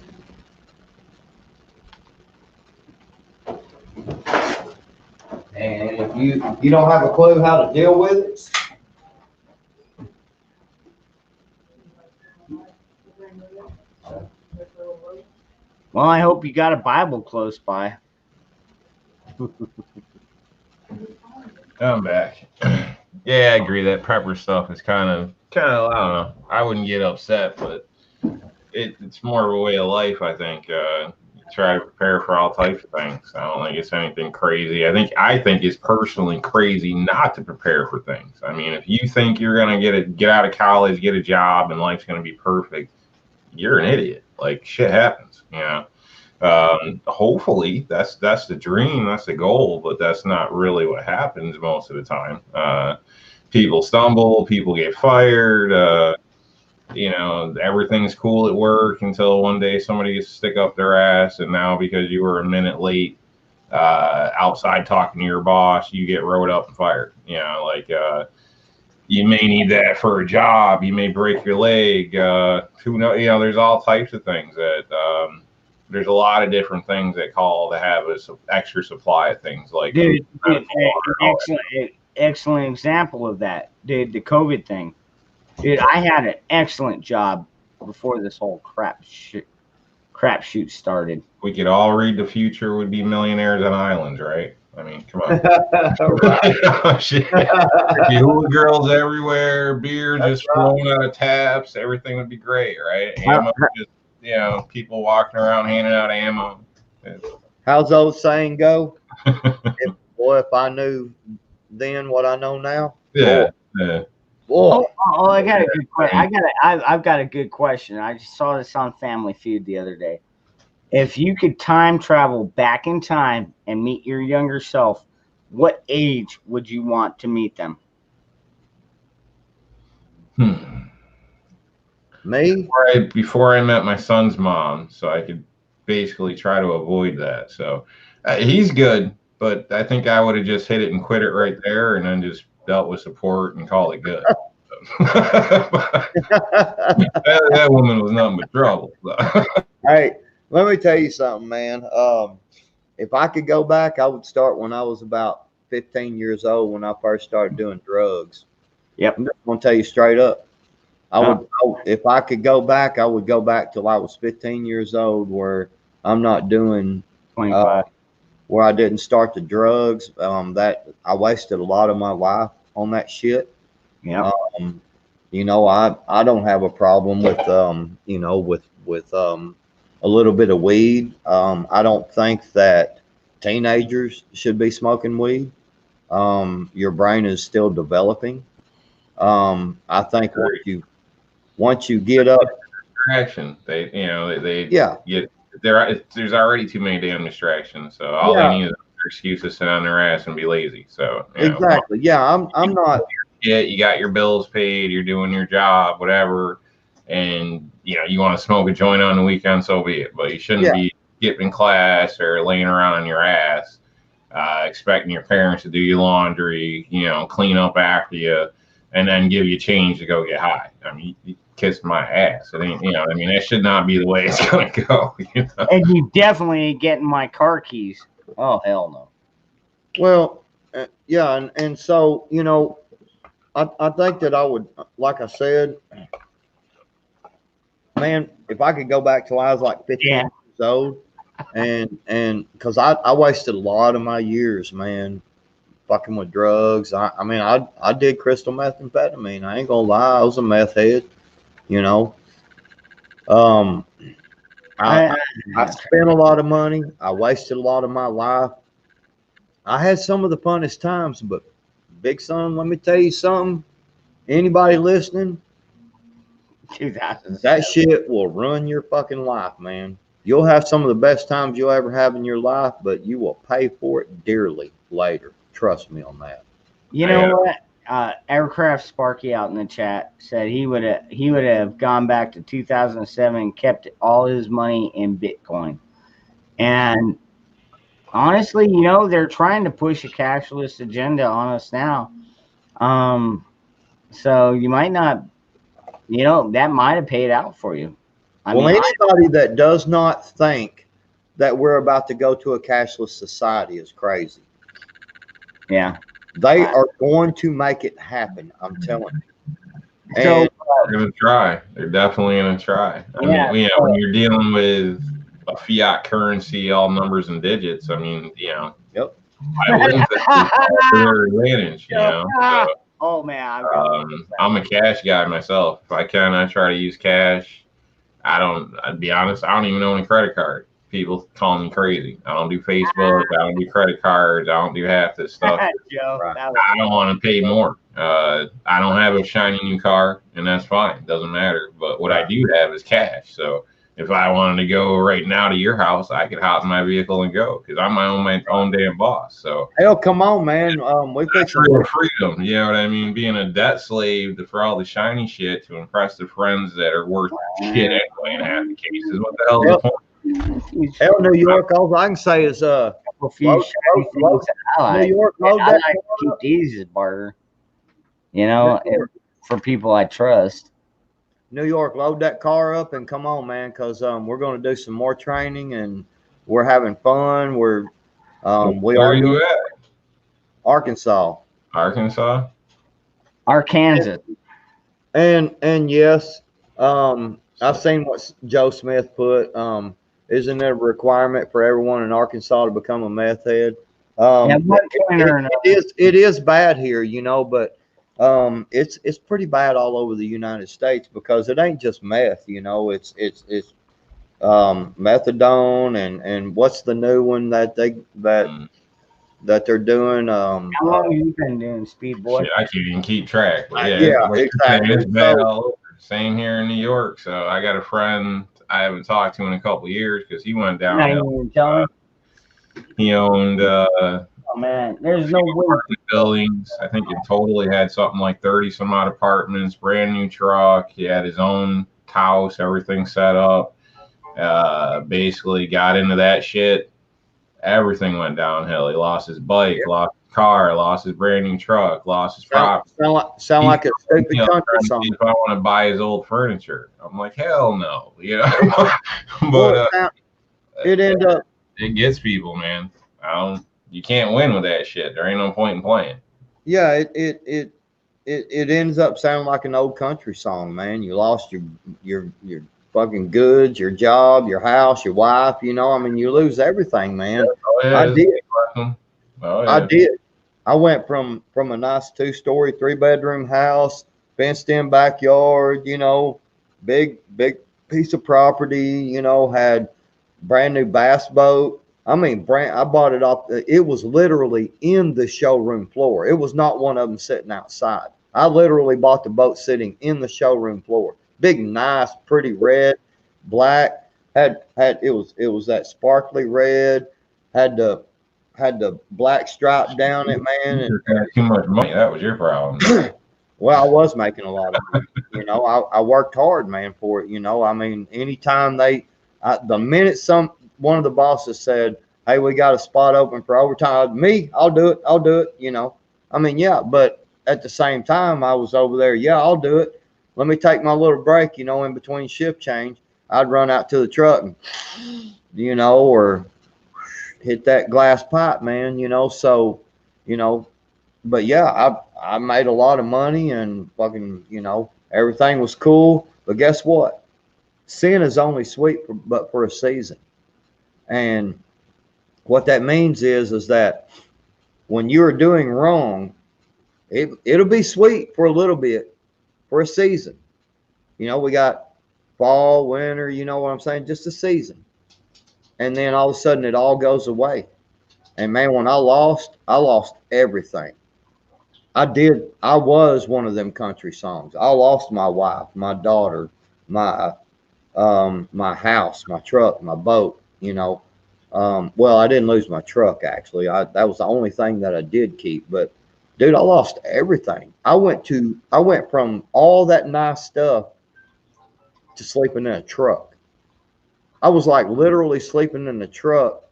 And if you don't have a clue how to deal with it, Well, I hope you got a Bible close by. I'm back. Yeah, I agree. That prepper stuff is kind of, I don't know. I wouldn't get upset, but it's more of a way of life, I think. Try to prepare for all types of things. I don't think it's anything crazy. I think it's personally crazy not to prepare for things. I mean, if you think you're gonna get out of college, get a job, and life's gonna be perfect, you're an idiot. Like, shit happens, you know. Hopefully that's the dream, that's the goal, but that's not really what happens most of the time. People stumble, people get fired, you know, everything's cool at work until one day somebody gets to stick up their ass, and now because you were a minute late outside talking to your boss, you get rode up and fired. You know, like you may need that for a job, you may break your leg, who knows, you know, there's all types of things that there's a lot of different things that call to have an extra supply of things like Dude, excellent example of that, dude, the COVID thing. Dude, I had an excellent job before this whole crap shoot started. we could all read the future would be millionaires on islands, right? I mean, come on. Shit. Hula girls everywhere, beer just flowing out of taps, everything would be great, right? Ammo, just, you know, people walking around handing out ammo. how's the old saying go? If I knew then what I know now. Yeah. Yeah. Boy. Oh, I got a good question. I've got a good question. I just saw this on Family Feud the other day. If you could time travel back in time and meet your younger self, what age would you want to meet them? Me? Before I met my son's mom, so I could basically try to avoid that. So he's good, but I think I would have just hit it and quit it right there, and then just dealt with support and called it good. that woman was nothing but trouble. Hey, let me tell you something, man. If I could go back, I would start when I was about 15 years old, when I first started doing drugs. Yep. I'm just gonna tell you straight up. If I could go back, I would go back till I was 15 years old, where I'm not doing 25. where I didn't start the drugs. That I wasted a lot of my life on that shit. Yeah. You know, I don't have a problem with you know, with a little bit of weed. I don't think that teenagers should be smoking weed. Your brain is still developing. I think once you get up, Distraction. They yeah, get there's already too many damn distractions. So all they need is their excuse to sit on their ass and be lazy. So exactly. Yeah, I'm not. Yeah, you got your bills paid, you're doing your job, whatever, and you want to smoke a joint on the weekend, so be it. But you shouldn't be skipping class or laying around on your ass, expecting your parents to do your laundry, clean up after you, and then give you change to go get high. I mean, you kiss my ass. It ain't, I mean, that should not be the way it's gonna go. And you definitely ain't getting my car keys. Oh, hell no. Well, yeah, and so I think that I would, like I said, man, if I could go back till I was like 15 years old, and because I wasted a lot of my years, man, fucking with drugs. I mean, I did crystal methamphetamine. I ain't gonna lie, I was a meth head. I spent a lot of money. I wasted a lot of my life. I had some of the funnest times, but Big Son, let me tell you something. Anybody listening, that shit will ruin your fucking life, man. You'll have some of the best times you'll ever have in your life, but you will pay for it dearly later. Trust me on that. You know what? Aircraft Sparky out in the chat said he would have gone back to 2007 and kept all his money in Bitcoin. And honestly, they're trying to push a cashless agenda on us now. So you might not, that might have paid out for you. Anybody that does not think that we're about to go to a cashless society is crazy. Yeah. They are going to make it happen. I'm telling you. So And They're going to try. They're definitely going to try. I mean, when you're dealing with a fiat currency, all numbers and digits, I mean, Yep. I lose it to their advantage, So, oh man, I'm a cash guy myself. If I can, I try to use cash. I'd be honest, I don't even own a credit card. People call me crazy. I don't do Facebook. I don't do credit cards. I don't do half this stuff. Joe, I don't want to pay more. I don't have a shiny new car, and that's fine. Doesn't matter. But what I do have is cash. So if I wanted to go right now to your house, I could hop in my vehicle and go because I'm my own damn boss. So hell, come on, man. We fix real freedom. You know what I mean? Being a debt slave for all the shiny shit to impress the friends that are worth shit anyway in half the cases. What the hell is the point? Hell, New York. All I can say is a few load, New York, load I that like to keep these as barter. For people I trust. New York, load that car up and come on, man, because we're going to do some more training and we're having fun. Where are you at? Arkansas. Arkansas. And yes, I've seen what Joe Smith put. Isn't there a requirement for everyone in Arkansas to become a meth head? It is bad here, but it's pretty bad all over the United States because it ain't just meth, it's methadone and what's the new one that they're doing. How long have you been doing speed, boy? Shit, I can't even keep track. But yeah, exactly. It's bad all over. Same here in New York. So I got a friend I haven't talked to in a couple of years because he went down. He owned oh man, there's no way. Buildings. I think it totally had something like 30 some odd apartments, brand new truck. He had his own house, everything set up. Basically got into that shit. Everything went downhill. He lost his bike, lost his car, lost his brand new truck, lost his property. Sound like a stupid country song. If I want to buy his old furniture, I'm like, hell no, But it ended up. It gets people, man. You can't win with that shit. There ain't no point in playing. Yeah, it ends up sounding like an old country song, man. You lost your fucking goods, your job, your house, your wife. You lose everything, man. Oh, yeah, I did. Oh, yeah. I did. I went from a nice 2-story, 3-bedroom house, fenced in backyard, big piece of property, had brand new bass boat. I bought it off. It was literally in the showroom floor. It was not one of them sitting outside. I literally bought the boat sitting in the showroom floor. Big, nice, pretty red, black. It was that sparkly red. Had the black stripe down it, man. You had too much money. That was your problem. Well, I was making a lot of money. I worked hard, man, for it. Anytime the minute one of the bosses said, "Hey, we got a spot open for overtime," I'll do it. Yeah, but at the same time, I was over there. Yeah, I'll do it. Let me take my little break, in between shift change. I'd run out to the truck and, or hit that glass pipe, man, so, but yeah, I made a lot of money and fucking, everything was cool. But guess what? Sin is only sweet but for a season. And what that means is that when you're doing wrong, it'll be sweet for a little bit, for a season. We got fall, winter, you know what I'm saying? Just a season. And then all of a sudden it all goes away. And man, when I lost everything. I was one of them country songs. I lost my wife, my daughter, my house, my truck, my boat, well, I didn't lose my truck actually. That was the only thing that I did keep, but Dude, I lost everything. I went from all that nice stuff to sleeping in a truck. I was like literally sleeping in the truck,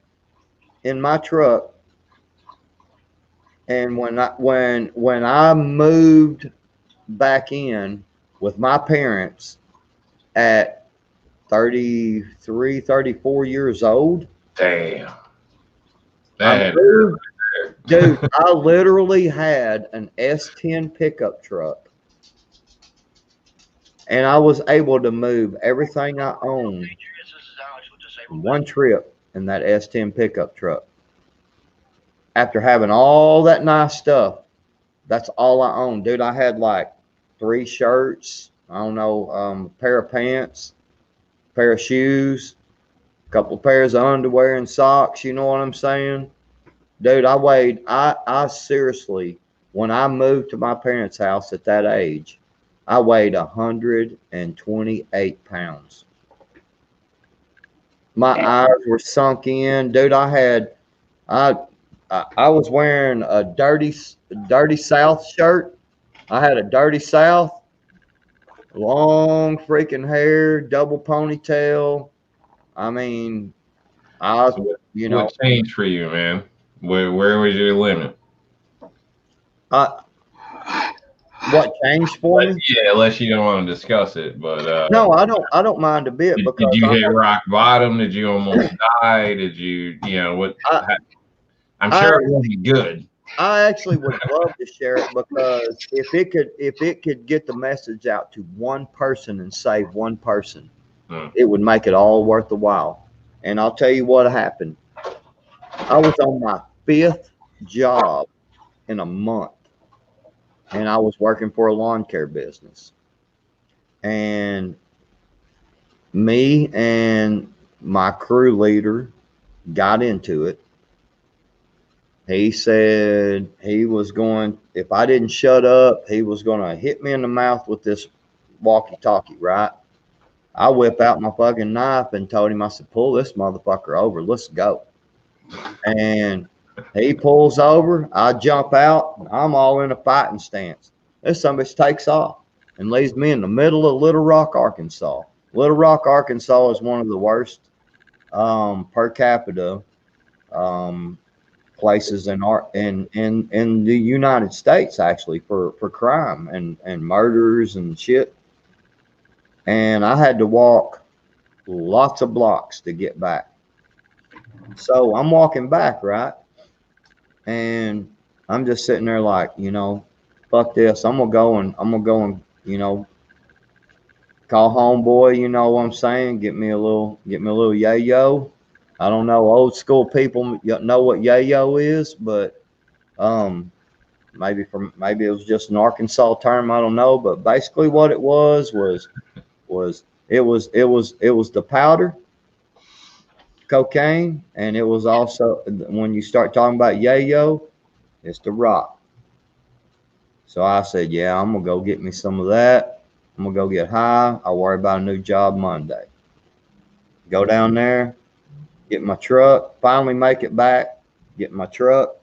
in my truck. And when I moved back in with my parents at 33, 34 years old, Damn. I That moved, dude, I literally had an S10 pickup truck, and I was able to move everything I owned in one trip in that S10 pickup truck. After having all that nice stuff, that's all I owned. Dude, I had like 3 shirts, I don't know, a pair of pants, a pair of shoes, a couple pairs of underwear and socks, you know what I'm saying? Dude, I seriously, when I moved to my parents' house at that age, I weighed 128 pounds. My eyes were sunk in. Dude, I was wearing a dirty South shirt. I had a dirty South, long freaking hair, double ponytail. I mean, I, So you know, what changed for you, man? Where was your limit? I, what changed for me? Yeah, unless you don't want to discuss it, but No, I don't mind a bit did because you hit rock bottom? Did you almost die? Did you, what? I'm I sure it wasn't good. I actually would love to share it because if it could get the message out to one person and save one person, it would make it all worth the while. And I'll tell you what happened. I was on my 5th job in a month, and I was working for a lawn care business. And me and my crew leader got into it. He said he was going, if I didn't shut up, he was going to hit me in the mouth with this walkie-talkie, right? I whip out my fucking knife and told him, I said, pull this motherfucker over. Let's go. And he pulls over. I jump out. I'm all in a fighting stance. This son of a bitch takes off and leaves me in the middle of Little Rock, Arkansas. Little Rock, Arkansas is one of the worst per capita places in the United States, actually, for crime and murders and shit. And I had to walk lots of blocks to get back. So I'm walking back, right? And I'm just sitting there like, fuck this. I'm gonna go and call homeboy, you know what I'm saying? Get me a little yayo. I don't know, old school people know what yayo is, but maybe it was just an Arkansas term, I don't know. But basically what it was the powder, cocaine, and it was also, when you start talking about yayo, it's the rock. So I said, yeah, I'm gonna go get me some of that. I'm gonna go get high. I'll worry about a new job Monday. Go down there, get my truck, finally make it back, get my truck,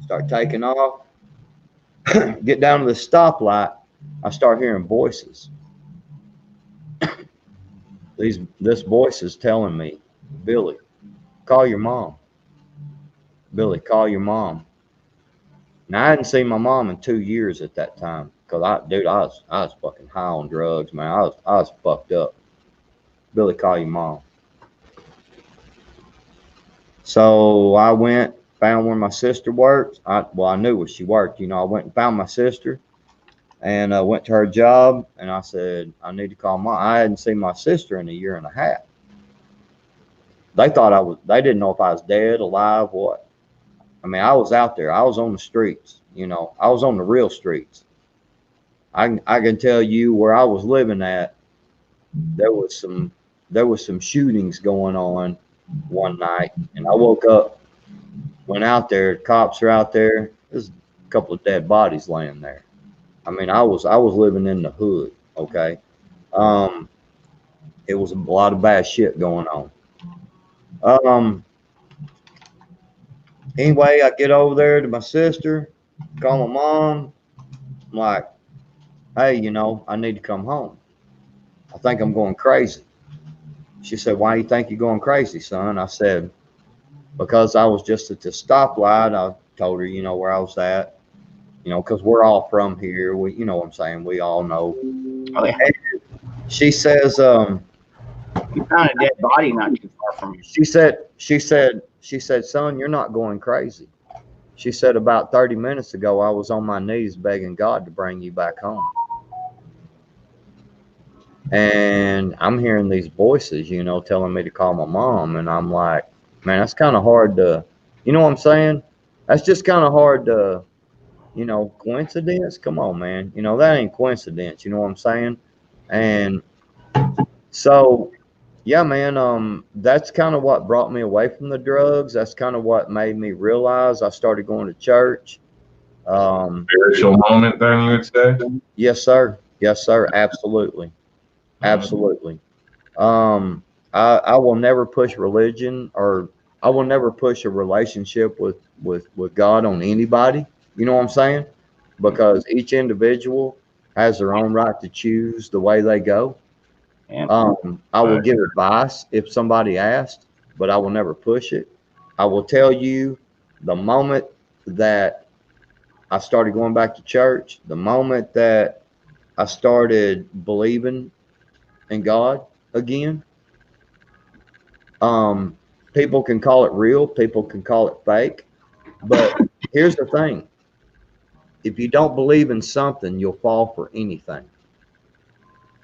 start taking off, get down to the stoplight. I start hearing voices. This voice is telling me, Billy, call your mom. Billy, call your mom. Now I hadn't seen my mom in 2 years at that time, because I was fucking high on drugs, man. I was fucked up. Billy, call your mom. So I went, found where my sister worked. I knew where she worked. I went and found my sister, and went to her job, and I said, I need to call mom. I hadn't seen my sister in a year and a half. They didn't know if I was dead, alive, what. I mean, I was out there. I was on the streets, I was on the real streets. I can tell you where I was living at, there was some shootings going on one night, and I woke up, went out there, cops are out there. There's a couple of dead bodies laying there. I mean, I was living in the hood, okay? It was a lot of bad shit going on. Anyway, I get over there to my sister. Call my mom. I'm like, hey, I need to come home. I think I'm going crazy. She said, why do you think you're going crazy, son? I said, because I was just at the stoplight. I told her, where I was at, because we're all from here. You know what I'm saying? We all know. Oh yeah, She says, you found a dead body not too far from you. she said, son, you're not going crazy. She said, about 30 minutes ago, I was on my knees begging God to bring you back home. And I'm hearing these voices, telling me to call my mom. And I'm like, man, that's kind of hard to, you know what I'm saying? That's just kind of hard to, coincidence. Come on, man. That ain't coincidence. You know what I'm saying? And so, yeah, man, that's kind of what brought me away from the drugs. That's kind of what made me realize I started going to church. Spiritual moment, then you would say. Yes, sir. Yes, sir. Absolutely. Absolutely. I will never push religion, or I will never push a relationship with God on anybody. You know what I'm saying? Because each individual has their own right to choose the way they go. Yeah. I will give advice if somebody asked, but I will never push it. I will tell you, the moment that I started going back to church, the moment that I started believing in God again, people can call it real, people can call it fake, but here's the thing: if you don't believe in something, you'll fall for anything.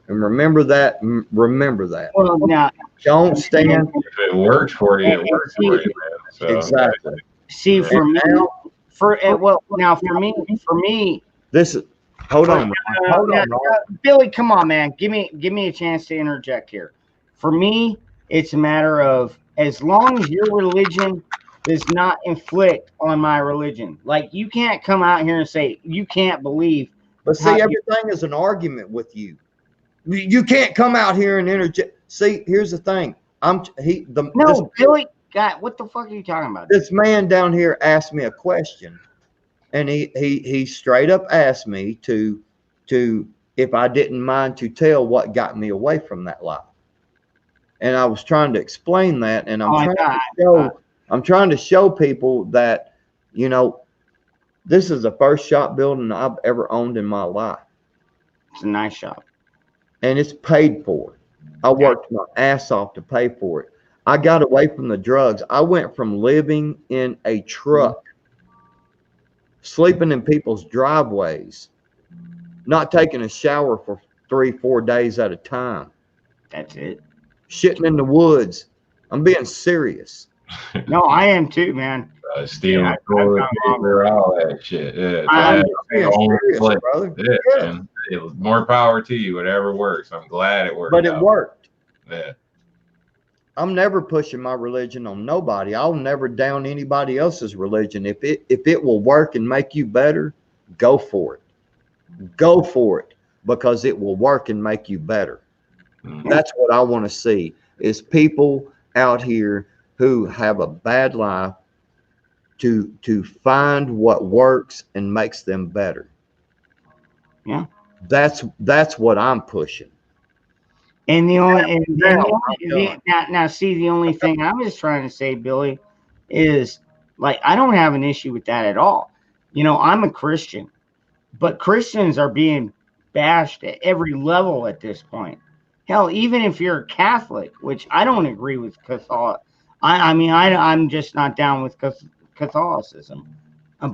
And remember that. Remember that. Well, now, Don't stand. If it works for you, it works for you, man. So Exactly. see, for And me, now, for me, this is. Hold on. Hold now, on. Ron. Billy, come on, man, give me a chance to interject here. For me, it's a matter of, as long as your religion does not inflict on my religion. Like, you can't come out here and say you can't believe. But see, everything is an argument with you. You can't come out here and interject. See, here's the thing. Billy, God, what the fuck are you talking about? This man down here asked me a question, and he straight up asked me to if I didn't mind to tell what got me away from that life. And I was trying to explain that, and I'm trying to show people that, this is the first shop building I've ever owned in my life. It's a nice shop. And it's paid for. I worked my ass off to pay for it. I got away from the drugs. I went from living in a truck, sleeping in people's driveways, not taking a shower for 3-4 days at a time, That's it. shitting in the woods. I'm being serious. No, I am too, man. stealing toilet paper, all that shit. Yeah, I'm being serious, brother. Yeah, man. More power to you. Whatever works. I'm glad it worked. But it worked. Yeah. I'm never pushing my religion on nobody. I'll never down anybody else's religion. If it will work and make you better, go for it. Go for it, because it will work and make you better. Mm-hmm. That's what I want to see, is people out here who have a bad life to find what works and makes them better. Yeah. That's what I'm pushing. And the only now see, the only thing I was trying to say, Billy, is, like, I don't have an issue with that at all. I'm a Christian, but Christians are being bashed at every level at this point. Hell, even if you're a Catholic, which I don't agree with Catholic. I'm just not down with Catholicism,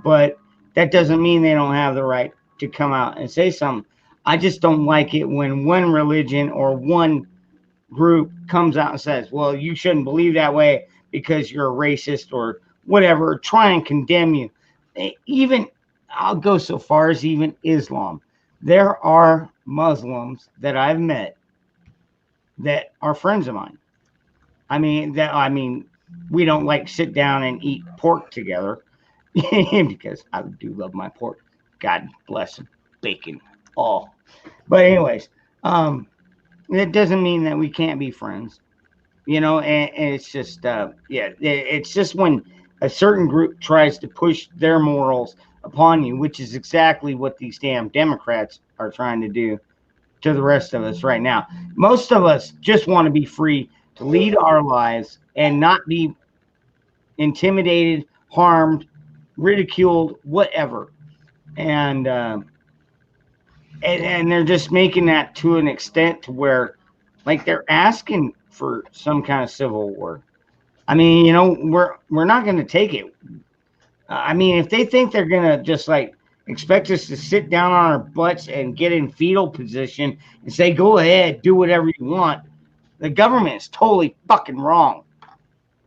but that doesn't mean they don't have the right to come out and say something. I just don't like it when one religion or one group comes out and says, well, you shouldn't believe that way because you're a racist or whatever, try and condemn you. Even, I'll go so far as even Islam. There are Muslims that I've met that are friends of mine. We don't like sit down and eat pork together because I do love my pork. God bless them. Bacon. Oh. But anyways, it doesn't mean that we can't be friends, and it's just, it's just when a certain group tries to push their morals upon you, which is exactly what these damn Democrats are trying to do to the rest of us right now. Most of us just want to be free to lead our lives and not be intimidated, harmed, ridiculed, whatever. And they're just making that to an extent to where, like, they're asking for some kind of civil war. I mean, we're not going to take it. I mean, if they think they're going to just like expect us to sit down on our butts and get in fetal position and say, go ahead, do whatever you want, the government is totally fucking wrong.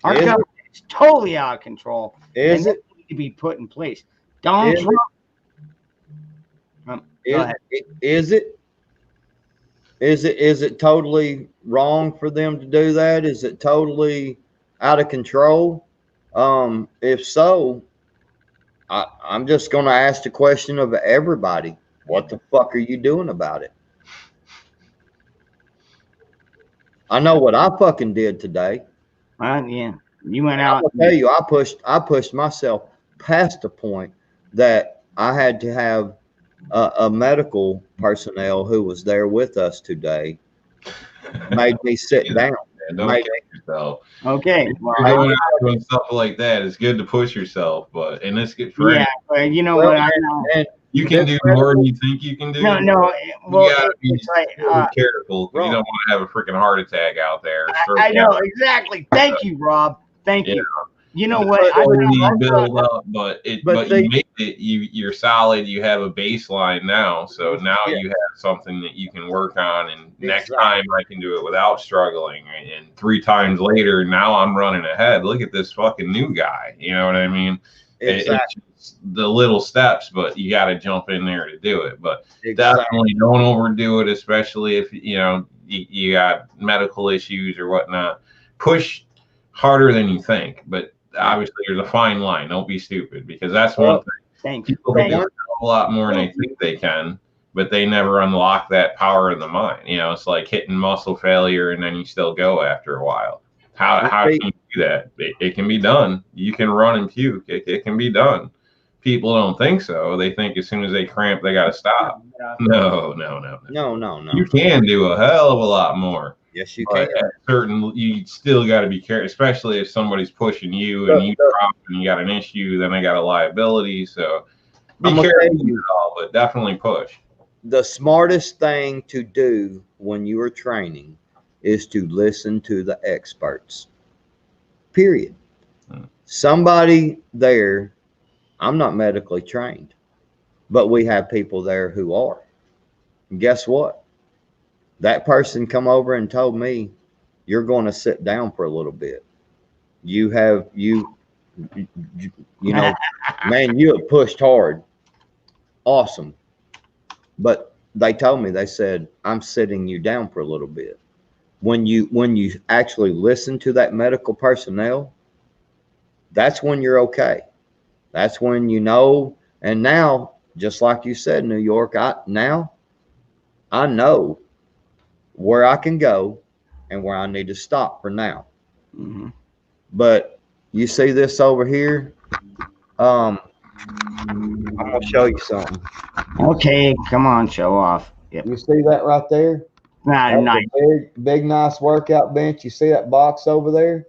Our government is totally out of control. Is and it? To be put in place. Donald Is Trump. Is it? Is it totally wrong for them to do that? Is it totally out of control? If so, I'm just going to ask the question of everybody: what the fuck are you doing about it? I know what I fucking did today. Yeah, you went out. I'll tell you, I pushed myself past the point that I had to have a medical personnel who was there with us today made me sit down. Don't kill yourself. Okay. Well, doing stuff like that, it's good to push yourself, but and it's good for but you know what? You can do more than you think you can do. No. Well, you gotta be like, careful. You don't want to have a freaking heart attack out there. I know exactly. Thank you, Rob. Thank you. You know what? Build up, but you make it. You're solid. You have a baseline now, so now you have something that you can work on. And next time I can do it without struggling. And 3 times later, now I'm running ahead. Look at this fucking new guy. You know what I mean? Exactly. It's the little steps, but you got to jump in there to do it. But definitely don't overdo it, especially if you got medical issues or whatnot. Push harder than you think, but obviously there's a fine line. Don't be stupid, because that's one thing. People can do a lot more than they think they can, but they never unlock that power of the mind. It's like hitting muscle failure and then you still go after a while. How can you do that? It can be done. You can run and puke. It can be done. People don't think so. They think as soon as they cramp, they got to stop. No. You can do a hell of a lot more. Yes, you can. You still got to be careful, especially if somebody's pushing you and you drop and you got an issue, then they got a liability. So be careful, but definitely push. The smartest thing to do when you are training is to listen to the experts. Period. Somebody there, I'm not medically trained, but we have people there who are. And guess what? That person come over and told me, you're going to sit down for a little bit. You know, man, you have pushed hard. Awesome. But they told me, they said, I'm sitting you down for a little bit. When you actually listen to that medical personnel, that's when you're okay. That's when you know. And now, just like you said, New York, I know where I can go and where I need to stop for now. Mm-hmm. But you see this over here? I'm going to show you something. Okay, come on, show off. Yep. You see that right there? Nice. Big, nice workout bench. You see that box over there?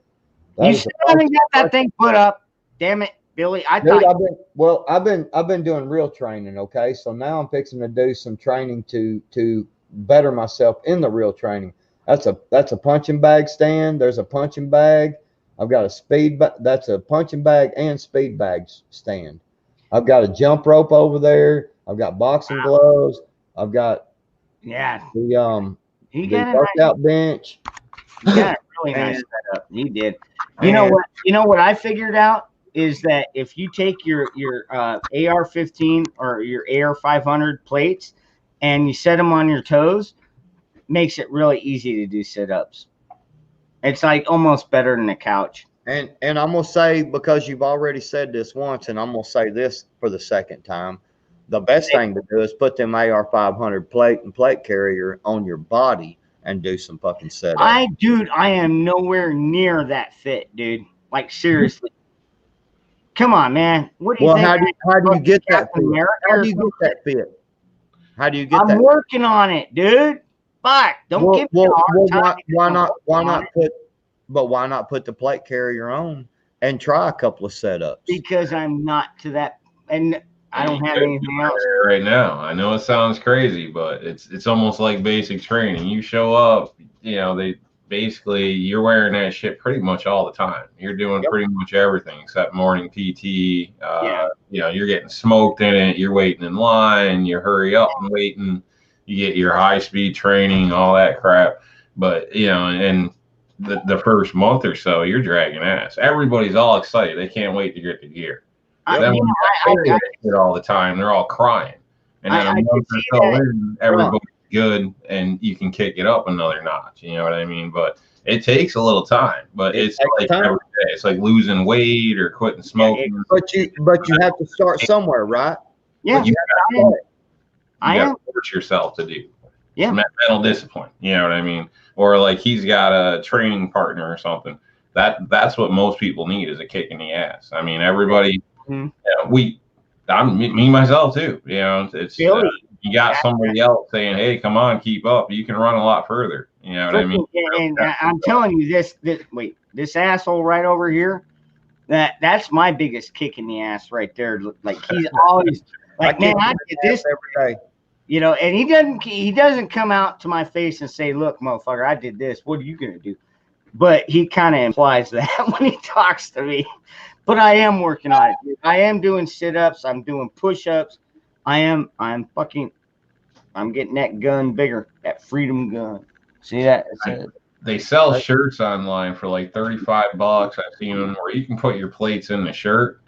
You still haven't got that thing put up. Damn it, Billy. I've been doing real training, okay? So now I'm fixing to do some training to better myself in the real training. That's a punching bag stand. There's a punching bag. I've got that's a punching bag and speed bag stand. I've got a jump rope over there. I've got boxing gloves. I've got the workout bench. You got a really nice setup. You did. You know what? You know what I figured out is that if you take your AR-15 or your AR-500 plates and you set them on your toes, makes it really easy to do sit-ups. It's like almost better than a couch. And I'm gonna say, because you've already said this once, and I'm gonna say this for the second time, the best thing to do is put them AR-500 plate and plate carrier on your body and do some fucking setup. I am nowhere near that fit, dude. Like, seriously. Come on, man. What do you Well, think? how do you get that Captain fit? America How or do you get that fit? How do you get I'm that? working on it, dude. Fuck. Don't give me a hard time. Why I'm not? Why working on not it. put? But why not put the plate carrier on and try a couple of setups? Because I'm not to that, and I don't have You're anything else. right now. I know it sounds crazy, but it's almost like basic training. You show up, you know, they basically you're wearing that shit pretty much all the time. You're doing Yep. pretty much everything except morning PT. Yeah. You know, you're getting smoked in it. You're waiting in line. You hurry up and waiting. You get your high speed training, all that crap. But you know, and the first month or so, you're dragging ass. Everybody's all excited. They can't wait to get the gear. I, Then you when know, you got it all the time, they're all crying. And then I a can month or see so that. in, everybody's good, and you can kick it up another notch. You know what I mean? But it takes a little time. But It it's takes like time. every day. It's like losing weight or quitting smoking. But you have to start somewhere, right? yeah, you I am. I got am. to force yourself to do. Yeah. Mental discipline. You know what I mean? Or like he's got a training partner or something. That's what most people need is a kick in the ass. I mean, everybody. Mhm. Me myself too. You know, it's Really? you got somebody else saying, "Hey, come on, keep up. You can run a lot further." You know what I mean? And I'm telling you this asshole right over here, that's my biggest kick in the ass right there. Like he's always like, man, I did this every day. you know, and he doesn't come out to my face and say, look, motherfucker, I did this. What are you gonna do? But he kind of implies that when he talks to me. But I am working on it. Dude. I am doing sit-ups. I'm doing push-ups. I'm getting that gun bigger, that freedom gun. See that? They sell shirts online for like $35. I've seen them where you can put your plates in the shirt.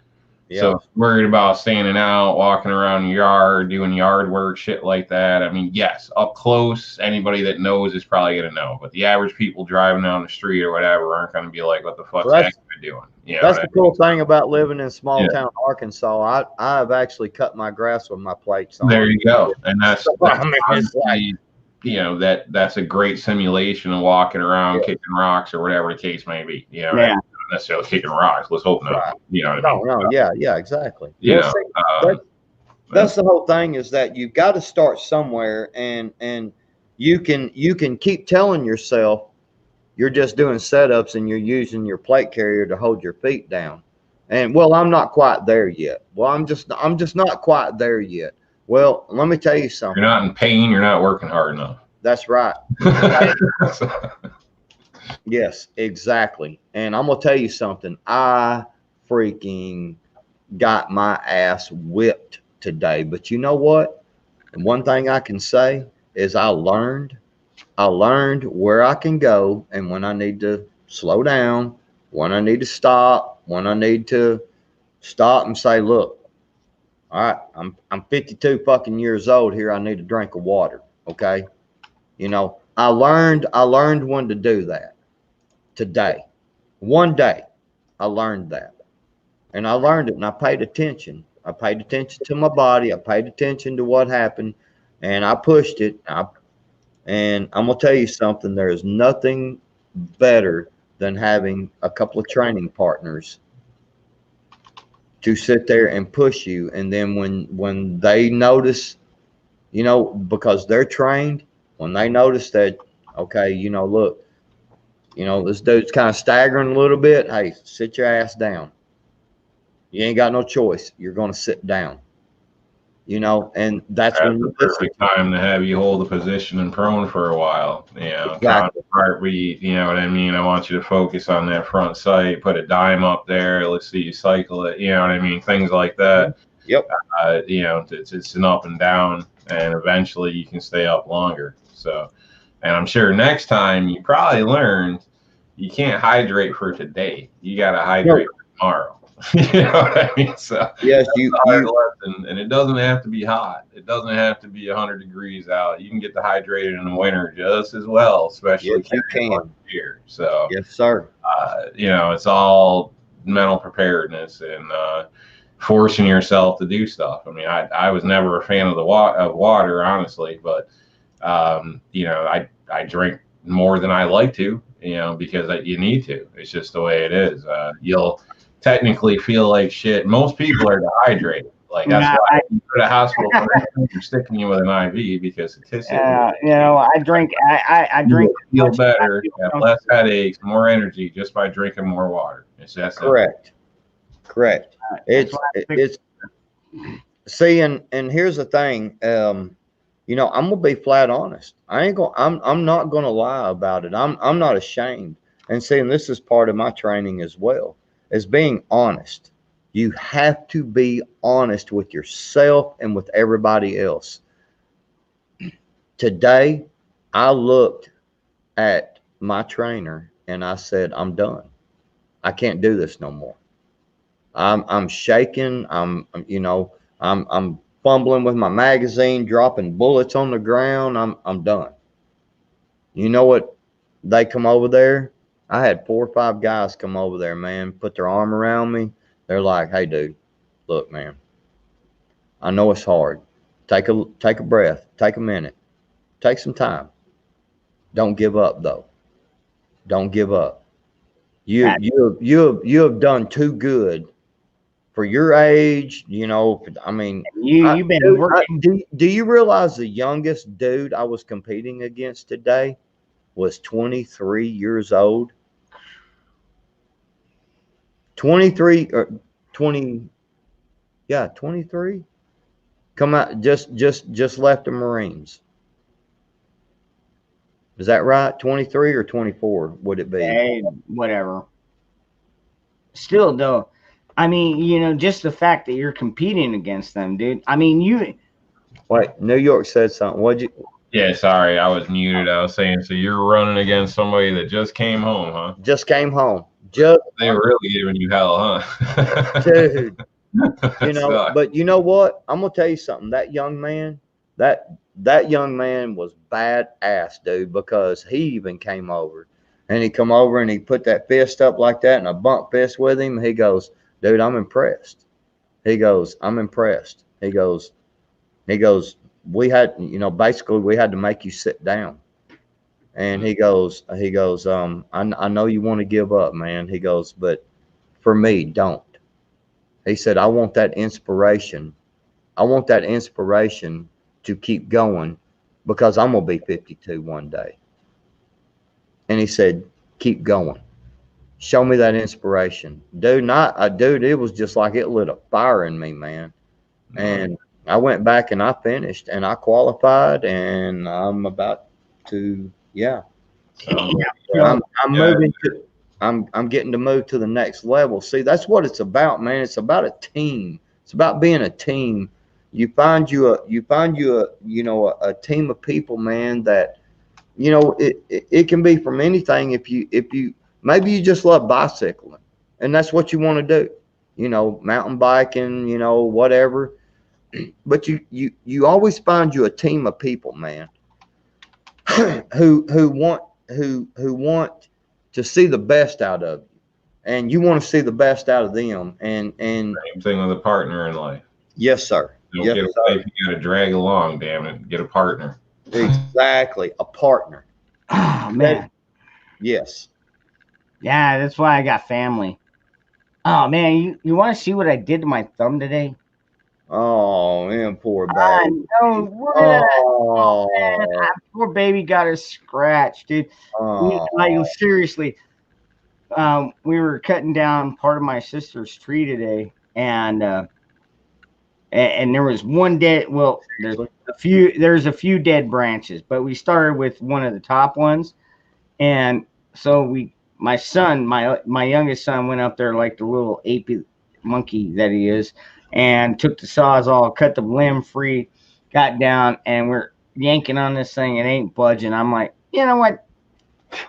Yeah. So if you're worried about standing out, walking around the yard, doing yard work, shit like that. I mean, yes, up close, anybody that knows is probably gonna know. But the average people driving down the street or whatever aren't gonna be like, "What the fuck's that guy doing?" You know, that's the cool thing about living in small Yeah. town Arkansas. I've actually cut my grass with my plates on. There you go, and that's I mean, it's like, honestly, you know, that's a great simulation of walking around, Yeah. kicking rocks or whatever the case may be. You know, Yeah. not necessarily kicking rocks. Let's hope not. Right. You know what I mean? no, yeah, exactly. You Well, know, see, that's the whole thing is that you've got to start somewhere, and you can keep telling yourself you're just doing setups and you're using your plate carrier to hold your feet down. And well, I'm not quite there yet. Well, I'm just not quite there yet. Well, let me tell you something. you're not in pain. You're not working hard enough. That's right. Yes, exactly. And I'm gonna tell you something. I freaking got my ass whipped today. But you know what? And one thing I can say is I learned where I can go and when I need to slow down, when I need to stop, when I need to stop and say, look, all right, I'm 52 fucking years old here. I need a drink of water. Okay. You know, I learned when to do that today. One day I learned that, and I learned it and I paid attention. I paid attention to my body. I paid attention to what happened, and I pushed it. And I'm going to tell you something. There is nothing better than having a couple of training partners to sit there and push you. And then when they notice, you know, because they're trained, when they notice that, okay, you know, look, you know, this dude's kind of staggering a little bit. Hey, sit your ass down. You ain't got no choice. You're going to sit down. You know, and that's when the perfect time to have you hold the position and prone for a while. You know, Exactly. heartbeat. You know what I mean? I want you to focus on that front sight. Put a dime up there. Let's see you cycle it. You know what I mean? Things like that. Yep. You know, it's an up and down, and eventually you can stay up longer. So, and I'm sure next time you probably learned you can't hydrate for today. You got to hydrate for tomorrow. You know what I mean? So yes, hard lesson, and it doesn't have to be hot. It doesn't have to be 100 degrees out. You can get dehydrated in the winter just as well, especially yes, you can. here. So Yes, sir. you know, it's all mental preparedness and forcing yourself to do stuff. I mean, I was never a fan of water, honestly, but you know, I drink more than I like to, you know, because you need to. It's just the way it is. technically feel like shit. Most people are dehydrated. Like that's Yeah, why you go to the hospital, they're sticking you with an IV because statistically, you know, I drink. I you drink will feel much as I better, feel have comfortable. less headaches, more energy just by drinking more water. It's that simple. Correct. That's why I pick- It's see, and here's the thing. You know, I'm gonna be flat honest. I'm not gonna lie about it. I'm not ashamed. And seeing this is part of my training as well, is being honest. You have to be honest with yourself and with everybody else. Today, I looked at my trainer and I said, I'm done. I can't do this no more. I'm shaking. I'm fumbling with my magazine, dropping bullets on the ground. I'm done. You know what? They come over there. I had 4 or 5 guys come over there, man, put their arm around me. They're like, "Hey, dude, look, man, I know it's hard. Take a breath. Take a minute. Take some time. Don't give up, though. Don't give up. You have done too good for your age. You know, I mean, you've been dude, working. do you realize the youngest dude I was competing against today was 23 years old? 23 or 20, yeah, 23. Come out, just left the Marines. Is that right? 23 or 24 would it be? Hey, whatever. Still though, I mean, you know, just the fact that you're competing against them, dude. I mean, you. Wait, New York said something. What'd you? Yeah, sorry, I was muted. I was saying, so you're running against somebody that just came home, huh? Just came home. Just They were really giving you hell, huh? dude. You That know, sucks. but you know what? I'm gonna tell you something. That young man, that young man was badass, dude, because he even came over and he come over and he put that fist up like that and I bumped fist with him. He goes, dude, I'm impressed. He goes, I'm impressed. He goes, we had, you know, basically we had to make you sit down. And he goes, I know you want to give up, man. He goes, but for me, don't. He said, I want that inspiration. I want that inspiration to keep going because I'm going to be 52 one day. And he said, keep going. Show me that inspiration. Dude, dude, it was just like it lit a fire in me, man. And I went back and I finished and I qualified and I'm about to, yeah. So I'm moving to, I'm getting to move to the next level. See, that's what it's about, man. It's about a team. It's about being a team. You find you a team of people, man, that, you know, it can be from anything. If you maybe you just love bicycling and that's what you want to do, you know, mountain biking, you know, whatever. But you always find you a team of people, man, who want to see the best out of you, and you want to see the best out of them. And Same thing with a partner in life. yes, sir. Don't Yes, get a sir. wife you got to drag along, damn it. Get a partner. Exactly, a partner. Oh man. Yes. Yeah, that's why I got family. Oh man, you want to see what I did to my thumb today? Oh man, poor I baby. know. Look at that. Oh, Man, poor baby got a scratch, dude. Like seriously, we were cutting down part of my sister's tree today, and there was one dead. Well, there's a few dead branches, but we started with one of the top ones, and so my son, my youngest son, went up there like the little ape monkey that he is, and took the sawzall, cut the limb free, got down, and we're yanking on this thing. It ain't budging. I'm like, you know what?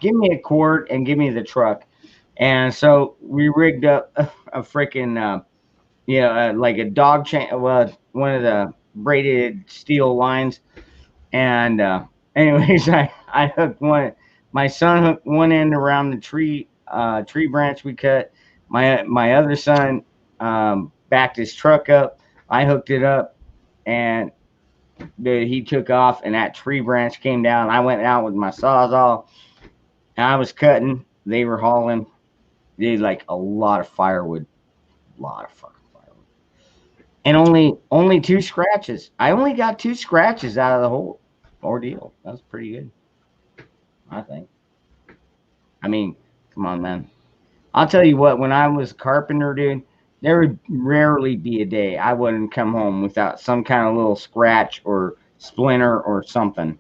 Give me a cord and give me the truck. And so we rigged up a freaking, like a dog chain, well, one of the braided steel lines. And anyways, I hooked one. My son hooked one end around the tree branch we cut. My other son backed his truck up. I hooked it up, and he took off, and that tree branch came down. I went out with my sawzall, and I was cutting. They were hauling. They had like a lot of firewood A lot of fucking firewood. And only 2 scratches. I only got 2 scratches out of the whole ordeal. That was pretty good, I think. I mean, come on, man. I'll tell you what, when I was a carpenter, dude, there would rarely be a day I wouldn't come home without some kind of little scratch or splinter or something.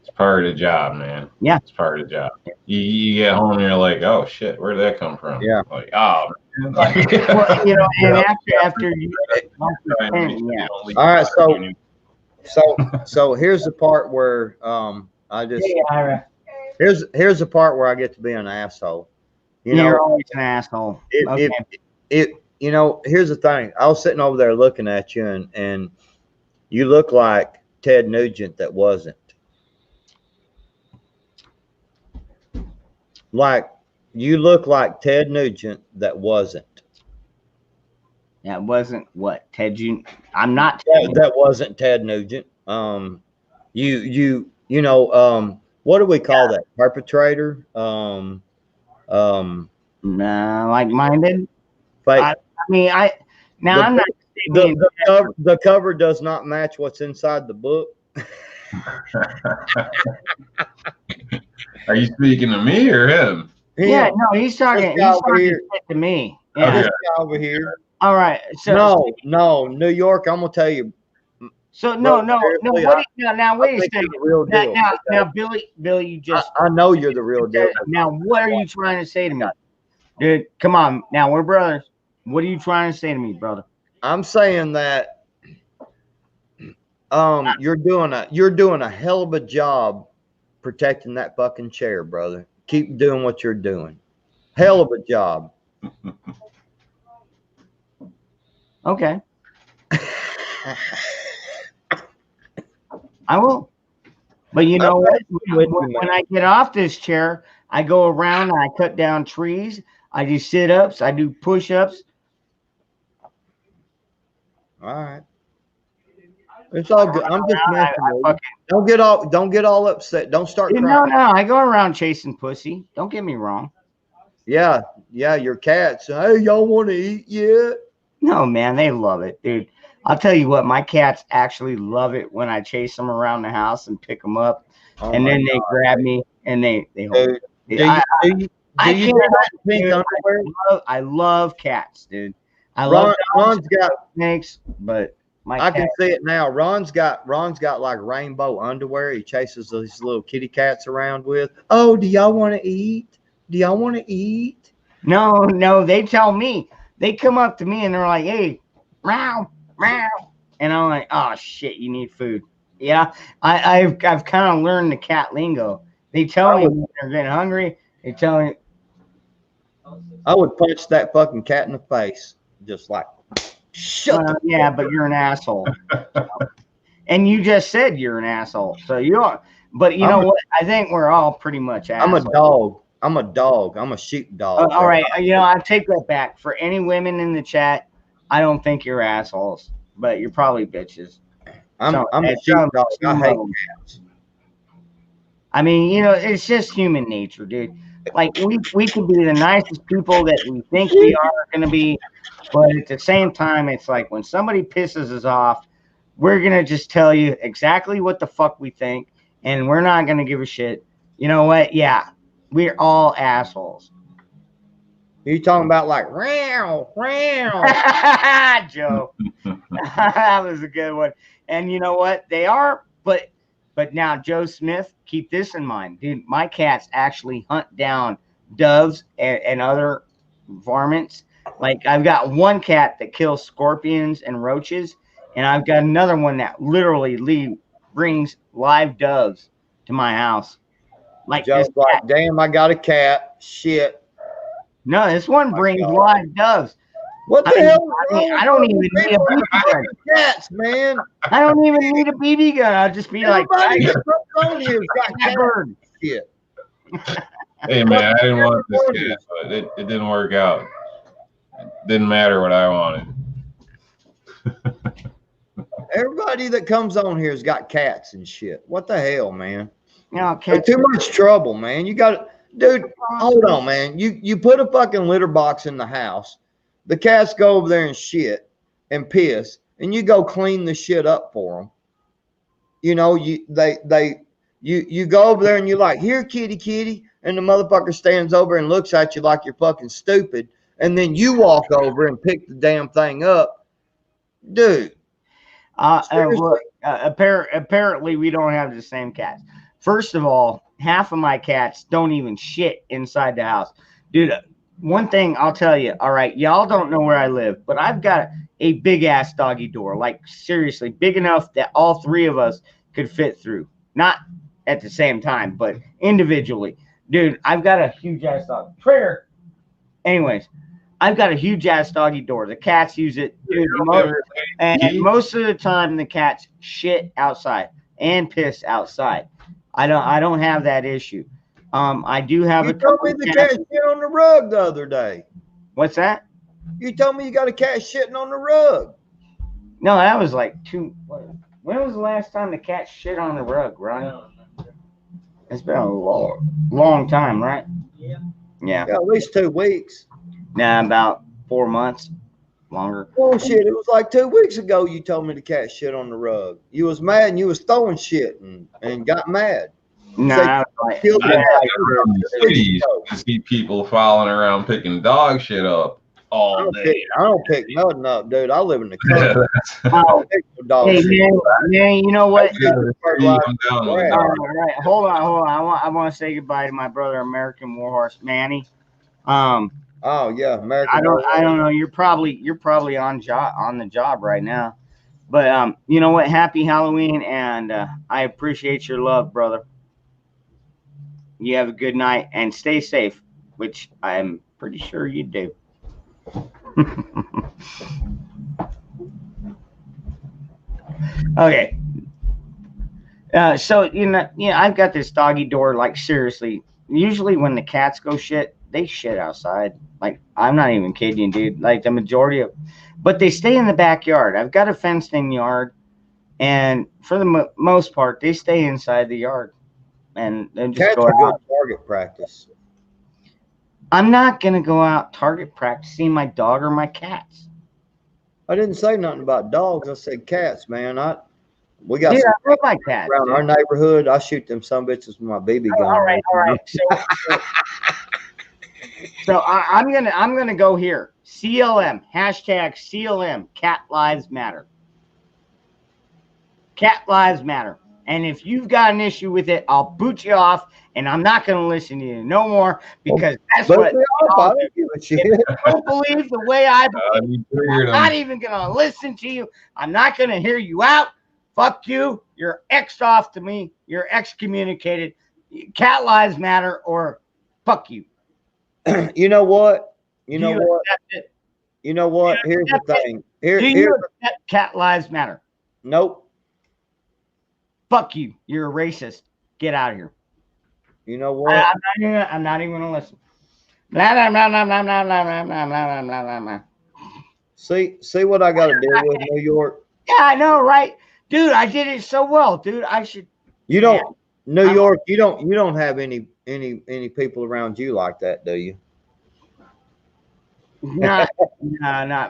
It's part of the job, man. Yeah. It's part of the job. You get home and you're like, oh shit, where did that come from? Yeah. Like, oh, man. Well, you know, and after you, yeah. All right, so here's the part where I just Hey, Ira. here's the part where I get to be an asshole. You know, You're always an asshole. Okay. you know, here's the thing. I was sitting over there looking at you, and you look like Ted Nugent that wasn't. Like, you look like Ted Nugent that wasn't. That wasn't what Ted. I'm not. Ted. That wasn't Ted Nugent. You know, what do we call that? Perpetrator? Like-minded. Fake. I mean, I'm not. The cover does not match what's inside the book. Are you speaking to me or him? Yeah, no, he's talking. He's talking to me. Yeah. This guy over here. All right. So no, New York. I'm gonna tell you. So no. Now wait a second. Real deal. Now, Billy, you just. I know you're the real deal. Now, what are you trying to say to me, dude? Come on. Now we're brothers. What are you trying to say to me, brother? I'm saying that you're doing a hell of a job protecting that fucking chair, brother. Keep doing what you're doing. Hell of a job. Okay. I will. But you know what? When I get off this chair, I go around and I cut down trees. I do sit-ups. I do push-ups. All right. It's all good. I'm just messing with you. Don't get all upset. Don't start crying. No. I go around chasing pussy. Don't get me wrong. Yeah, your cats. Hey, y'all want to eat yet? No, man, they love it, dude. I'll tell you what, my cats actually love it when I chase them around the house and pick them up, and then they grab me and they hold me. I love cats, dude. Ron's got snakes, but I can see it now. Ron's got like rainbow underwear. He chases these little kitty cats around with. Oh, do y'all want to eat? Do y'all want to eat? No, they tell me. They come up to me and they're like, hey, meow, meow. And I'm like, oh shit, you need food. Yeah. I've kind of learned the cat lingo. They tell me when they're getting hungry. They tell me. I would punch that fucking cat in the face. Just like, shut yeah, but you're an asshole. And you just said you're an asshole. So you are, but you know what? I think we're all pretty much assholes. I'm a dog. I'm a sheepdog. All right. You know, I take that back. For any women in the chat, I don't think you're assholes, but you're probably bitches. I'm a sheepdog. I hate cats. I mean, you know, it's just human nature, dude. Like we can be the nicest people that we think we are going to be, but at the same time, it's like when somebody pisses us off, we're going to just tell you exactly what the fuck we think, and we're not going to give a shit. You know what? Yeah, we're all assholes. You talking about like, row, Joe. That was a good one. And you know what? They are, but now, Joe Smith, keep this in mind. Dude, my cats actually hunt down doves and other varmints. Like, I've got one cat that kills scorpions and roaches, and I've got another one that literally brings live doves to my house. Like, Joe's like, damn, I got a cat. Shit. No, this one brings live doves. What the hell? I don't even need a BB gun. Cats, man. I don't even need a BB gun. I'll just be like, bird. Shit. Hey, man, I didn't want this cat, but it didn't work out. It didn't matter what I wanted. Everybody that comes on here has got cats and shit. What the hell, man? You know, cats too much trouble, man. You got to, dude, hold on, man. You put a fucking litter box in the house. The cats go over there and shit and piss, and you go clean the shit up for them. You know, you go over there and you're like, here, kitty, and the motherfucker stands over and looks at you like you're fucking stupid, and then you walk over and pick the damn thing up, dude. Well, apparently we don't have the same cats. First of all, half of my cats don't even shit inside the house, dude. One thing I'll tell you, all right, y'all don't know where I live, but I've got a big ass doggy door, like seriously big enough that all three of us could fit through. Not at the same time, but individually. Dude, I've got a huge ass dog. Trigger. Anyways, I've got a huge ass doggy door. The cats use it, dude. Most of the time the cats shit outside and piss outside. I don't have that issue. I do have You told me the cat shit on the rug the other day. What's that? You told me you got a cat shitting on the rug. No, that was like when was the last time the cat shit on the rug, Ryan? It's been a long time, right? Yeah. At least 2 weeks. Nah, about 4 months. Longer. Bullshit. It was like 2 weeks ago you told me the cat shit on the rug. You was mad and you was throwing shit and got mad. Nah, I see people following around picking dog shit up all day. I don't pick nothing up, dude. I live in the country. I don't pick no dog hey, shit. man, you know what? All right, hold on. I want to say goodbye to my brother, American Warhorse Manny. Oh yeah, American. I don't know. You're probably on the job right now, but you know what? Happy Halloween, and I appreciate your love, brother. You have a good night and stay safe, which I'm pretty sure you do. Okay. So I've got this doggy door. Like seriously, usually when the cats go shit, they shit outside. Like I'm not even kidding you, dude. Like the majority of, but they stay in the backyard. I've got a fenced-in yard, and for the most part, they stay inside the yard. And then just cats go are good out. target practice. I'm not gonna go out target practicing my dog or my cats. I didn't say nothing about dogs. I said cats, man. We got Dude, some I love my cats around our neighborhood. I shoot them some bitches with my BB gun. All right. So I'm gonna go here. CLM #CLM. Cat Lives Matter. Cat Lives Matter. And if you've got an issue with it, I'll boot you off, and I'm not going to listen to you no more because that's what. I don't give a shit. If you don't believe the way I believe, I'm not even going to listen to you. I'm not going to hear you out. Fuck you. You're X'd off to me. You're excommunicated. Cat Lives Matter, or fuck you. You know what? You know what? It? You know what? Here's the thing. Do you accept Cat Lives Matter? Nope. Fuck you. You're a racist. Get out of here. You know what? I'm not even gonna listen. See what I got to deal with, New York. Yeah, I know, right, dude? I did it so well, dude. I should. You don't, New York. You don't have any people around you like that, do you? Not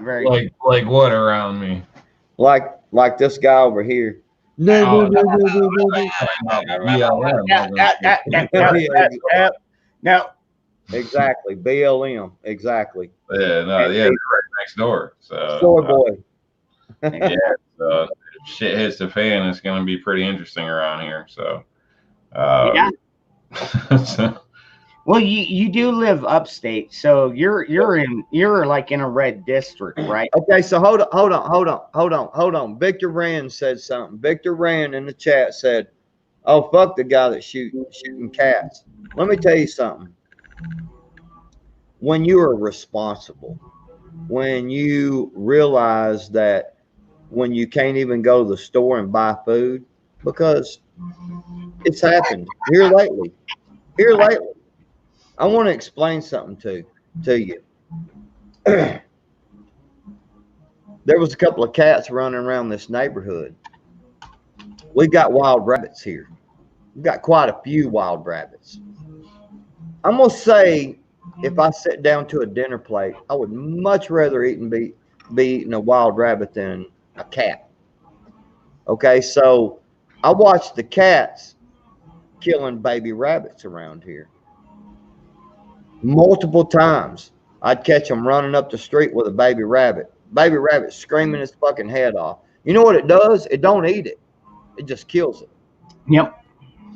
very. Like what around me? Like this guy over here. No. Exactly. BLM. Exactly. Yeah, they're right next door. So Store boy. yeah, so if shit hits the fan, it's gonna be pretty interesting around here. So yeah. Well, you do live upstate, so you're like in a red district, right? Okay, so hold on. Victor Rand said something. Victor Rand in the chat said, "Oh, fuck the guy that's shooting cats." Let me tell you something. When you are responsible, when you realize that when you can't even go to the store and buy food, because it's happened here lately. I want to explain something to you. There was a couple of cats running around this neighborhood. We got wild rabbits here. We got quite a few wild rabbits. I'm gonna say if I sit down to a dinner plate, I would much rather be eating a wild rabbit than a cat. Okay, so I watched the cats killing baby rabbits around here multiple times. I'd catch them running up the street with a baby rabbit screaming its fucking head off. You know what it does? It don't eat it. It just kills it. Yep.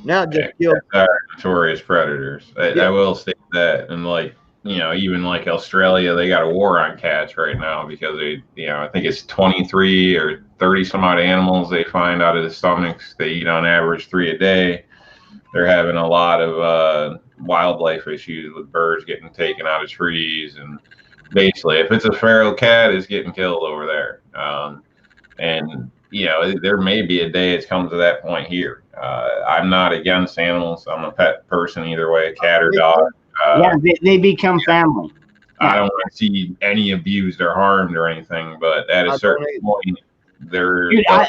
Now it just kills it. Cats are notorious predators. Yeah. I will say that, and like, you know, even like Australia, they got a war on cats right now because they, you know, I think it's 23 or 30 some odd animals they find out of the stomachs. They eat on average 3 a day. They're having a lot of wildlife issues with birds getting taken out of trees, and basically, if it's a feral cat, it's getting killed over there. And you know, there may be a day it's come to that point here. I'm not against animals. I'm a pet person either way, a cat or dog. Yeah, they become family. I don't want to see any abused or harmed or anything, but at a certain point, there's I've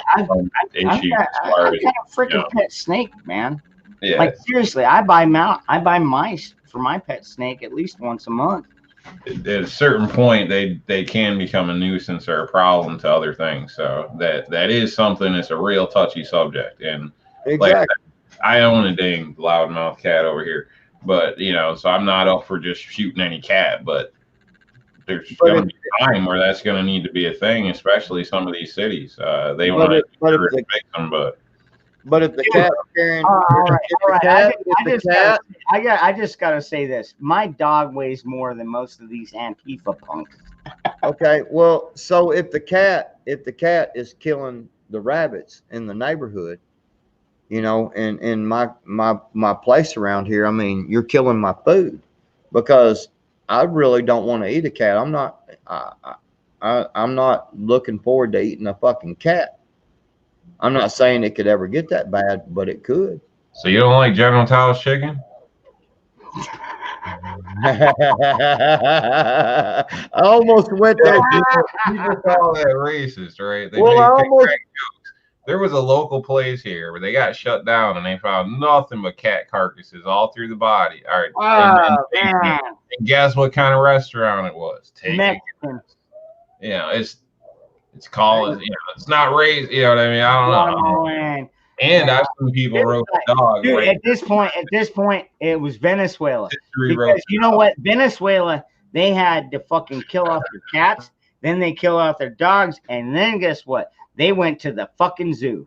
issues got as far as, a freaking you know, pet snake, man. yeah. Like seriously, I buy mice for my pet snake at least once a month. At a certain point, they can become a nuisance or a problem to other things. So that is something that's a real touchy subject. And Exactly. like, I own a dang loudmouth cat over here, but you know, so I'm not up for just shooting any cat. But there's going to be a time where that's going to need to be a thing, especially some of these cities. They want to fix them, But if the cat's carrying, All right. I cat, just gotta say this. My dog weighs more than most of these Antifa punks. okay, well, so if the cat is killing the rabbits in the neighborhood, you know, in my place around here, I mean, you're killing my food because I really don't want to eat a cat. I'm not looking forward to eating a fucking cat. I'm not saying it could ever get that bad, but it could. So you don't like General Tso's chicken? I almost went there. People call that racist, right? They Well, make I almost- crack jokes. There was a local place here where they got shut down and they found nothing but cat carcasses all through the body. All right. Oh man, And guess what kind of restaurant it was? Mexican. You know, it's called, you know, it's not raised, you know what I mean? I don't know. Oh, man. And I've seen people roast a dog. Dude, right? at this point, it was Venezuela. History Because roast you know what? Venezuela, they had to fucking kill off their cats, then they kill off their dogs, and then guess what? They went to the fucking zoo.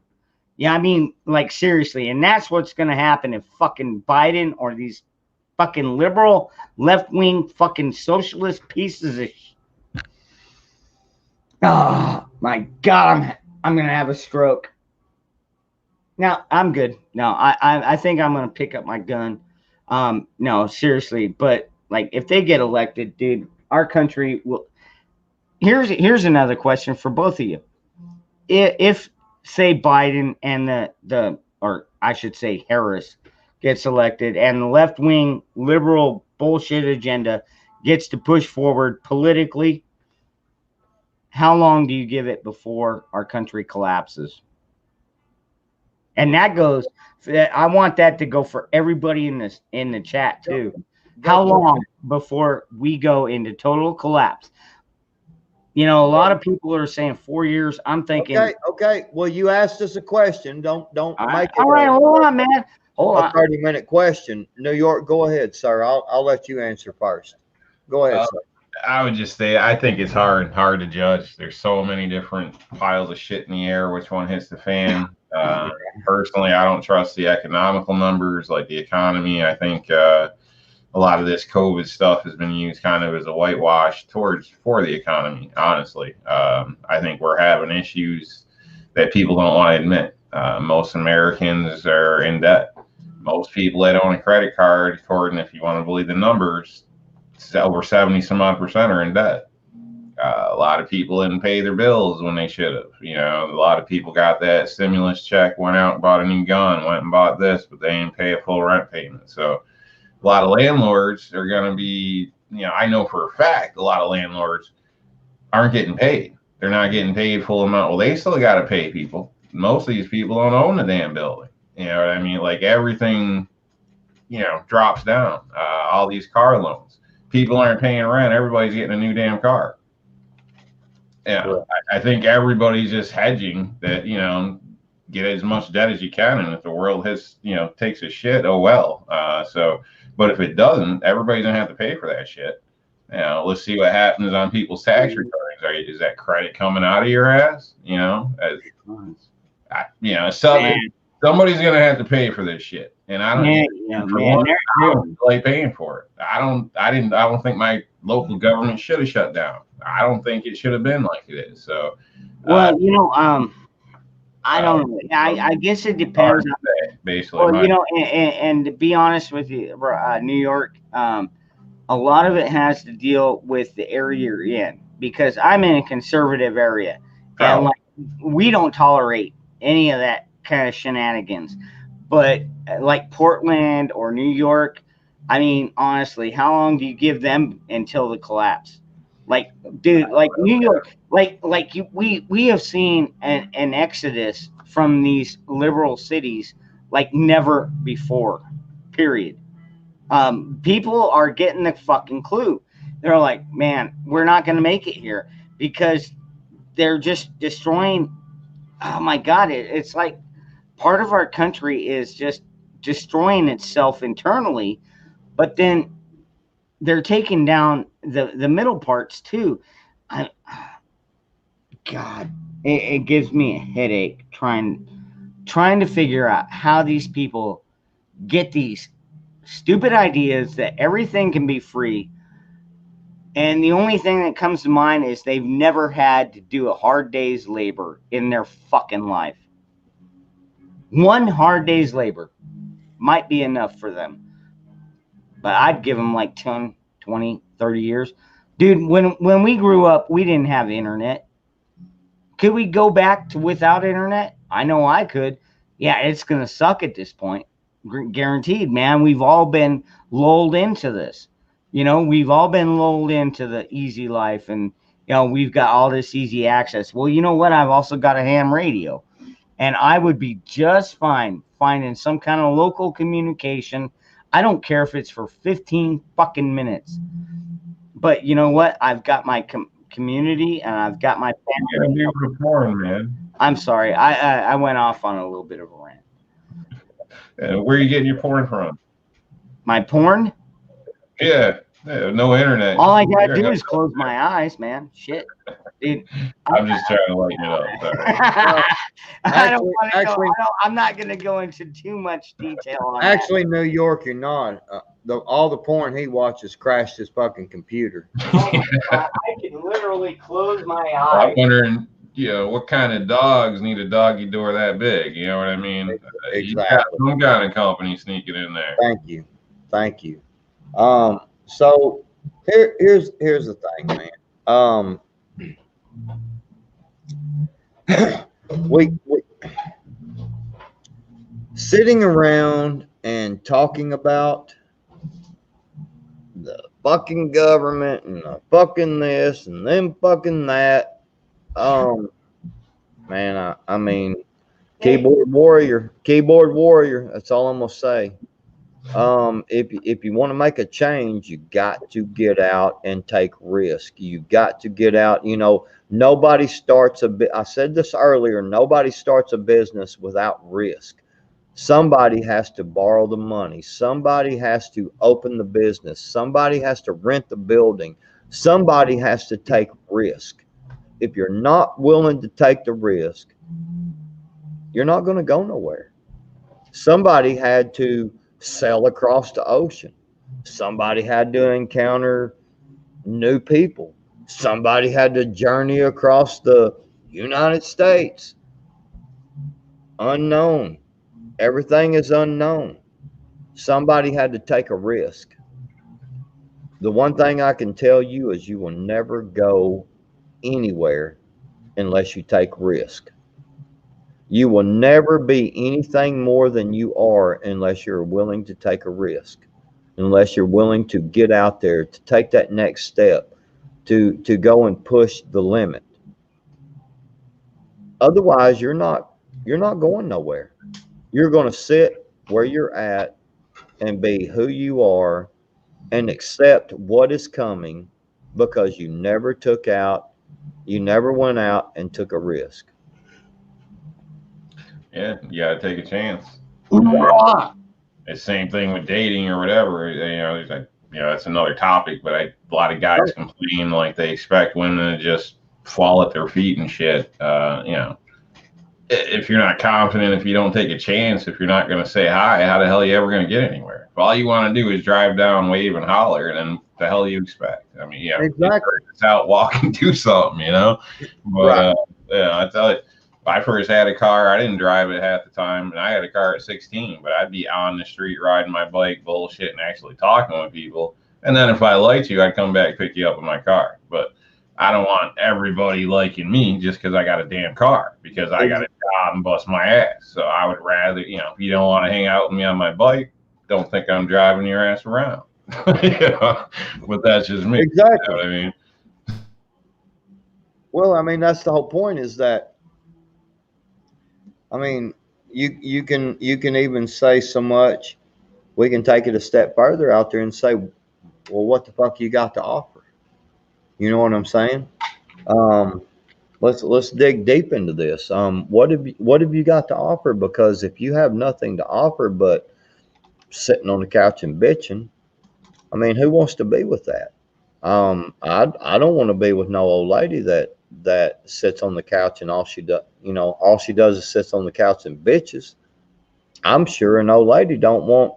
Yeah, I mean, like seriously, and that's what's gonna happen if fucking Biden or these fucking liberal, left-wing, fucking socialist pieces of oh my god, I'm gonna have a stroke. Now I'm good. No, I think I'm gonna pick up my gun. No, seriously, but like if they get elected, dude, our country will. Here's another question for both of you. If say Biden and the or I should say Harris gets elected and the left-wing liberal bullshit agenda gets to push forward politically, how long do you give it before our country collapses? And that goes, I want that to go for everybody in the chat too. How long before we go into total collapse? You know, a lot of people are saying 4 years. I'm thinking. Okay. Well, you asked us a question. Don't make it. All right, hold on, man. Hold a on. 30-minute question. New York, go ahead, sir. I'll let you answer first. Go ahead, sir. I would just say I think it's hard to judge. There's so many different piles of shit in the air. Which one hits the fan? Personally, I don't trust the economical numbers, like the economy. I think a lot of this COVID stuff has been used kind of as a whitewash for the economy. Honestly, I think we're having issues that people don't want to admit. Most Americans are in debt. Most people that own a credit card, according if you want to believe the numbers, over 70 some odd percent are in debt. A lot of people didn't pay their bills when they should have. You know, a lot of people got that stimulus check, went out and bought a new gun, went and bought this, but they didn't pay a full rent payment. So a lot of landlords are going to be, you know, I know for a fact a lot of landlords aren't getting paid. They're not getting paid full amount. Well, they still got to pay people. Most of these people don't own the damn building. You know what I mean? Like everything, you know, drops down. All these car loans. people aren't paying rent, everybody's getting a new damn car. Yeah, Right. I think everybody's just hedging that, get as much debt as you can, and if the world takes a shit, oh well. But if it doesn't, everybody's gonna have to pay for that shit. Let's see what happens on people's tax returns. Is that credit coming out of your ass? Somebody's gonna have to pay for this shit, and I don't like paying for it. I don't think my local government should have shut down. I don't think it should have been like it is. So, well, I don't know. I guess it depends. Basically, well, and to be honest with you, New York, a lot of it has to deal with the area you're in, because I'm in a conservative area, and we don't tolerate any of that kind of shenanigans. But like Portland or New York, I mean, honestly, how long do you give them until the collapse? Like, dude, like New York, we have seen an exodus from these liberal cities like never before, period. People are getting the fucking clue. They're like, man, we're not going to make it here, because they're just destroying. Oh my God. It's like part of our country is just destroying itself internally, but then they're taking down the middle parts too. God, it gives me a headache trying to figure out how these people get these stupid ideas that everything can be free. And the only thing that comes to mind is they've never had to do a hard day's labor in their fucking life. One hard day's labor might be enough for them. But I'd give them like 10, 20, 30 years. Dude, when we grew up, we didn't have internet. Could we go back to without internet? I know I could. Yeah, it's going to suck at this point. Guaranteed, man. We've all been lulled into this. We've all been lulled into the easy life, and, we've got all this easy access. Well, you know what? I've also got a ham radio, and I would be just fine finding some kind of local communication. I don't care if it's for 15 fucking minutes. But you know what? I've got my community, and I've got my family. You're gonna be porn, man. I'm sorry. I went off on a little bit of a rant. Where are you getting your porn from? My porn? Yeah, no internet. All I gotta do is close my eyes, man. Shit, dude. I'm just trying to lighten it up. Sorry. I'm not gonna go into too much detail on Actually, New York, you're not. All the porn he watches crashed his fucking computer. I can literally close my eyes. I'm wondering, what kind of dogs need a doggy door that big? You know what I mean? Exactly. You got some kind of company sneaking in there. Thank you. So here's the thing, man. We sitting around and talking about the fucking government and the fucking this and them fucking that. Man, I mean, keyboard warrior. That's all I'm gonna say. If you want to make a change, you got to get out and take risk. You got to get out. Nobody starts I said this earlier. Nobody starts a business without risk. Somebody has to borrow the money. Somebody has to open the business. Somebody has to rent the building. Somebody has to take risk. If you're not willing to take the risk, you're not going to go nowhere. Somebody had to sail across the ocean. Somebody had to encounter new people. Somebody had to journey across the United States. Unknown. Everything is unknown. Somebody had to take a risk. The one thing I can tell you is you will never go anywhere unless you take risk. You will never be anything more than you are unless you're willing to take a risk, unless you're willing to get out there, to take that next step, to go and push the limit. Otherwise, you're not going nowhere. You're going to sit where you're at and be who you are and accept what is coming because you never went out and took a risk. Yeah, you gotta take a chance. Ah, It's same thing with dating or whatever. It's like, that's another topic. But a lot of guys complain like they expect women to just fall at their feet and shit. If you're not confident, if you don't take a chance, if you're not going to say hi, how the hell are you ever going to get anywhere? If all you want to do is drive down, wave, and holler, then the hell you expect? I mean, Exactly. It's out, walk, and do something, But I tell you, I first had a car. I didn't drive it half the time, and I had a car at 16. But I'd be on the street riding my bike, bullshit, and actually talking with people. And then if I liked you, I'd come back, pick you up in my car. But I don't want everybody liking me just because I got a damn car, because I got a job and bust my ass. So I would rather, if you don't want to hang out with me on my bike, don't think I'm driving your ass around. But that's just me. Exactly. You know what I mean? Well, I mean, that's the whole point, is that, I mean, you can even say so much. We can take it a step further out there and say, well, what the fuck you got to offer? You know what I'm saying? Let's dig deep into this. What have you got to offer? Because if you have nothing to offer but sitting on the couch and bitching, I mean, who wants to be with that? I don't want to be with no old lady that sits on the couch and all she does is sits on the couch and bitches. I'm sure an old lady don't want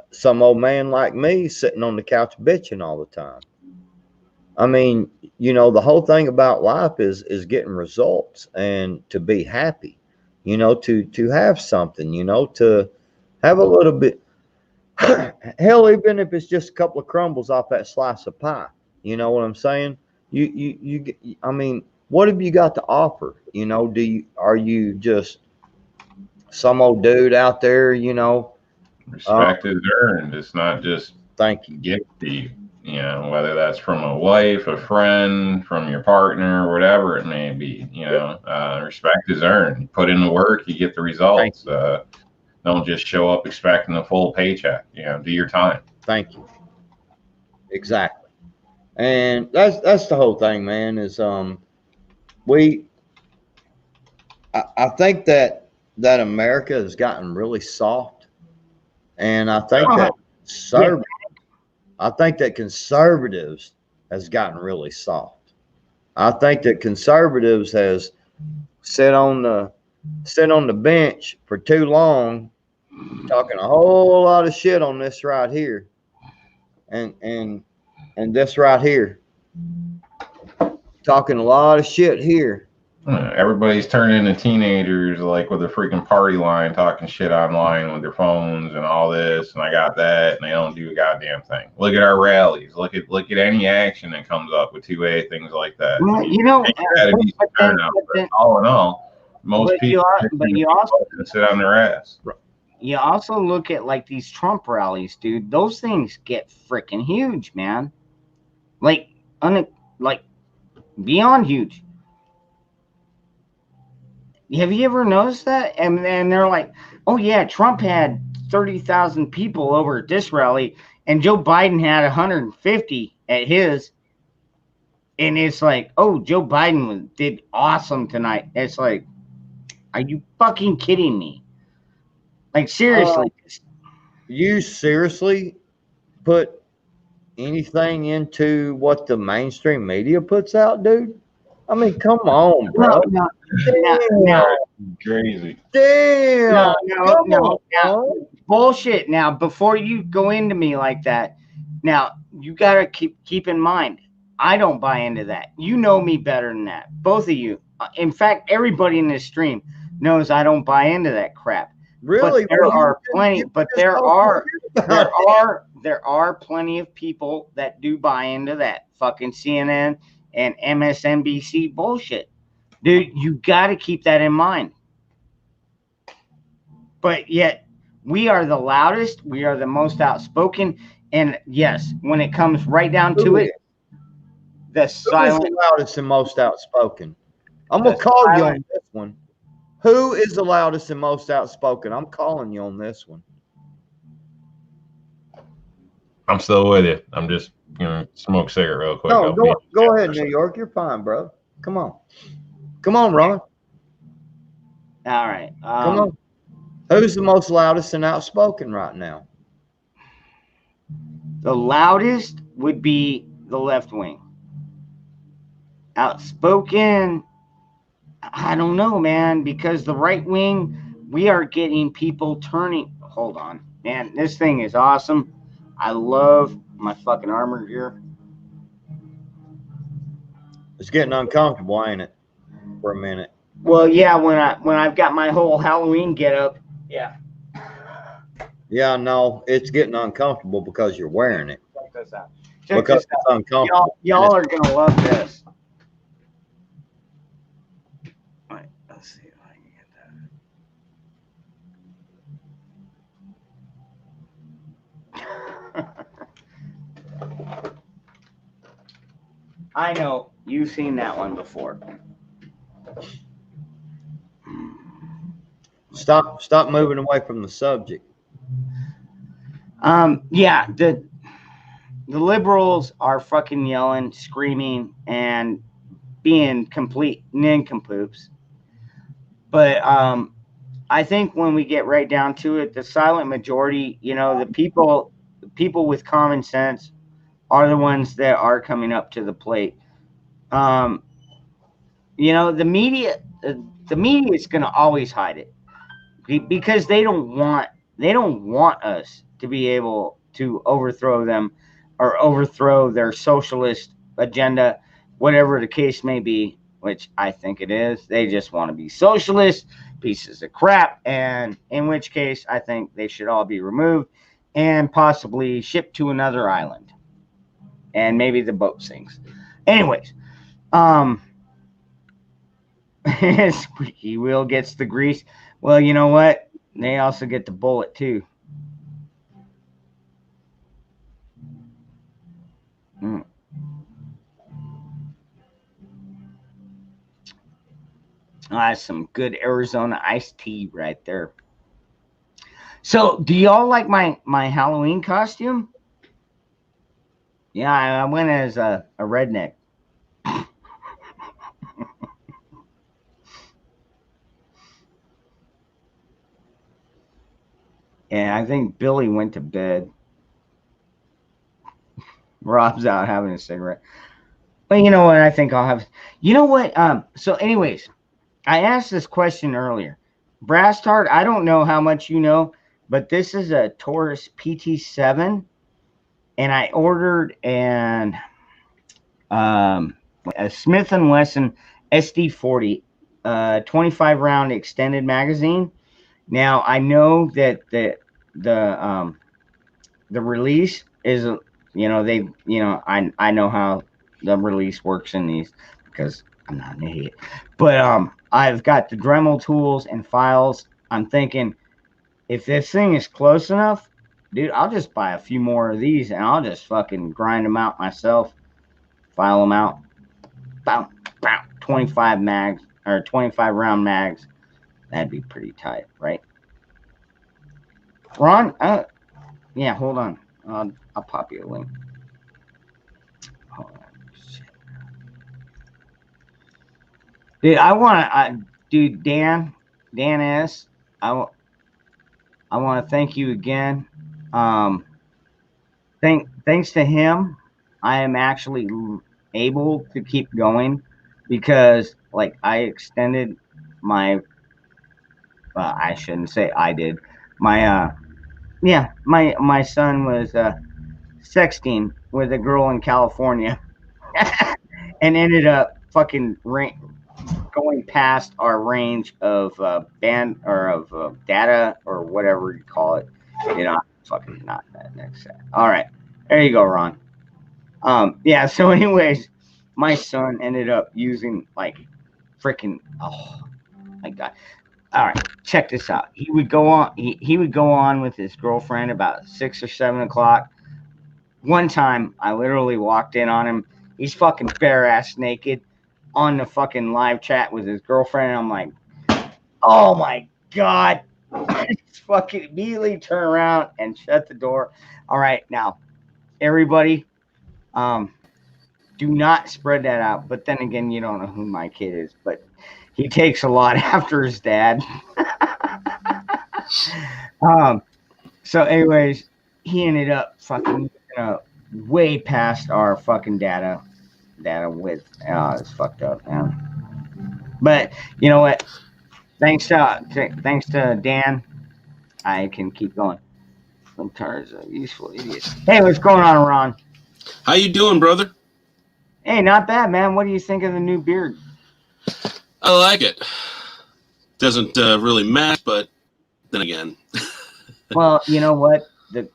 some old man like me sitting on the couch bitching all the time. I mean, the whole thing about life is getting results and to be happy, to have something, to have a little bit, hell, even if it's just a couple of crumbles off that slice of pie, you know what I'm saying? I mean, what have you got to offer? Are you just some old dude out there, Respect is earned. It's not just thank you. gifted. Whether that's from a wife, a friend, from your partner, whatever it may be. Respect is earned. You put in the work, you get the results. Don't just show up expecting a full paycheck. Do your time. Thank you. Exactly. And that's the whole thing, man, is I think that America has gotten really soft. And I think that conservatives has gotten really soft. I think that conservatives has sit on the bench for too long, talking a whole lot of shit on this right here, and this right here, talking a lot of shit here. Everybody's turning into teenagers, like with a freaking party line, talking shit online with their phones and all this, and I got that, and they don't do a goddamn thing. Look at our rallies. Look at any action that comes up with 2A, things like that. But all in all, most people sit on their ass. You also look at like these Trump rallies, dude. Those things get freaking huge, man. Like beyond huge. Have you ever noticed that? And they're like, oh yeah, Trump had 30,000 people over at this rally, and Joe Biden had 150 at his. And it's like, oh, Joe Biden did awesome tonight. It's like, are you fucking kidding me? Like, seriously. You seriously put anything into what the mainstream media puts out, dude? I mean, come on, bro. No. Crazy. Damn. No. Bullshit. Now, before you go into me like that, now you gotta keep in mind, I don't buy into that. You know me better than that, both of you. In fact, everybody in this stream knows I don't buy into that crap. Really? But there are plenty. But there are plenty of people that do buy into that fucking CNN and MSNBC bullshit. Dude, you got to keep that in mind. But yet, we are the loudest. We are the most outspoken. And yes, when it comes right down to it, the silent. Who is the loudest and most outspoken? I'm going to call you on this one. Who is the loudest and most outspoken? I'm calling you on this one. I'm still with you. I'm just gonna smoke a cigarette real quick. No, I'll be- go ahead, New York. You're fine, bro. Come on, Ron. All right. Come on. Who's the most loudest and outspoken right now? The loudest would be the left wing. Outspoken, I don't know, man, because the right wing, we are getting people turning. Hold on, man. This thing is awesome. I love my fucking armor gear. It's getting uncomfortable, ain't it? For a minute. Well, yeah, when I've got my whole Halloween get up, yeah. Yeah, no, it's getting uncomfortable because you're wearing it. Check this out. Check Because this it's out. uncomfortable. Y'all are gonna love this. All right, let's see if I can get that. I know you've seen that one before. Stop moving away from the subject. Yeah, the liberals are fucking yelling, screaming, and being complete nincompoops. But I think when we get right down to it, the silent majority, you know, the people with common sense are the ones that are coming up to the plate. You know, the media is going to always hide it because they don't want us to be able to overthrow them or overthrow their socialist agenda, whatever the case may be, which I think it is. They just want to be socialist pieces of crap, and in which case I think they should all be removed and possibly shipped to another island, and maybe the boat sinks. Anyways, squeaky wheel gets the grease. Well, you know what? They also get the bullet too. That's some good Arizona iced tea right there. So, do y'all like my Halloween costume? Yeah, I went as a redneck. And I think Billy went to bed. Rob's out having a cigarette. But you know what? I think I'll have. You know what? So, anyways, I asked this question earlier. Brass Tart, I don't know how much you know, but this is a Taurus PT7, and I ordered a Smith & Wesson SD40, 25 round extended magazine. Now I know that the release is, you know, I know how the release works in these because I'm not an idiot. But I've got the Dremel tools and files. I'm thinking if this thing is close enough, dude, I'll just buy a few more of these and I'll just fucking grind them out myself, file them out. Bow, bow, 25 mags or 25 round mags. That'd be pretty tight, right? Ron, yeah, hold on. I'll pop you a link. Hold on. Shit. Dude, dude, Dan S. I want to thank you again. Thanks to him, I am actually able to keep going because, like, I extended my. I shouldn't say I did. My my son was sexting with a girl in California, and ended up fucking going past our range of band or of data or whatever you call it. You know, fucking not that next set. All right, there you go, Ron. Yeah. So, anyways, my son ended up using like freaking. Oh my god. All right, check this out. He would go on. He would go on with his girlfriend about 6 or 7 o'clock. One time, I literally walked in on him. He's fucking bare ass naked on the fucking live chat with his girlfriend. And I'm like, oh my god! Just fucking immediately turn around and shut the door. All right, now everybody, do not spread that out. But then again, you don't know who my kid is, but he takes a lot after his dad. So anyways, he ended up fucking way past our fucking data width. It's fucked up, man. But you know what? Thanks to Dan, I can keep going. Sometimes a useful idiot. Hey, what's going on, Ron? How you doing, brother? Hey, not bad, man. What do you think of the new beard? I like it. Doesn't really match, but then again. Well, you know what? The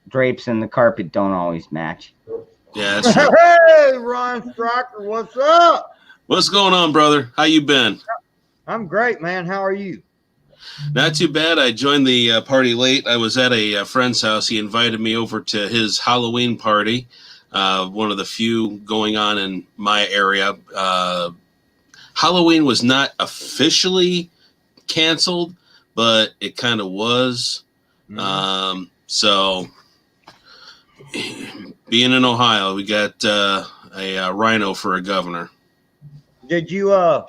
drapes and the carpet don't always match. Yeah, that's true. Hey, Ron Stryker, what's up? What's going on, brother? How you been? I'm great, man. How are you? Not too bad. I joined the party late. I was at a friend's house. He invited me over to his Halloween party, one of the few going on in my area. Halloween was not officially canceled, but it kind of was. So, being in Ohio, we got a rhino for a governor. Did y'all,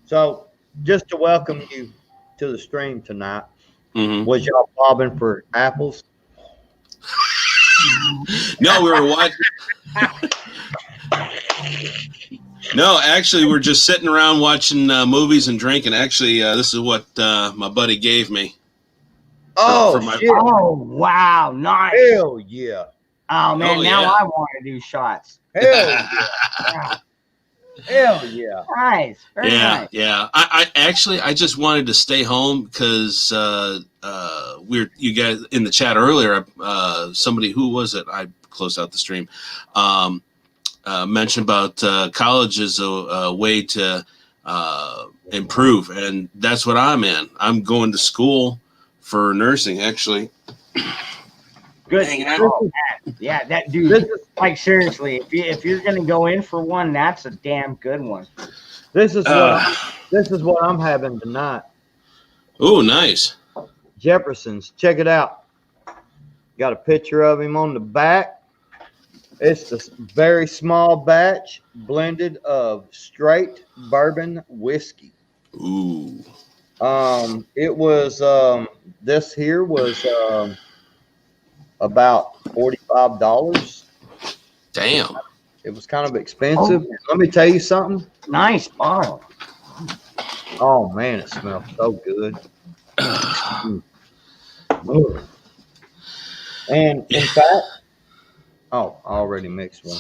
so just to welcome you to the stream tonight, was y'all bobbing for apples? No, we were watching. No, actually, we're just sitting around watching movies and drinking. Actually, this is what my buddy gave me. Oh, shit. Oh, wow. Nice. Hell yeah. Oh, man. Oh, now yeah. I want to do shots. Hell yeah. Wow. Hell yeah. Nice. Very nice. Yeah. I just wanted to stay home because you guys in the chat earlier. Somebody, who was it? I closed out the stream. Mentioned about college is a way to improve, and that's what I'm in. I'm going to school for nursing, actually. Good. Hanging out. Yeah, that dude. Like seriously, if you're gonna go in for one, that's a damn good one. This is what I'm having tonight. Oh, nice. Jefferson's. Check it out. Got a picture of him on the back. It's a very small batch blended of straight bourbon whiskey. Ooh. It was this here was about $45. Damn. It was kind of expensive. Let me tell you something. Nice bottle. Oh man, it smells so good. And in fact, I already mixed one.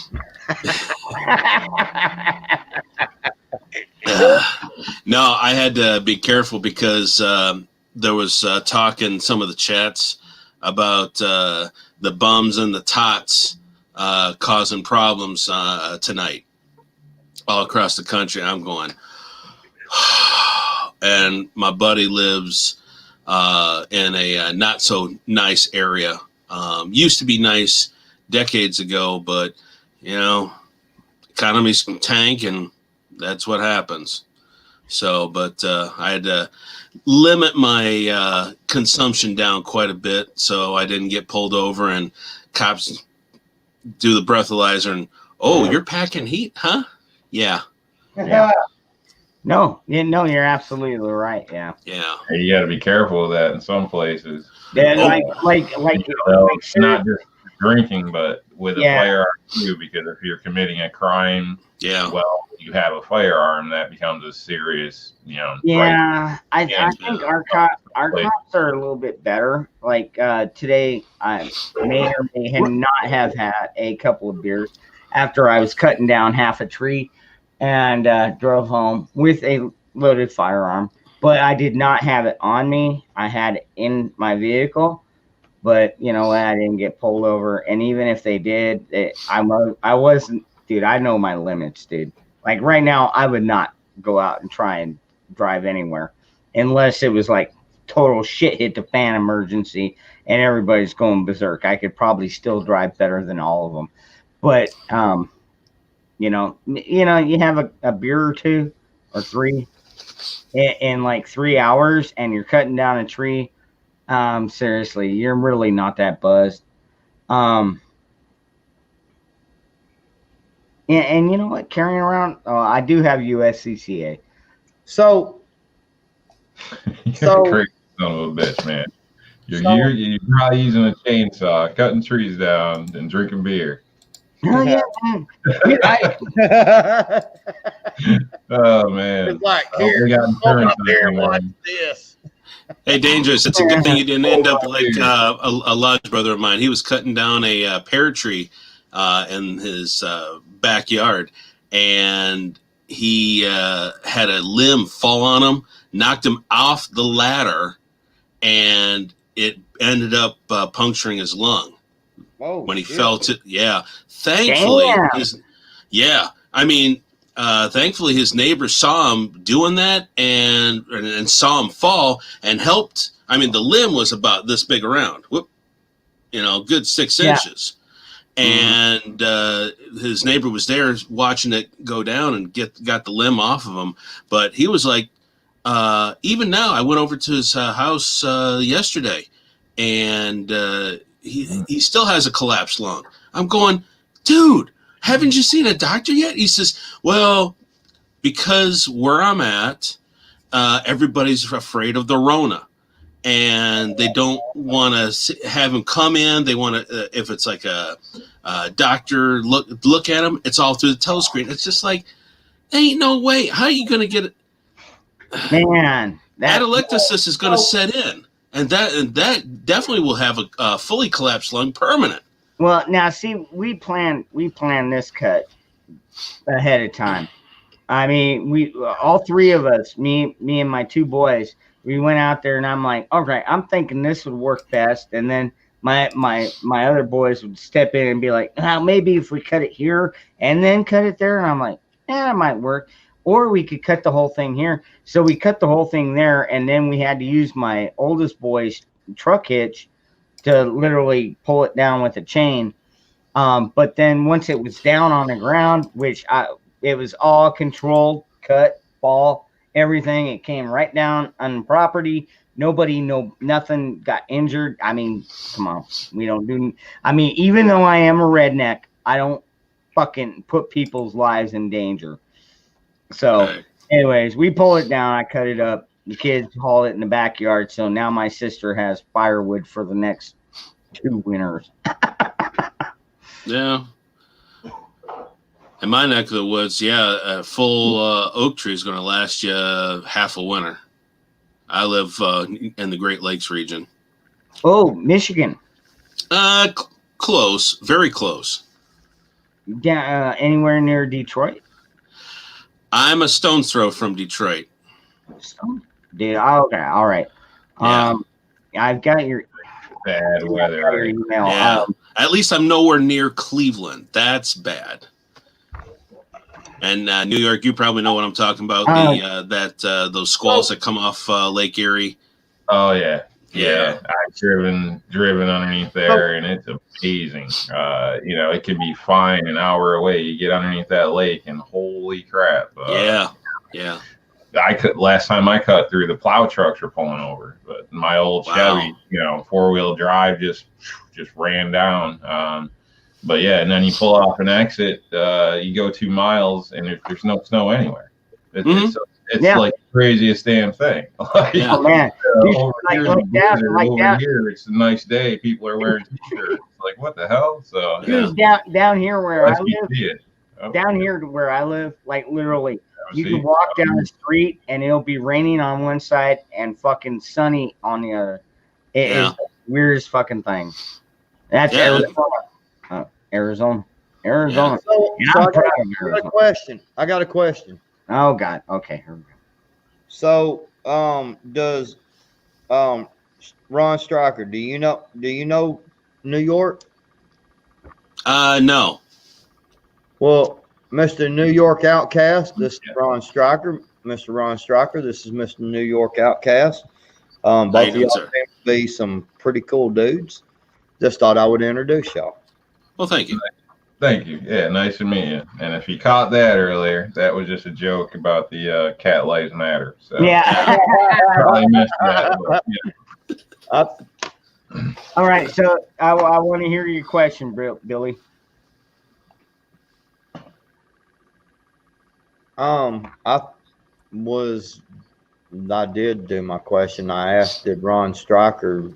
No, I had to be careful because there was talk in some of the chats about the bums and the tots causing problems tonight all across the country. I'm going, and my buddy lives in a not so nice area. Used to be nice decades ago, but economy's tank, and that's what happens. So, but I had to limit my consumption down quite a bit so I didn't get pulled over and cops do the breathalyzer and, oh, you're packing heat, huh? Yeah. No, you're absolutely right. Yeah. Yeah. Hey, you got to be careful of that in some places. Yeah, like It's not just drinking, but with a firearm too, because if you're committing a crime, you have a firearm, that becomes a serious, Yeah, I think our cops are a little bit better. Like today, I may or may not have had a couple of beers after I was cutting down half a tree and drove home with a loaded firearm. But I did not have it on me. I had it in my vehicle. But you know what? I didn't get pulled over. And even if they did, I wasn't, dude, I know my limits, dude. Like right now, I would not go out and try and drive anywhere unless it was like total shit hit the fan emergency and everybody's going berserk. I could probably still drive better than all of them. But, you have a beer or two or three in like 3 hours and you're cutting down a tree. Seriously, you're really not that buzzed. And you know what? Carrying around, I do have USCCA. So, You're So- a crazy son of a bitch, man. You're So- you're probably using a chainsaw, cutting trees down, and drinking beer. Hell yeah, man. Oh man. It's like, Oh, we got come insurance up here and on watch that. this. Hey, Dangerous, it's a good thing you didn't end up like a lodge brother of mine. He was cutting down a pear tree in his backyard, and he had a limb fall on him, knocked him off the ladder, and it ended up puncturing his lung Oh, when he shit. fell to. Yeah, thankfully, Damn. I mean, thankfully his neighbors saw him doing that and saw him fall and helped. I mean, the limb was about this big around. Whoop, good 6 Yeah. inches. And his neighbor was there watching it go down and got the limb off of him. But he was like, even now, I went over to his house yesterday, and he still has a collapsed lung. I'm going, dude, haven't you seen a doctor yet? He says, well, because where I'm at, everybody's afraid of the Rona. And they don't want to have him come in. They want to, if it's like a doctor look at him, it's all through the telescreen. It's just like, ain't no way. How are you going to get it? Man, Atelectasis is going to set in, and that definitely will have a fully collapsed lung permanent. well, now see, we planned this cut ahead of time. I mean, we all three of us, me and my 2 boys, we went out there, and I'm like, okay, I'm thinking this would work best, and then my other boys would step in and be like, maybe if we cut it here and then cut it there, and I'm like, that might work. Or we could cut the whole thing here. So we cut the whole thing there, and then we had to use my oldest boy's truck hitch to literally pull it down with a chain. But then once it was down on the ground, it was all controlled, cut, fall, everything. It came right down on property. Nothing got injured. I mean, come on. Even though I am a redneck, I don't fucking put people's lives in danger. So, Right. anyways, we pull it down. I cut it up. The kids haul it in the backyard. So now my sister has firewood for the next 2 winters. Yeah. In my neck of the woods, a full oak tree is going to last you half a winter. I live in the Great Lakes region. Oh, Michigan. Close, very close. Anywhere near Detroit? I'm a stone's throw from Detroit. Dude, okay, all right. Yeah. I've got your Bad weather. email. Yeah. At least I'm nowhere near Cleveland. That's bad. And New York, you probably know what I'm talking about. Those squalls that come off Lake Erie. Oh yeah. Yeah. I've driven underneath there, and it's amazing. It can be fine an hour away. You get underneath that lake, and holy crap! Yeah. Last time I cut through, the plow trucks were pulling over, but my old Chevy, 4-wheel drive just ran down. But yeah, and then you pull off an exit, you go 2 miles, and there's no snow anywhere. It's like the craziest damn thing. Yeah. Oh man, Over like here, that. here, it's a nice day. People are wearing t-shirts. Like, what the hell? So Dude, down here where I unless you live, see it. Oh, down here where I live, like literally, you see. can walk down the street and it'll be raining on one side and fucking sunny on the other. It is the weirdest fucking thing. That's Arizona. Arizona. So Yeah, I I'm got proud of a Arizona. question. I got a question. Oh God. Okay. Here we go. So, does Ron Stryker, do you know New York? No. Well, Mr. New York Outcast, this is Ron Stryker. Mr. Ron Stryker, this is Mr. New York Outcast. Both you of doing, y'all sir? seem to be some pretty cool dudes. Just thought I would introduce y'all. Well, thank you. Thank you. Yeah, nice to meet you. And if you caught that earlier, that was just a joke about the Cat Lives Matter. So Yeah. probably missed that. But, I, All right, so I want to hear your question, Billy. I did do my question. I asked, did Ron Stryker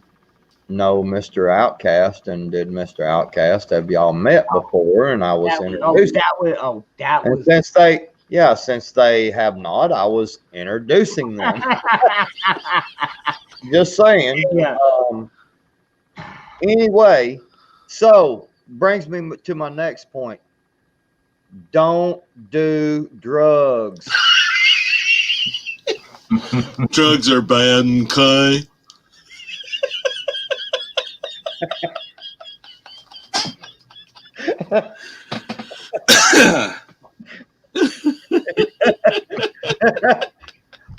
know Mr. Outcast, and did Mr. Outcast have y'all met before? And I was introduced. That And was. since they have not, I was introducing them. Just saying. Yeah. Anyway, so brings me to my next point. Don't do drugs. Drugs are bad, Kai.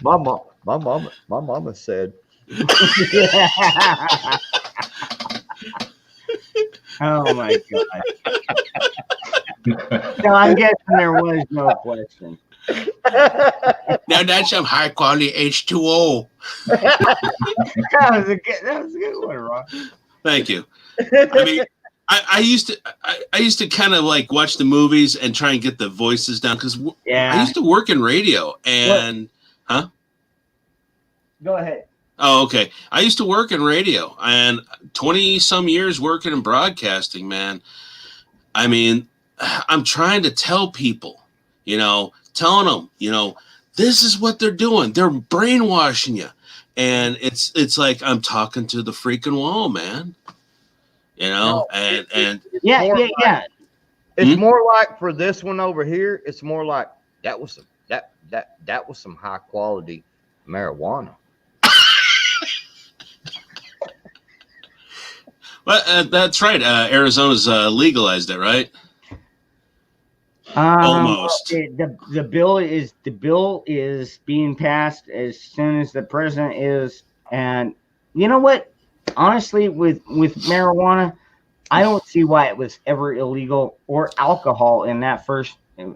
My mama said. Oh my god. So I'm guessing there was no question. Now that's some high quality H2O. That was a good one, Ron. Thank you. I mean, I used to kind of like watch the movies and try and get the voices down because I used to work in radio and Go ahead. Oh, okay. I used to work in radio and 20 some years working in broadcasting, man. I mean, I'm trying to tell people, telling them, this is what they're doing. They're brainwashing you. And it's like I'm talking to the freaking wall, man. And yeah. It's more like for this one over here, it's more like that was some high quality marijuana. Well, that's right. Arizona's legalized it, right? Almost. The bill is being passed as soon as the president is, and you know what? Honestly, with marijuana, I don't see why it was ever illegal or alcohol in that first. I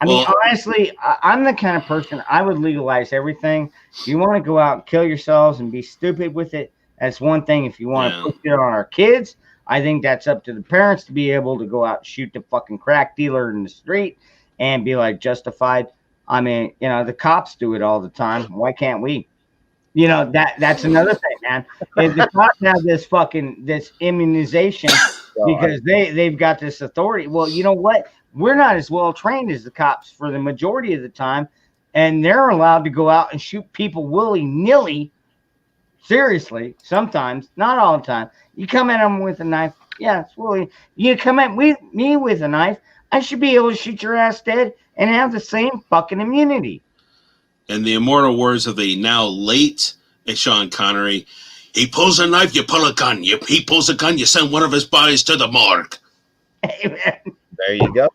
mean, honestly, I'm the kind of person I would legalize everything. If you want to go out and kill yourselves and be stupid with it, that's one thing. If you want to push it on our kids, I think that's up to the parents to be able to go out and shoot the fucking crack dealer in the street and be like justified. I mean, the cops do it all the time. Why can't we? That's another thing, man. If the cops have this immunization because they've got this authority. Well, you know what? We're not as well trained as the cops for the majority of the time, and they're allowed to go out and shoot people willy-nilly. Seriously, sometimes, not all the time. You come at them with a knife, it's really. You come at me with a knife, I should be able to shoot your ass dead and have the same fucking immunity. In the immortal words of the now late Sean Connery, he pulls a knife, you pull a gun. He pulls a gun, you send one of his bodies to the morgue. Amen. There you go.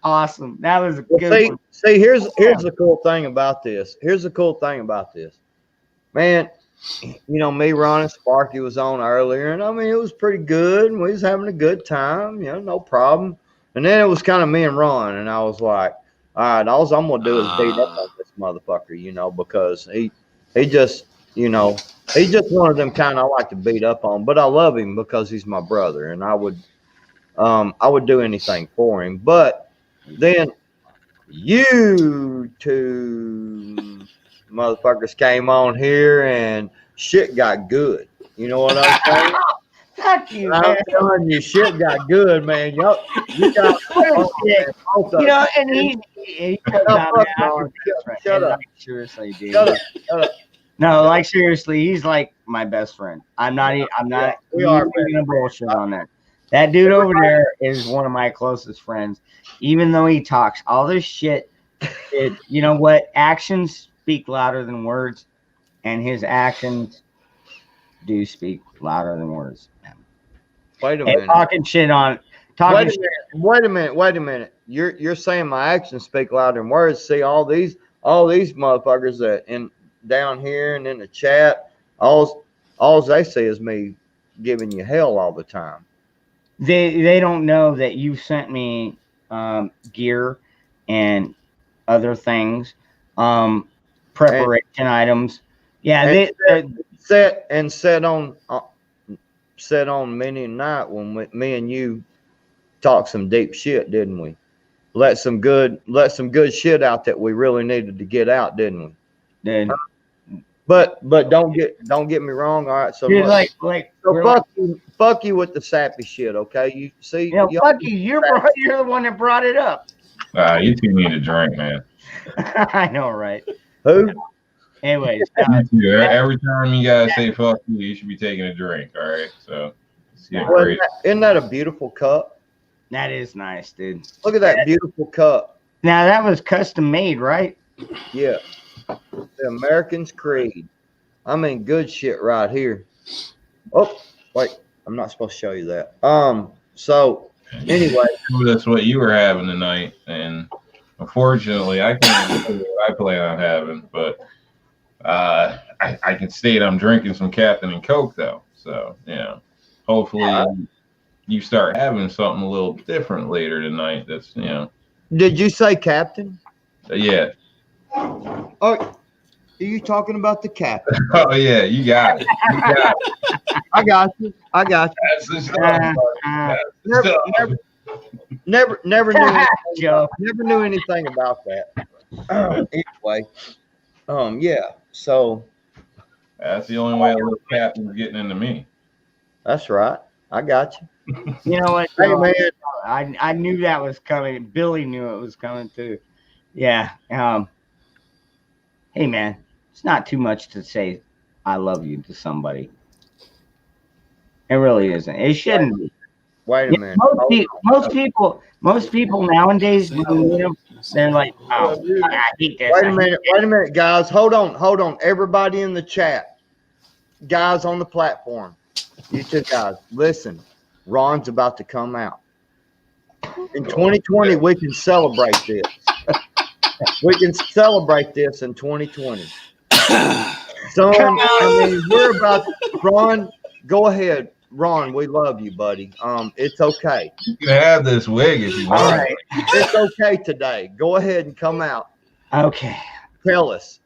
Awesome. That was a good one. See, here's the cool thing about this. Man, me, Ron, and Sparky was on earlier, and I mean, it was pretty good, and we was having a good time, no problem. And then it was kind of me and Ron, and I was like, all right, all I'm going to do is beat up on this motherfucker, because he just, he's just one of them kind I like to beat up on, but I love him because he's my brother, and I would do anything for him. But then you two motherfuckers came on here and shit got good. You know what I'm saying? Fuck you, man. I'm telling you, shit got good, man. You got and he comes out, man. Shut up. Like, seriously, dude. Shut up. No, like seriously, he's like my best friend. I'm not we are gonna bullshit on that. That dude over there is one of my closest friends. Even though he talks all this shit, you know what? Actions speak louder than words, and his actions do speak louder than words. Wait a and minute. Talking shit. Wait a minute. You're saying my actions speak louder than words. See, all these motherfuckers that down here and in the chat, all they see is me giving you hell all the time. They don't know that you sent me gear and other things, preparation items. Yeah, set on many a night when me and you talked some deep shit, didn't we? Let some good shit out that we really needed to get out, didn't we? Dude, But don't get me wrong. All right, so dude, look, so we're fuck you with the sappy shit, okay? You see, fuck you. You're the one that brought it up. You two need a drink, man. I know, right? who? Anyways, You two, every time you guys say fuck you should be taking a drink. All right, so it's getting Well, crazy. isn't that a beautiful cup? that is nice, dude. Look at that beautiful cup. Now that was custom made, right? Yeah, the American's Creed. I mean, good shit right here. Oh, wait, I'm not supposed to show you that. So anyway, That's what you were having tonight, and unfortunately, I can't do what I plan on having. But I can state I'm drinking some Captain and Coke though, so hopefully you start having something a little different later tonight. That's did you say Captain? yeah. Oh, are you talking about the Captain? Oh yeah, you got it. You got it. I got you. That's the stuff. That's the stuff. Never knew. Joe. Never knew anything about that. Anyway, yeah. So That's the only way a little Captain's getting into me. that's right. I got you. You know what? Hey Joe? man, I knew that was coming. Billy knew it was coming too. Yeah. Hey man, it's not too much to say I love you to somebody. It really isn't. It shouldn't be. wait a Yeah, minute. most people nowadays, they're like, oh, I hate this. Wait a minute, guys. Hold on. Everybody in the chat, guys on the platform, you two guys, listen. Ron's about to come out. In 2020, we can celebrate this. We can celebrate this in 2020. So, I mean, we're about Ron. Go ahead, Ron. We love you, buddy. It's okay. You can have this wig if you want. All right. It's okay today. Go ahead and come out. Okay. Tell us.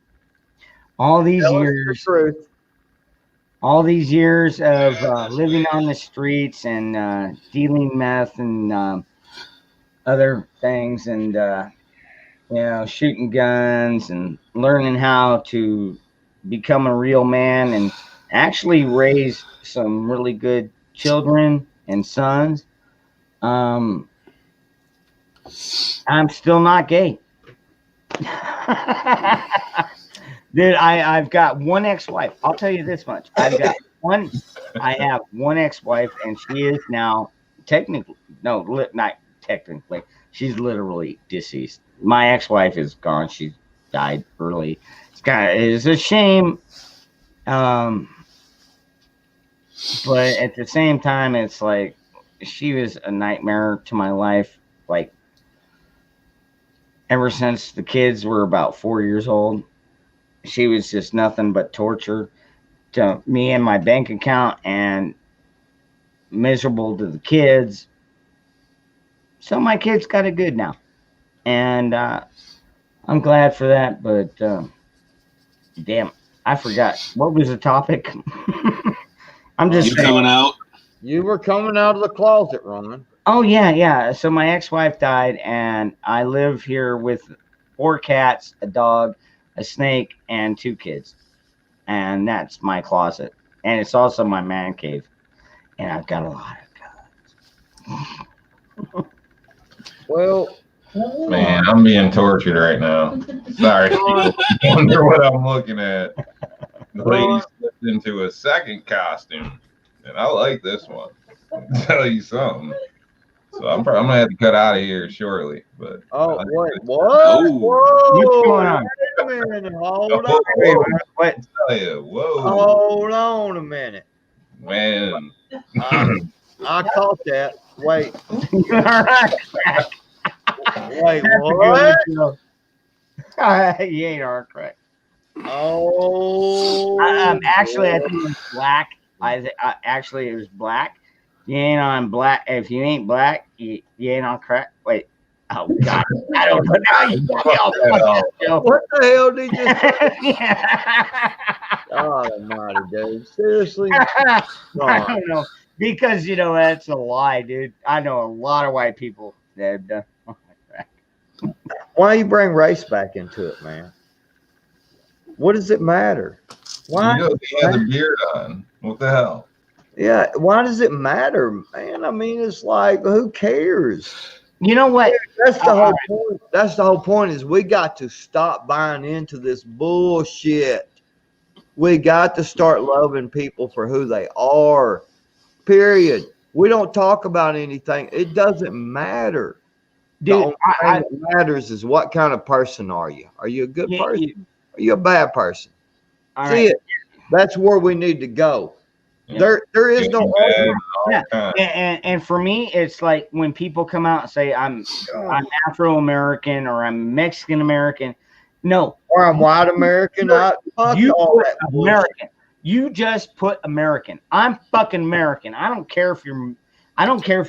All these Tell us the years, truth. all these years of living on the streets and dealing meth and other things and shooting guns and learning how to become a real man and actually raise some really good children and sons. I'm still not gay. Dude, I've got one ex-wife. I'll tell you this much. I have one ex-wife, and she is now not technically. She's literally deceased. My ex-wife is gone. She died early. It's a shame. But at the same time, it's like she was a nightmare to my life. Like ever since the kids were about 4 years old. She was just nothing but torture to me and my bank account and miserable to the kids. So my kids got it good now. And I'm glad for that. But damn, I forgot. What was the topic? I'm just saying. Coming out. You were coming out of the closet, Ron. Oh, yeah. So my ex-wife died, and I live here with 4 cats, a dog, a snake, and 2 kids. And that's my closet. And it's also my man cave. And I've got a lot of guns. Well, Man, I'm being tortured right now. Sorry. I wonder what I'm looking at. The lady slipped into a second costume, and I like this one. I'll tell you something. So I'm gonna have to cut out of here shortly. But wait, what? Oh. Whoa! What's going on? Wait a minute. Hold Oh, on. Wait, what? tell you, whoa, Hold on a minute. man. I caught that. Wait, All right. wait, That's a what? good one, Joe. You ain't our correct. Oh. Actually, I think it was black. Actually, it was black. You ain't on black. If you ain't black, you ain't on crack. Wait. Oh God, I don't know. Now you got me all fucked up, Joe. What the hell did you say? Yeah. God almighty, dude. Seriously. I God. don't know because that's a lie, dude. I know a lot of white people that have done. Why you bring race back into it, man? What does it matter? Why? You know, he had the beard on. What the hell? Yeah, why does it matter, man? I mean, it's like, who cares? You know what? That's the whole point. That's the whole point is we got to stop buying into this bullshit. We got to start loving people for who they are. Period. We don't talk about anything. It doesn't matter. The Dude, only thing that matters is what kind of person are you? Are you a good person? Are you a bad person? all See right. it. That's where we need to go. Yeah. There is no argument. Yeah. And for me, it's like when people come out and say I'm Afro-American or I'm Mexican American. No. Or I'm white American. Fuck You all put that bullshit. American. You just put American. I'm fucking American. I don't care if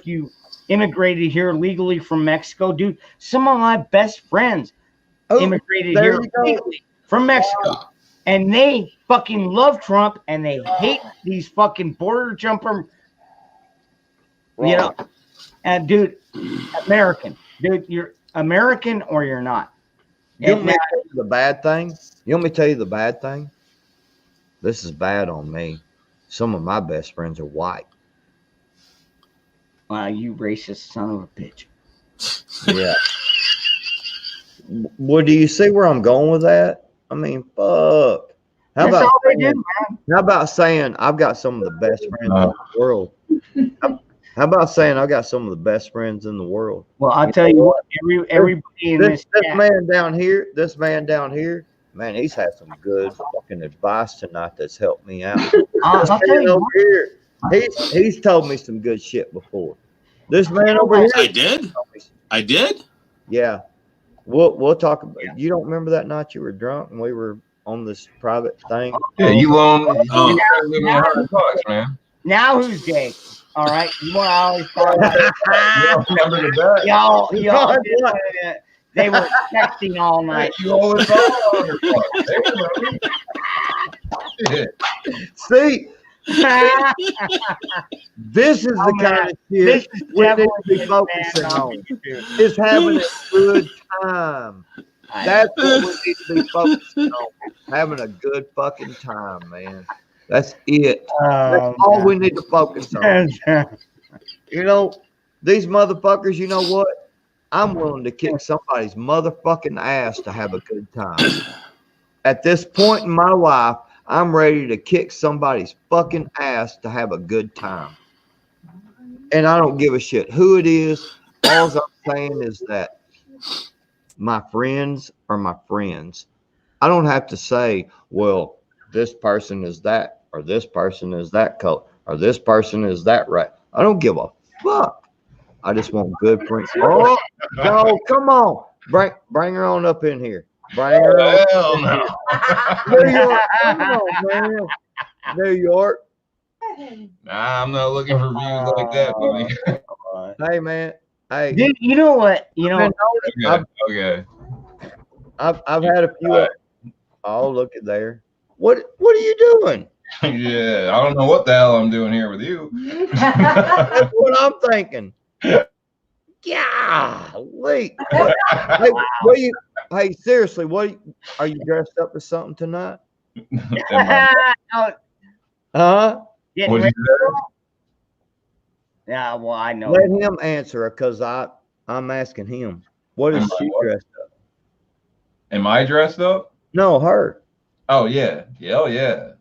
you immigrated here legally from Mexico, dude. Some of my best friends immigrated there here you go. legally from Mexico. And they fucking love Trump and they hate these fucking border jumper, and dude, American. Dude, you're American or you're not. You want me to tell you the bad thing? You want me to tell you the bad thing? This is bad on me. Some of my best friends are white. Wow, you racist son of a bitch. Yeah. Well, do you see where I'm going with that? I mean, fuck. How That's about all they saying, do, man. how about saying I've got some of the best friends in the world? How about saying I got some of the best friends in the world? Well, I'll tell you what, everybody in This chat, man down here, man, he's had some good fucking advice tonight that's helped me out. I'll This tell man you over what, here, he's told me some good shit before. This man over here, I did. I did. yeah. We'll talk about. You don't remember that night you were drunk and we were on this private thing? Yeah, you loaned me Oh. $100, man. now who's gay? All right, you want to always talk about You don't remember the bet. y'all God, just, what? they were texting all night. You always thought $100. They remember. Shit. See, this is the man. kind of This shit is we need to definitely be been focusing bad on. YouTube. Is having a good time. That's what we need to be focusing on. Having a good fucking time, man. That's it. That's all we need to focus on. You know, these motherfuckers, you know what? I'm willing to kick somebody's motherfucking ass to have a good time. At this point in my life, I'm ready to kick somebody's fucking ass to have a good time. And I don't give a shit who it is. All I'm saying is that my friends are my friends. I don't have to say, well, this person is that, or this person is that color, or this person is that right. I don't give a fuck. I just want good friends. Oh, no, come on. Bring her on up in here. Bring her on. Hell no. New York, come on, man. New York. Nah, I'm not looking for views like that, buddy. Hey, man. Hey, Dude, you know what? Okay. I've had a few. Oh, look at there. What are you doing? Yeah, I don't know what the hell I'm doing here with you. That's what I'm thinking. Golly. Hey, seriously, are you dressed up as something tonight? Huh? Getting What'd ready. you say? Yeah, well, I know. Let him answer because I'm asking him. What is she dressed up? Am I dressed up? No, her. Oh yeah. Oh yeah.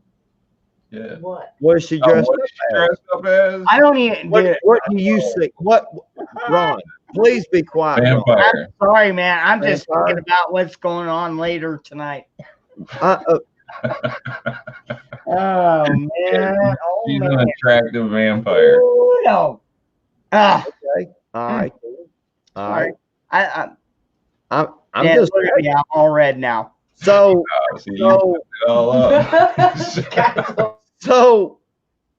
Yeah. What is she Oh, dressed what up is she as? dressed up as? I don't even. Dude, What do you see? Ron, please be quiet. Ron. Vampire. sorry, man. I'm just Vampire? thinking about what's going on later tonight. Oh man. Oh She's man. an attractive vampire. Ooh, no. Okay. All right. All right. I'm Yeah, just look at me, I'm all red now. so See, you messed it all up. so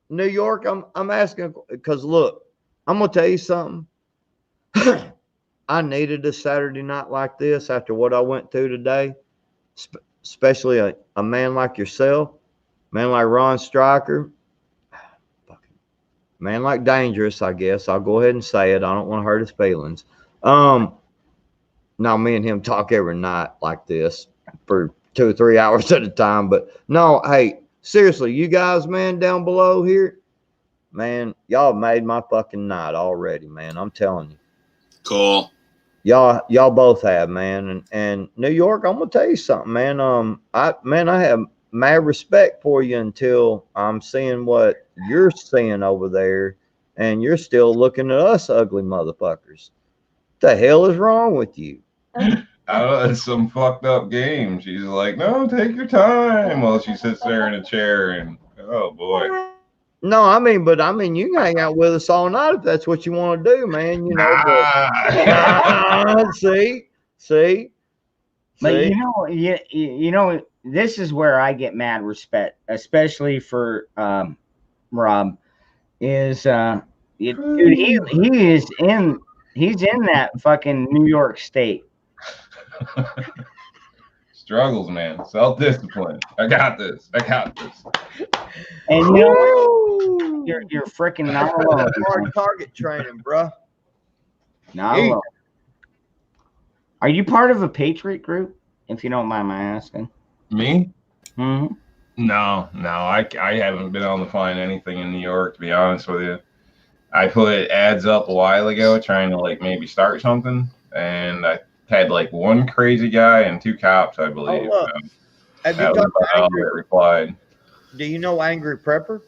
New York. I'm asking because look, I'm gonna tell you something. I needed a Saturday night like this after what I went through today, especially a man like yourself. Man like Ron Stryker, man like Dangerous, I guess. I'll go ahead and say it. I don't want to hurt his feelings. Now me and him talk every night like this for 2 or 3 hours at a time. But no, hey, seriously, you guys, man, down below here, man, y'all made my fucking night already, man. I'm telling you. Cool. Y'all both have, man. And New York, I'm gonna tell you something, man. I have mad respect for you until I'm seeing what you're seeing over there, and you're still looking at us ugly motherfuckers. What the hell is wrong with you? I don't know, it's some fucked up game. She's like, no, take your time. Well, she sits there in a chair and, oh boy. No, but you can hang out with us all night if that's what you want to do, man. You know, see. But you know, this is where I get mad respect, especially for Rob. Is dude, he's in that fucking New York State. Struggles, man. Self-discipline. I got this. And you know, you're freaking not alone. Hard target training, bro. Not alone. Are you part of a Patriot group? If you don't mind my asking. Me? Mm-hmm. No. I haven't been able to find anything in New York, to be honest with you. I put ads up a while ago trying to like maybe start something, and I had like one crazy guy and 2 cops, I believe. Oh, look. Have you That was talked to about all Angry? that replied. Do you know Angry Prepper?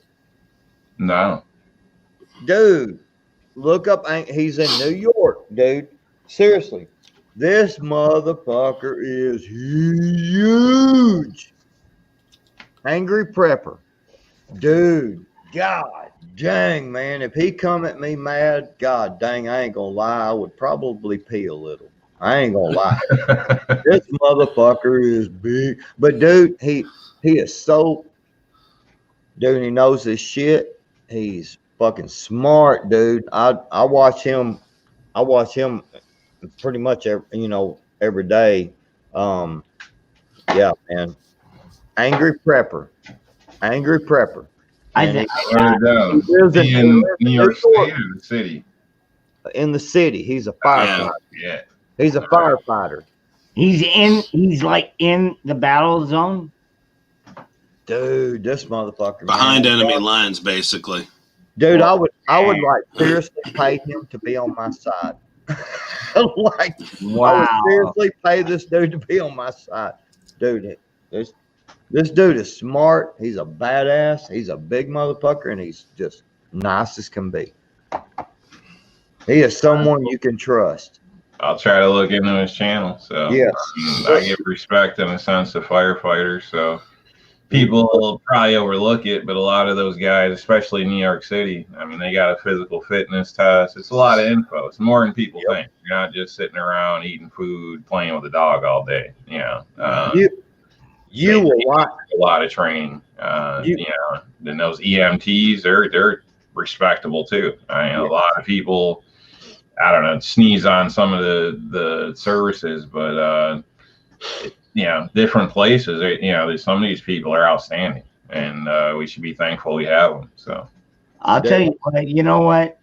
No. Dude, look up. He's in New York, dude. Seriously, this motherfucker is huge. Angry Prepper, dude. God dang, man. If he come at me mad, God dang, I ain't gonna lie. I would probably pee a little. I ain't gonna lie. This motherfucker is big, but dude, he is so. Dude, he knows his shit. He's fucking smart, dude. I watch him. I watch him pretty much every day. Yeah, man. Angry Prepper. I And think he lives In New York State York. or the city? In the city. He's a firefighter. Yeah. He's a firefighter. he's like in the battle zone. Dude, this motherfucker. Behind man. enemy lines, basically. Dude, I would like seriously pay him to be on my side. Like, I Wow. would seriously pay this dude to be on my side. Dude, this dude is smart. He's a badass. He's a big motherfucker, and he's just nice as can be. He is someone you can trust. I'll try to look into his channel. So Yes. I give respect in a sense to firefighters. So people will probably overlook it, but a lot of those guys, especially in New York City, I mean, they got a physical fitness test. It's a lot of info. It's more than people think. You're not just sitting around eating food, playing with a dog all day. You know, You will watch. a lot of training. Then those EMTs, they're respectable too. I mean, a lot of people, I don't know, sneeze on some of the services, but different places. Some of these people are outstanding, and we should be thankful we have them. So I'll tell you what. You know what,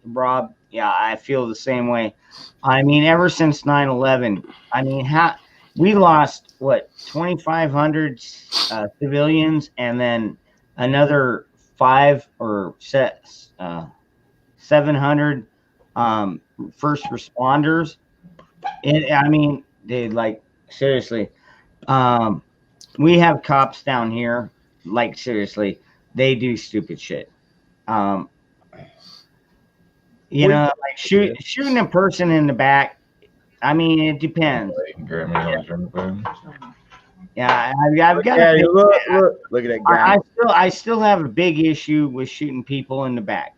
Rob? Yeah, I feel the same way. I mean, ever since 9/11, I mean, we lost 2,500 civilians, and then another 700 first responders. I mean, dude, like seriously, we have cops down here. Like seriously, they do stupid shit. Like shooting a person in the back. I mean, it depends. Yeah, I've got. Yeah, look at that guy. I still have a big issue with shooting people in the back.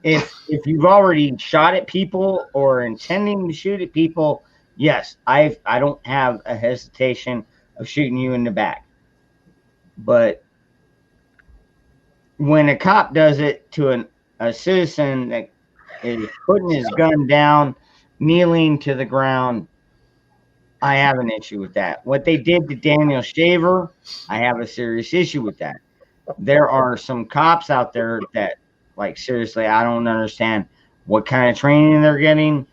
If you've already shot at people or intending to shoot at people, yes, I don't have a hesitation of shooting you in the back. But when a cop does it to a citizen that is putting his gun down, kneeling to the ground, I have an issue with that. What they did to Daniel Shaver, I have a serious issue with that. There are some cops out there that, like, seriously, I don't understand what kind of training they're getting.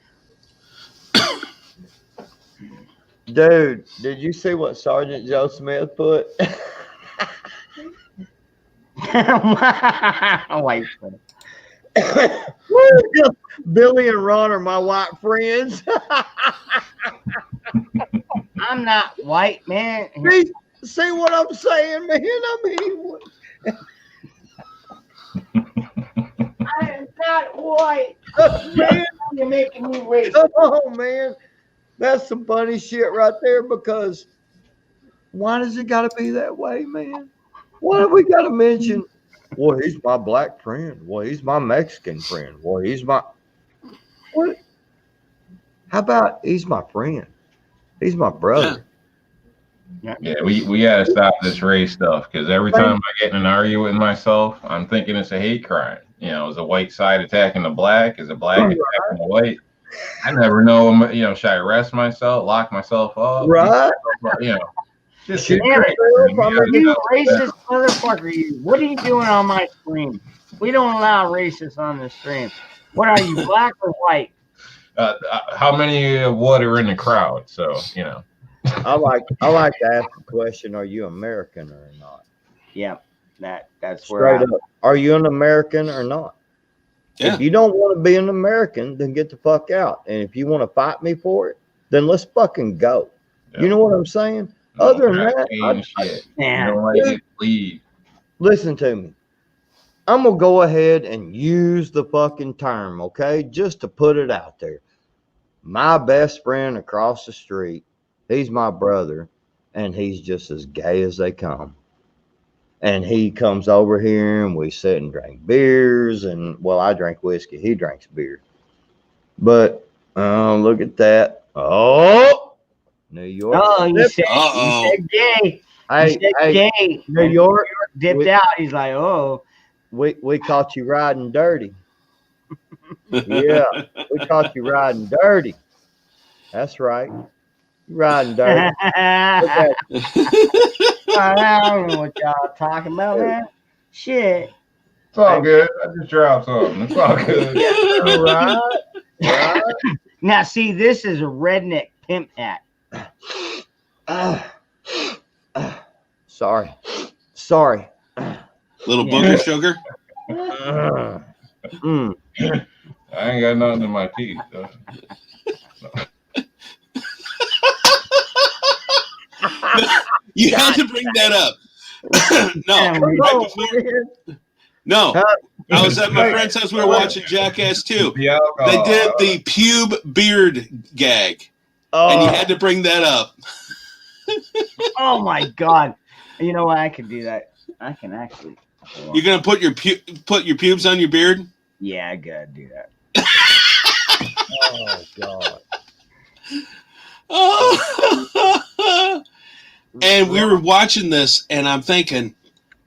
Dude, did you see what Sergeant Joe Smith put? White friend. Billy and Ron are my white friends. I'm not white, man. See what I'm saying, man? I mean, I am not white. man, You're making me wait. come on, man. That's some funny shit right there, because why does it got to be that way, man? Why do we got to mention, well, he's my black friend. Well, he's my Mexican friend. Well, he's my, what? How about he's my friend? He's my brother. Yeah, we gotta stop this race stuff, because every time I get in an argument with myself, I'm thinking it's a hate crime. You know, is the white side attacking the black? Is the black attacking the white? I never know. You know, should I arrest myself, lock myself up? Right? You know, just Shoot Damn it. yourself. You racist motherfucker, you. What are you doing on my stream? We don't allow racists on the stream. What are you, black or white? how many of what are in the crowd? So, you know. I like to ask the question: are you American or not? Yeah, that's where Straight up. Are you an American or not? Yeah. If you don't want to be an American, then get the fuck out. And if you want to fight me for it, then let's fucking go. Yeah. You know what I'm saying? No, Other than not that, saying shit. You Man, don't like it, leave. listen to me. I'm going to go ahead and use the fucking term, okay? Just to put it out there. My best friend across the street, he's my brother, and he's just as gay as they come. And he comes over here and we sit and drink beers, and well, I drink whiskey. He drinks beer. But look at that. Oh, New York. oh, you said gay. Hey, You said gay. New York, Dipped out. He's like, oh. we caught you riding dirty. Yeah, we caught you riding dirty. That's right. You riding dirty. I don't know what y'all talking about, man. Shit. It's all good. I just dropped something. It's all good. Right. Now, see, this is a redneck pimp hat. Sorry. Little Yeah. booger sugar. I ain't got nothing in my teeth. So. You had to bring that up. No, right before. No, I was at my friend's house. We were watching Jackass 2. The alcohol. They did the pube beard gag, and you had to bring that up. Oh my god! You know what? I can do that. I can actually. You're gonna put your pubes on your beard? Yeah, I gotta do that. Oh God. Oh. And we were watching this, and I'm thinking,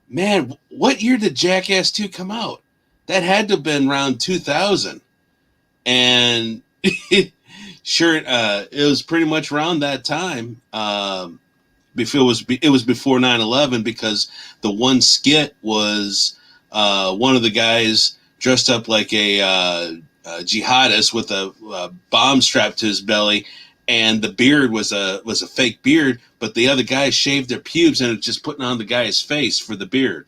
man, what year did Jackass 2 come out? That had to have been around 2000. And sure, it was pretty much around that time. Before it was before 9/11, because the one skit was one of the guys dressed up like a jihadist with a bomb strapped to his belly, and the beard was a fake beard, but the other guys shaved their pubes and it was just putting on the guy's face for the beard.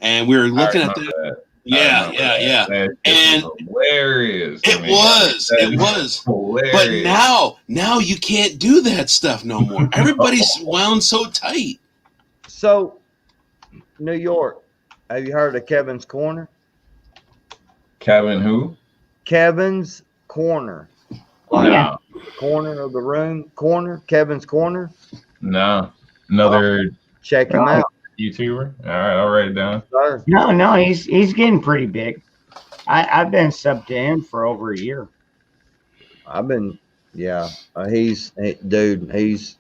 And we were looking at that. Yeah. And hilarious. It was hilarious. But now you can't do that stuff no more. Everybody's wound so tight. So, New York, have you heard of Kevin's Corner? Kevin who? Kevin's Corner. No. Corner of the room. Corner. Kevin's Corner. No. Another Check him out, YouTuber. All right, I'll write it down. sir. No, he's getting pretty big. I've been subbed to him for over a year. I've been, yeah. He's funny. He's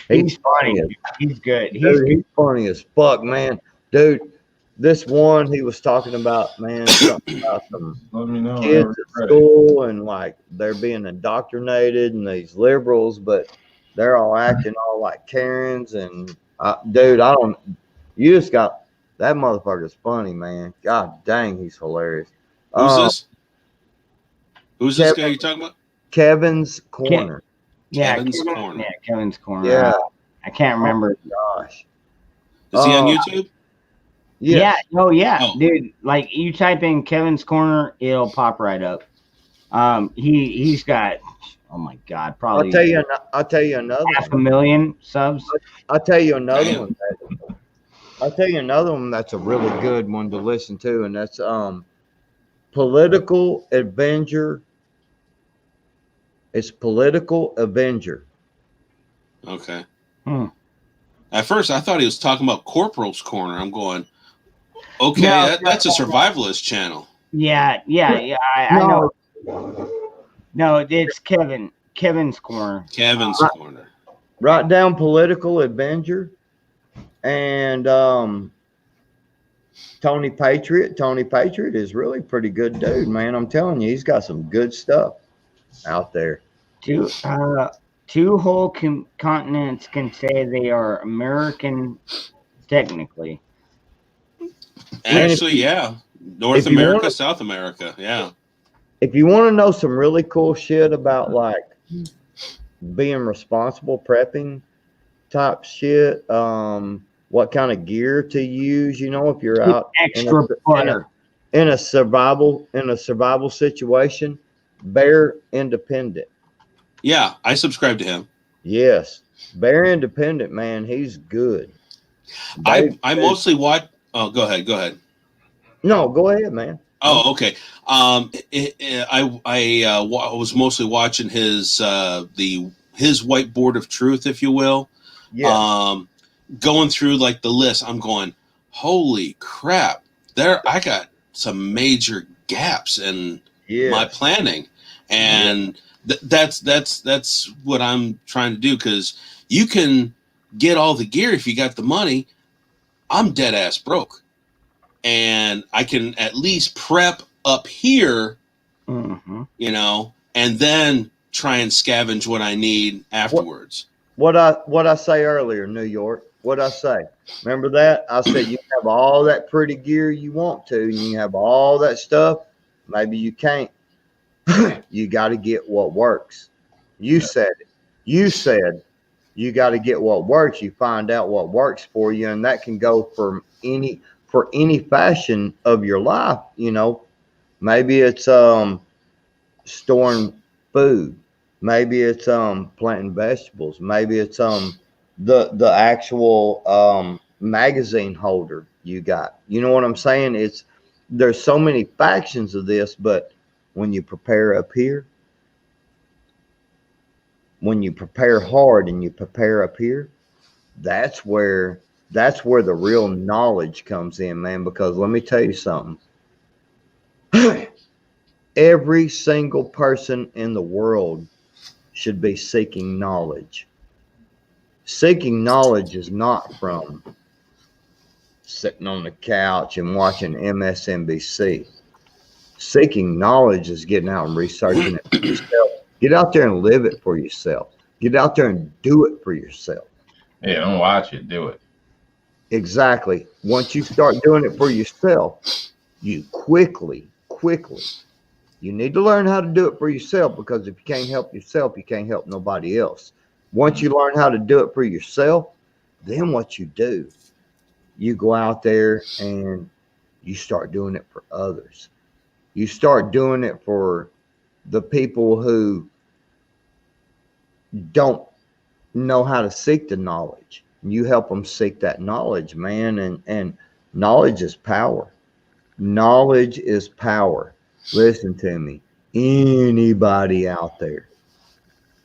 funny. He's good. Dude, he's funny as fuck, man. Dude, this one he was talking about, man, something about some Let me know. kids whenever at you're ready. school and like they're being indoctrinated and these liberals, but they're all acting all like Karens and dude, I don't. You just got that motherfucker's funny, man. God dang, he's hilarious. Who's this? Who's this guy Kevin- you're talking about? Kevin's Corner. Yeah, Kevin's Kevin, Corner. Yeah, Kevin's Corner. Yeah. I can't remember. Gosh. Is he on Oh, YouTube? Yes. Yeah. Oh, yeah, Oh. dude. Like you type in Kevin's Corner, it'll pop right up. He's got. Oh my God, probably. I'll tell you another half a one. million subs. I'll tell you another Damn. one. I'll tell you another one that's a really good one to listen to, and that's Political Avenger. It's Political Avenger. Okay. Hmm. At first, I thought he was talking about Corporal's Corner. I'm going, okay, No, that's a survivalist channel. Yeah. I know. No, it's Kevin's Corner. Kevin's Corner. Write down Political Avenger and Tony Patriot. Tony Patriot is really pretty good dude, man. I'm telling you, he's got some good stuff out there. Two whole continents can say they are American, technically. Actually, yeah. North if you America, wanna- South America. Yeah. If you want to know some really cool shit about like being responsible prepping type shit, what kind of gear to use, if you're out Extra butter. in a survival situation, Bear Independent. Yeah, I subscribe to him. Yes, Bear Independent, man, he's good. I mostly watch. Oh, go ahead. No, go ahead, man. Oh, okay. I was mostly watching his whiteboard of truth, if you will. Yeah. Going through like the list, I'm going, holy crap! I got some major gaps in my planning, and that's what I'm trying to do, because you can get all the gear if you got the money. I'm dead ass broke, and I can at least prep up here, Mm-hmm. and then try and scavenge what I need afterwards. What I say earlier, New York. What I say? Remember that? I said you have all that pretty gear you want to, and you have all that stuff. Maybe you can't. You got to get what works. You said it. You said you got to get what works. You find out what works for you, and that can go for any fashion of your life. Maybe it's storing food. Maybe it's planting vegetables. Maybe it's the actual magazine holder you got. You know what I'm saying? There's so many factions of this, but when you prepare up here, when you prepare hard and you prepare up here, that's where the real knowledge comes in, man. Because let me tell you something. Every single person in the world should be seeking knowledge. Seeking knowledge is not from sitting on the couch and watching MSNBC. Seeking knowledge is getting out and researching it for yourself. Get out there and live it for yourself. Get out there and do it for yourself. Yeah, don't watch it, do it. Exactly. Once you start doing it for yourself, you quickly, you need to learn how to do it for yourself, because if you can't help yourself, you can't help nobody else. Once you learn how to do it for yourself, then what you do, you go out there and you start doing it for others. You start doing it for the people who don't know how to seek the knowledge. You help them seek that knowledge, man. And knowledge is power. Knowledge is power. Listen to me. Anybody out there.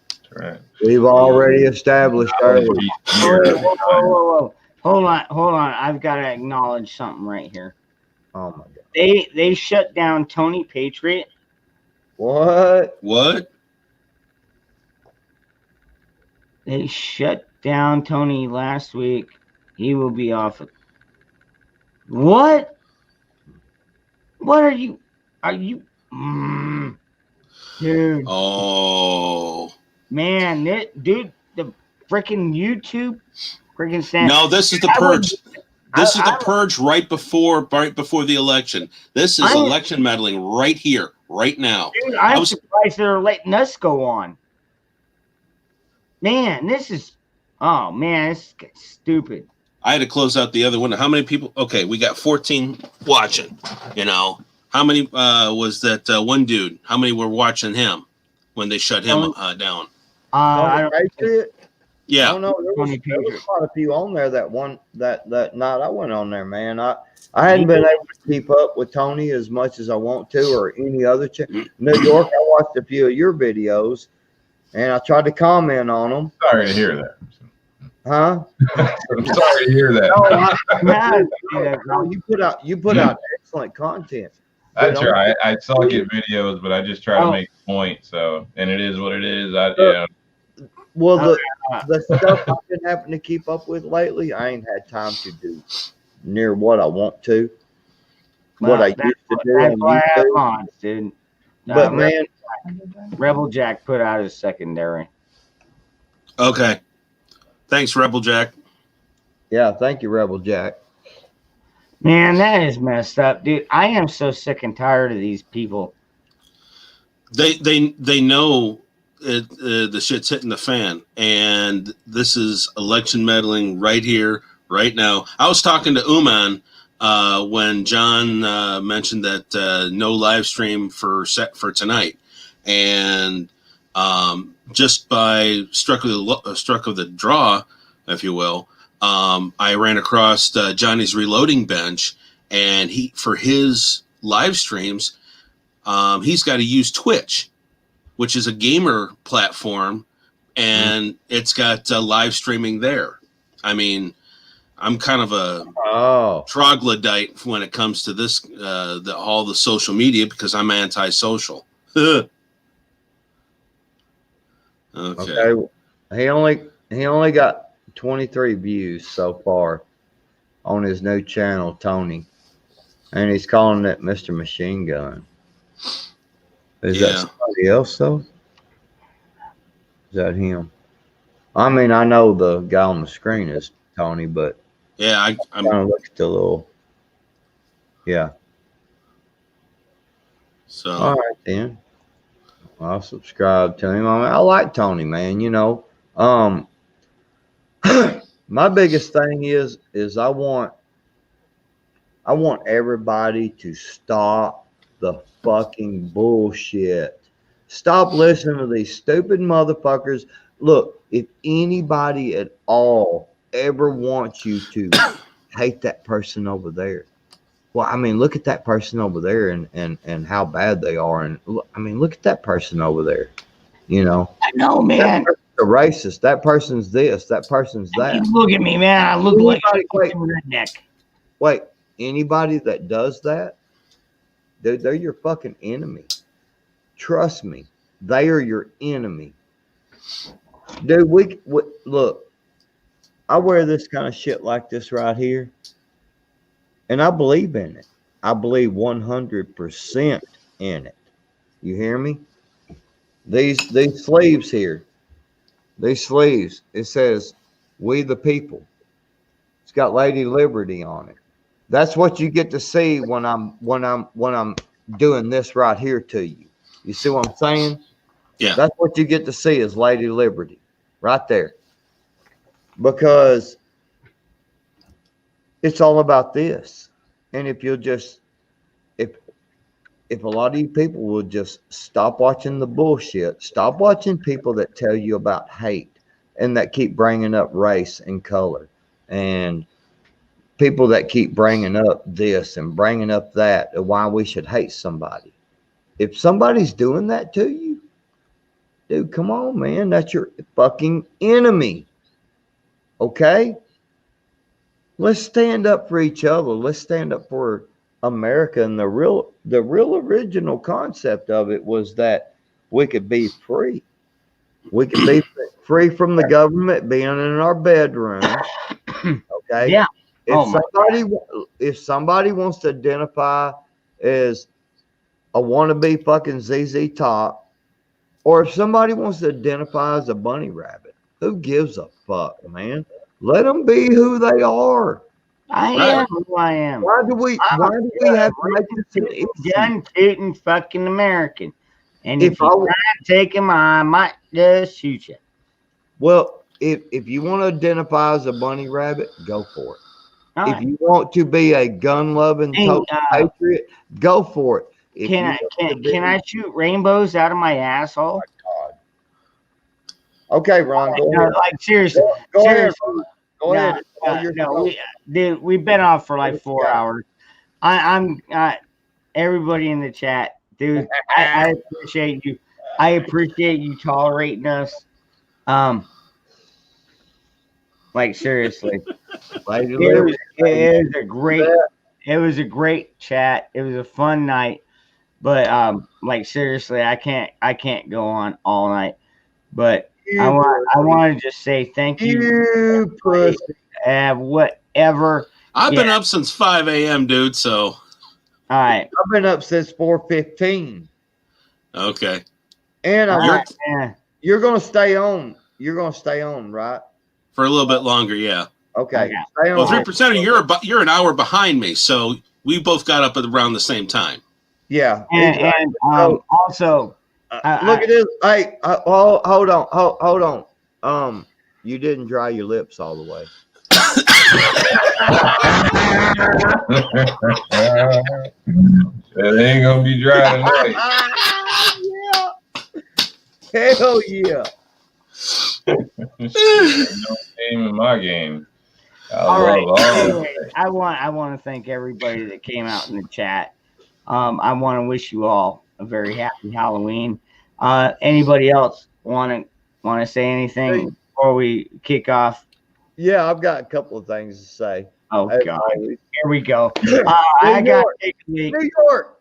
That's right. We've already established earlier. Whoa. Hold on. I've got to acknowledge something right here. Oh my God. They shut down Tony Patriot. What? They shut down Tony last week. He will be off. What? What are you? Dude, Oh. man, dude, the freaking YouTube freaking stand. No, this is the purge. This is the purge right before the election. This is election meddling right here, right now. Dude, I'm surprised they're letting us go on. Man, this is stupid. I had to close out the other window. How many people? Okay, we got 14 watching. You know, how many was that one dude? How many were watching him when they shut him down? I don't Patriot? Yeah. I don't know. There was quite a few on there that night I went on there, man. I hadn't been able to keep up with Tony as much as I want to, or any other New York. I watched a few of your videos, and I tried to comment on them. Sorry to hear that. Huh? I'm sorry to hear that. No, you put out excellent content. I try. I suck at videos, but I just try to make a point. So, and it is what it is. Well, the stuff I've been having to keep up with lately, I ain't had time to do near what I want to. What I used to do. That's why I have on, dude. But man, Rebel Jack put out his secondary. Okay. Thanks, Rebel Jack. Yeah, thank you, Rebel Jack. Man, that is messed up, dude. I am so sick and tired of these people. They know the shit's hitting the fan, and this is election meddling right here, right now. I was talking to Uman when John mentioned that no live stream for tonight, and just by struck of the draw, if you will, I ran across Johnny's Reloading Bench, and for his live streams, he's got to use Twitch, which is a gamer platform, and it's got live streaming there. I mean, I'm kind of a troglodyte when it comes to this, all the social media, because I'm antisocial. Okay. He only got 23 views so far on his new channel, Tony, and he's calling it Mr. Machine Gun. Is that somebody else though? Is that him? I mean, I know the guy on the screen is Tony, but yeah, I'm kind of look at the little. Yeah. So all right then. I'll subscribe to him. I like Tony, man. You know, my biggest thing is I want everybody to stop the fucking bullshit. Stop listening to these stupid motherfuckers. Look, if anybody at all ever wants you to hate that person over there, well, I mean, look at that person over there and how bad they are. And I mean, look at that person over there. You know, I know, man. A racist. That person's this. That person's that. Look at me, man. I look like a redneck. Wait, anybody that does that, dude, they're your fucking enemy. Trust me, they are your enemy. Dude, we look. I wear this kind of shit like this right here, and I believe in it. I believe 100% in it. You hear me? These sleeves here. These sleeves. It says, "We the people." It's got Lady Liberty on it. That's what you get to see when I'm doing this right here to you. You see what I'm saying? Yeah. That's what you get to see is Lady Liberty right there. Because it's all about this. And if you'll just if a lot of you people will just stop watching the bullshit, stop watching people that tell you about hate and that keep bringing up race and color and people that keep bringing up this and bringing up that and why we should hate somebody. If somebody's doing that to you, dude, come on, man. That's your fucking enemy. Okay? Let's stand up for each other. Let's stand up for America. And the real original concept of it was that we could be free. We could be free from the government being in our bedroom. Okay? Yeah. If somebody, if somebody wants to identify as a wannabe fucking ZZ Top, or if somebody wants to identify as a bunny rabbit, who gives a fuck, man? Let them be who they are. I Right. am who I am. Why do we have to make this an issue? Gun tooting fucking American. And If if you I- try to take him, I might just shoot you. Well, if you want to identify as a bunny rabbit, go for it. All If right. you want to be a gun-loving Hey, total patriot, go for it. If Can you I want to be- can I shoot rainbows out of my asshole? Okay, Ron, go No, ahead. like seriously. Go ahead. seriously. Go ahead. No, Oh, no, you're no, dude, we've been off for like Yes, 4 yeah. hours. I'm everybody in the chat, dude. I appreciate you. I appreciate you tolerating us. Like seriously, Lady it Liberty. was a great chat. It was a fun night, but like seriously, I can't go on all night. But I want to just say thank you. You pussy. Whatever. I've been Yeah. up since 5 a.m., dude. So, All right. I've been up since 4:15, okay. and All I'm right, yeah. you're gonna stay on. You're gonna stay on, right? For a little bit longer, yeah. Okay. Okay. Stay on. Well, 3% you're an hour behind me, so we both got up at around the same time. Yeah. And also, Look at this. Hey, hold on. You didn't dry your lips all the way. It ain't gonna be dry tonight. Yeah. Hell yeah. No game in my game. all right. Love all of Anyway, it. I want to thank everybody that came out in the chat. I want to wish you all a very happy Halloween. Anybody else want to say anything before we kick off? Yeah, I've got a couple of things to say. Oh As God, always. here we go. I got to take a leak. New York,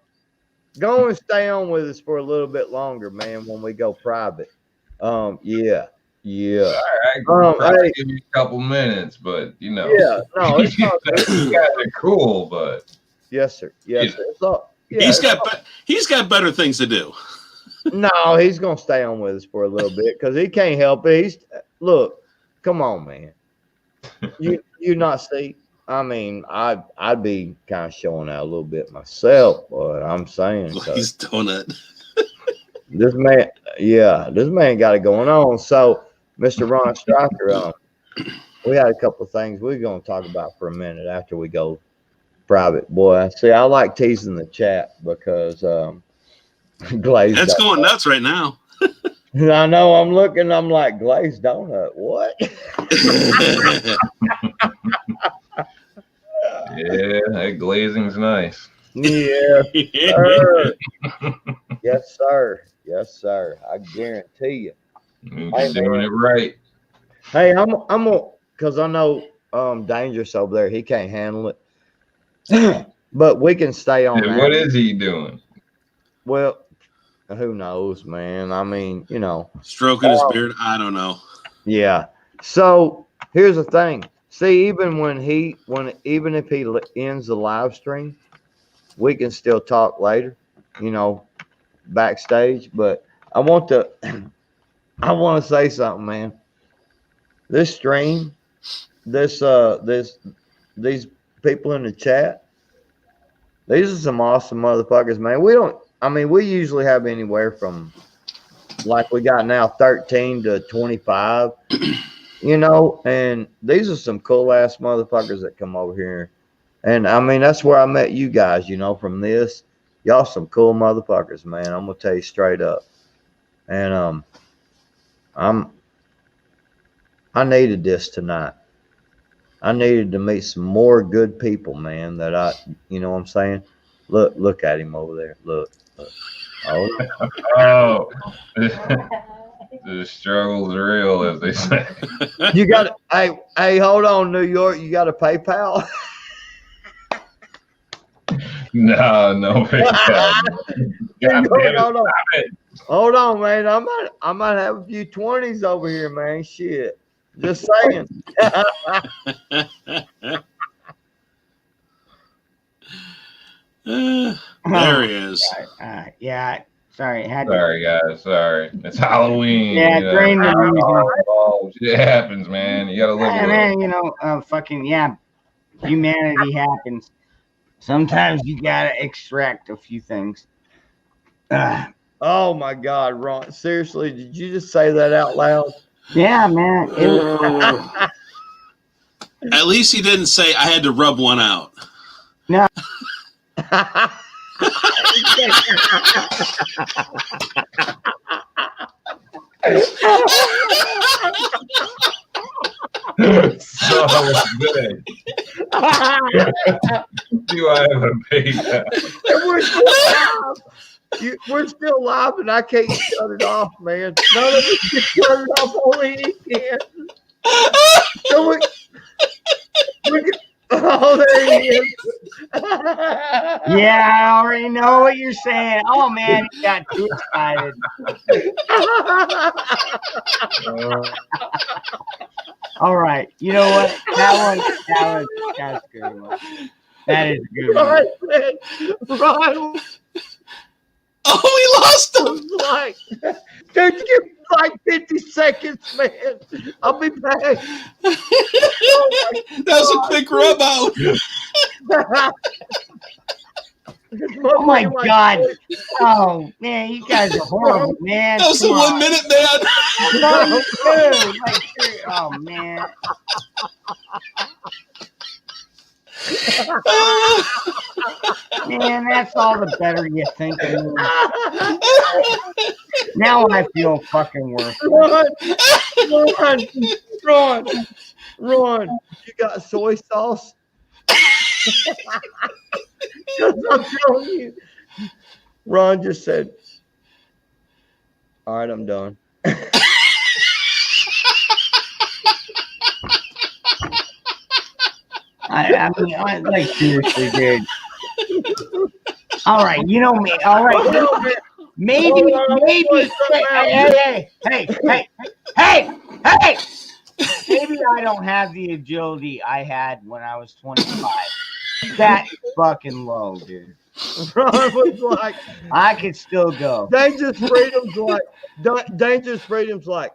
go and stay on with us for a little bit longer, man, when we go private. Yeah. All right, Hey. give you a couple minutes, but you know, Yeah, no, it's not you guys are cool, but Yes, sir. Yes, sir. So, yeah, He's got better things to do. no, he's gonna stay on with us for a little bit because he can't help it. Look, come on, man. You not see? I mean, I'd be kind of showing out a little bit myself, but I'm saying 'cause He's donut. this man got it going on. So, Mr. Ron Stryker, we had a couple of things we're gonna talk about for a minute after we go private. Boy, see, I like teasing the chat because glazed. That's going nuts right now. I know. I'm looking. I'm like glazed donut. What? yeah, that glazing's nice. Yeah, sir. Yes, sir. Yes, sir. I guarantee you. You're doing it right. Hey, I'm because I know Dangerous over there. He can't handle it, but we can stay on. Yeah, that. what is he doing? Well, who knows, man? I mean, you know. Stroking his beard. I don't know. Yeah. So here's the thing. See, even if he ends the live stream, we can still talk later, you know, backstage. But I want to say something, man. This stream, these people in the chat, these are some awesome motherfuckers, man. We usually have anywhere from, like we got now, 13 to 25, you know, and these are some cool ass motherfuckers that come over here. And I mean, that's where I met you guys, you know, from this. Y'all some cool motherfuckers, man. I'm gonna tell you straight up. And I needed this tonight. I needed to meet some more good people, man, that you know what I'm saying? Look at him over there. Look. Oh, Oh, the struggle's real, as they say. you got to, hey, hold on, New York. You got a PayPal? No PayPal. God damn it, Hold on. stop it. Hold on, man. I might have a few 20s over here, man. Shit. Just saying. Sorry, it had to. Sorry, guys. Sorry. It's Halloween. Yeah, you know. drain the music. Oh, shit happens, man. You got to live Yeah, with man, you know, fucking yeah, humanity happens. Sometimes you gotta extract a few things. Oh my God, Ron! Seriously, did you just say that out loud? Yeah, man. It was, At least he didn't say I had to rub one out. it. So good. Do I have a beta? And we're still live. We're still live, and I can't shut it off, man. None of us can shut it off. Only he can. So oh, there he is. yeah, I already know what you're saying. Oh man, he got too excited. All right, you know what? That's a good one. That is a good one. Ron Oh, we lost him. was like, dude, give me like 50 seconds, man. I'll be back. That was a quick rub out. Oh my God. Oh man, you guys are horrible, man. That was a Come on. 1 minute, man. No, dude, like, oh man. Man, that's all the better you think of me. Now I feel fucking worse. Ron, you got soy sauce? Because I'm telling you, Ron just said, all right, I'm done. I mean, like seriously, dude. All right, you know me. All right, maybe. Hey. Maybe I don't have the agility I had when I was 25. That's fucking low, dude. Ron was like, I could still go. Dangerous Freedom's like,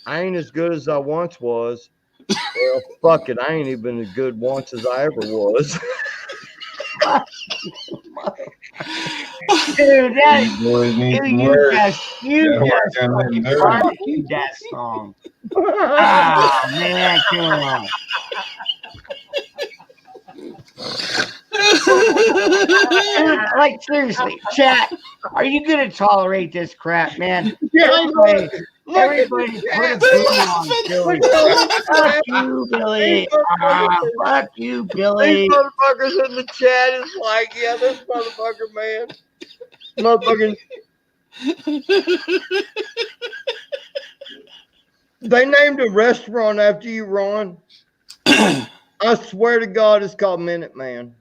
I ain't as good as I once was. Well, fuck it, I ain't even as good once as I ever was. Dude, that Boys need some you work. just fucking barbecued that song. Oh man, come on. Dude, like seriously, chat, are you gonna tolerate this crap, man? Everybody put a boom on Billy. Fuck you, Billy. Fuck you, Billy. These motherfuckers in the chat is like, yeah, this motherfucker, man. Motherfucking. They named a restaurant after you, Ron. I swear to God, it's called Minute Man.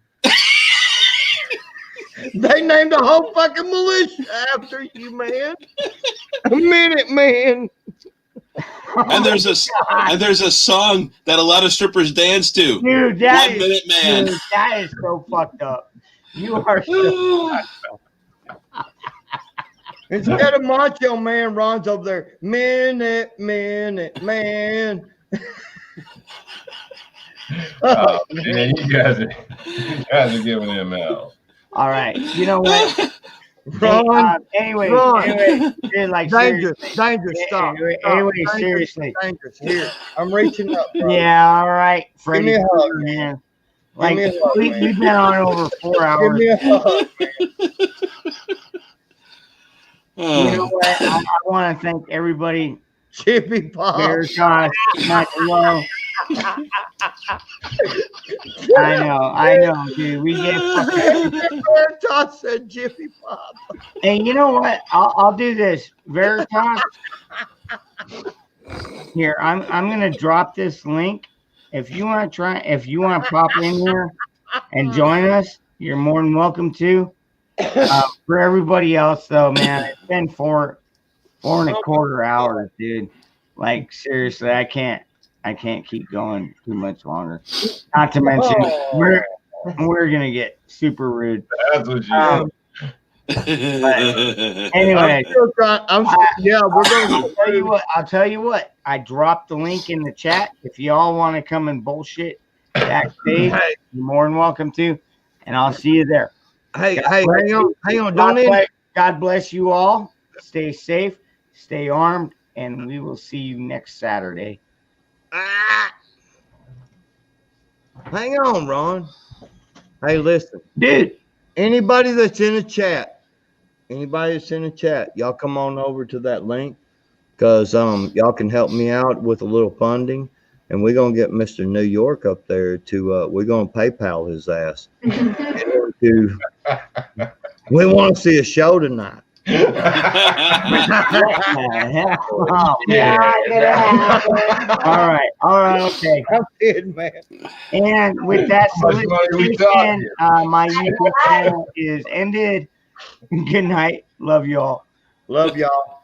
They named a whole fucking militia after you, man. Minute Man. And there's a song that a lot of strippers dance to. Dude, that 1 minute man. Dude, that is so fucked up. You are so fucked up. Instead of Macho Man, Ron's over there. Minute Man. Oh, man, you guys are giving him hell. All right. You know what? Ron, Anyway, dude, like dangerous, seriously. stop. Anyway, Dangerous, seriously. dangerous. Here, I'm reaching up, bro. Yeah, all right, Freddie. me a hug, man. Like me a hug, man. we've been on over 4 Give hours. me a hug. You know what? I want to thank everybody. Chippy Pop. Veritas, Michael. I know, dude. We get fucking. Veritas said Jiffy Pop. Hey, you know what? I'll do this. Veritas. Here, I'm gonna drop this link. If you want to pop in here and join us, you're more than welcome to. For everybody else, though, man, it's been four and a quarter hours, dude. Like seriously, I can't keep going too much longer. Not to mention, we're gonna get super rude. That's what you Anyway, Yeah, we're going I'll tell you what. I'll tell you what. I dropped the link in the chat. If y'all want to come and bullshit backstage, Hey. you're more than welcome to. And I'll see you there. Hey, God hang bless on, you. hang on. God Don't end. bless, God bless you all. Stay safe, stay armed, and we will see you next Saturday. Hang on, Ron. Hey, listen. Dude, Anybody that's in the chat, y'all come on over to that link because y'all can help me out with a little funding, and we're gonna get Mr. New York up there to we're gonna PayPal his ass. We want to see a show tonight. what the hell? Oh, man. All right, okay. I'm kidding, man. And with that How much money we talking? solicitation, my YouTube channel is ended. Good night. Love you all. Love y'all.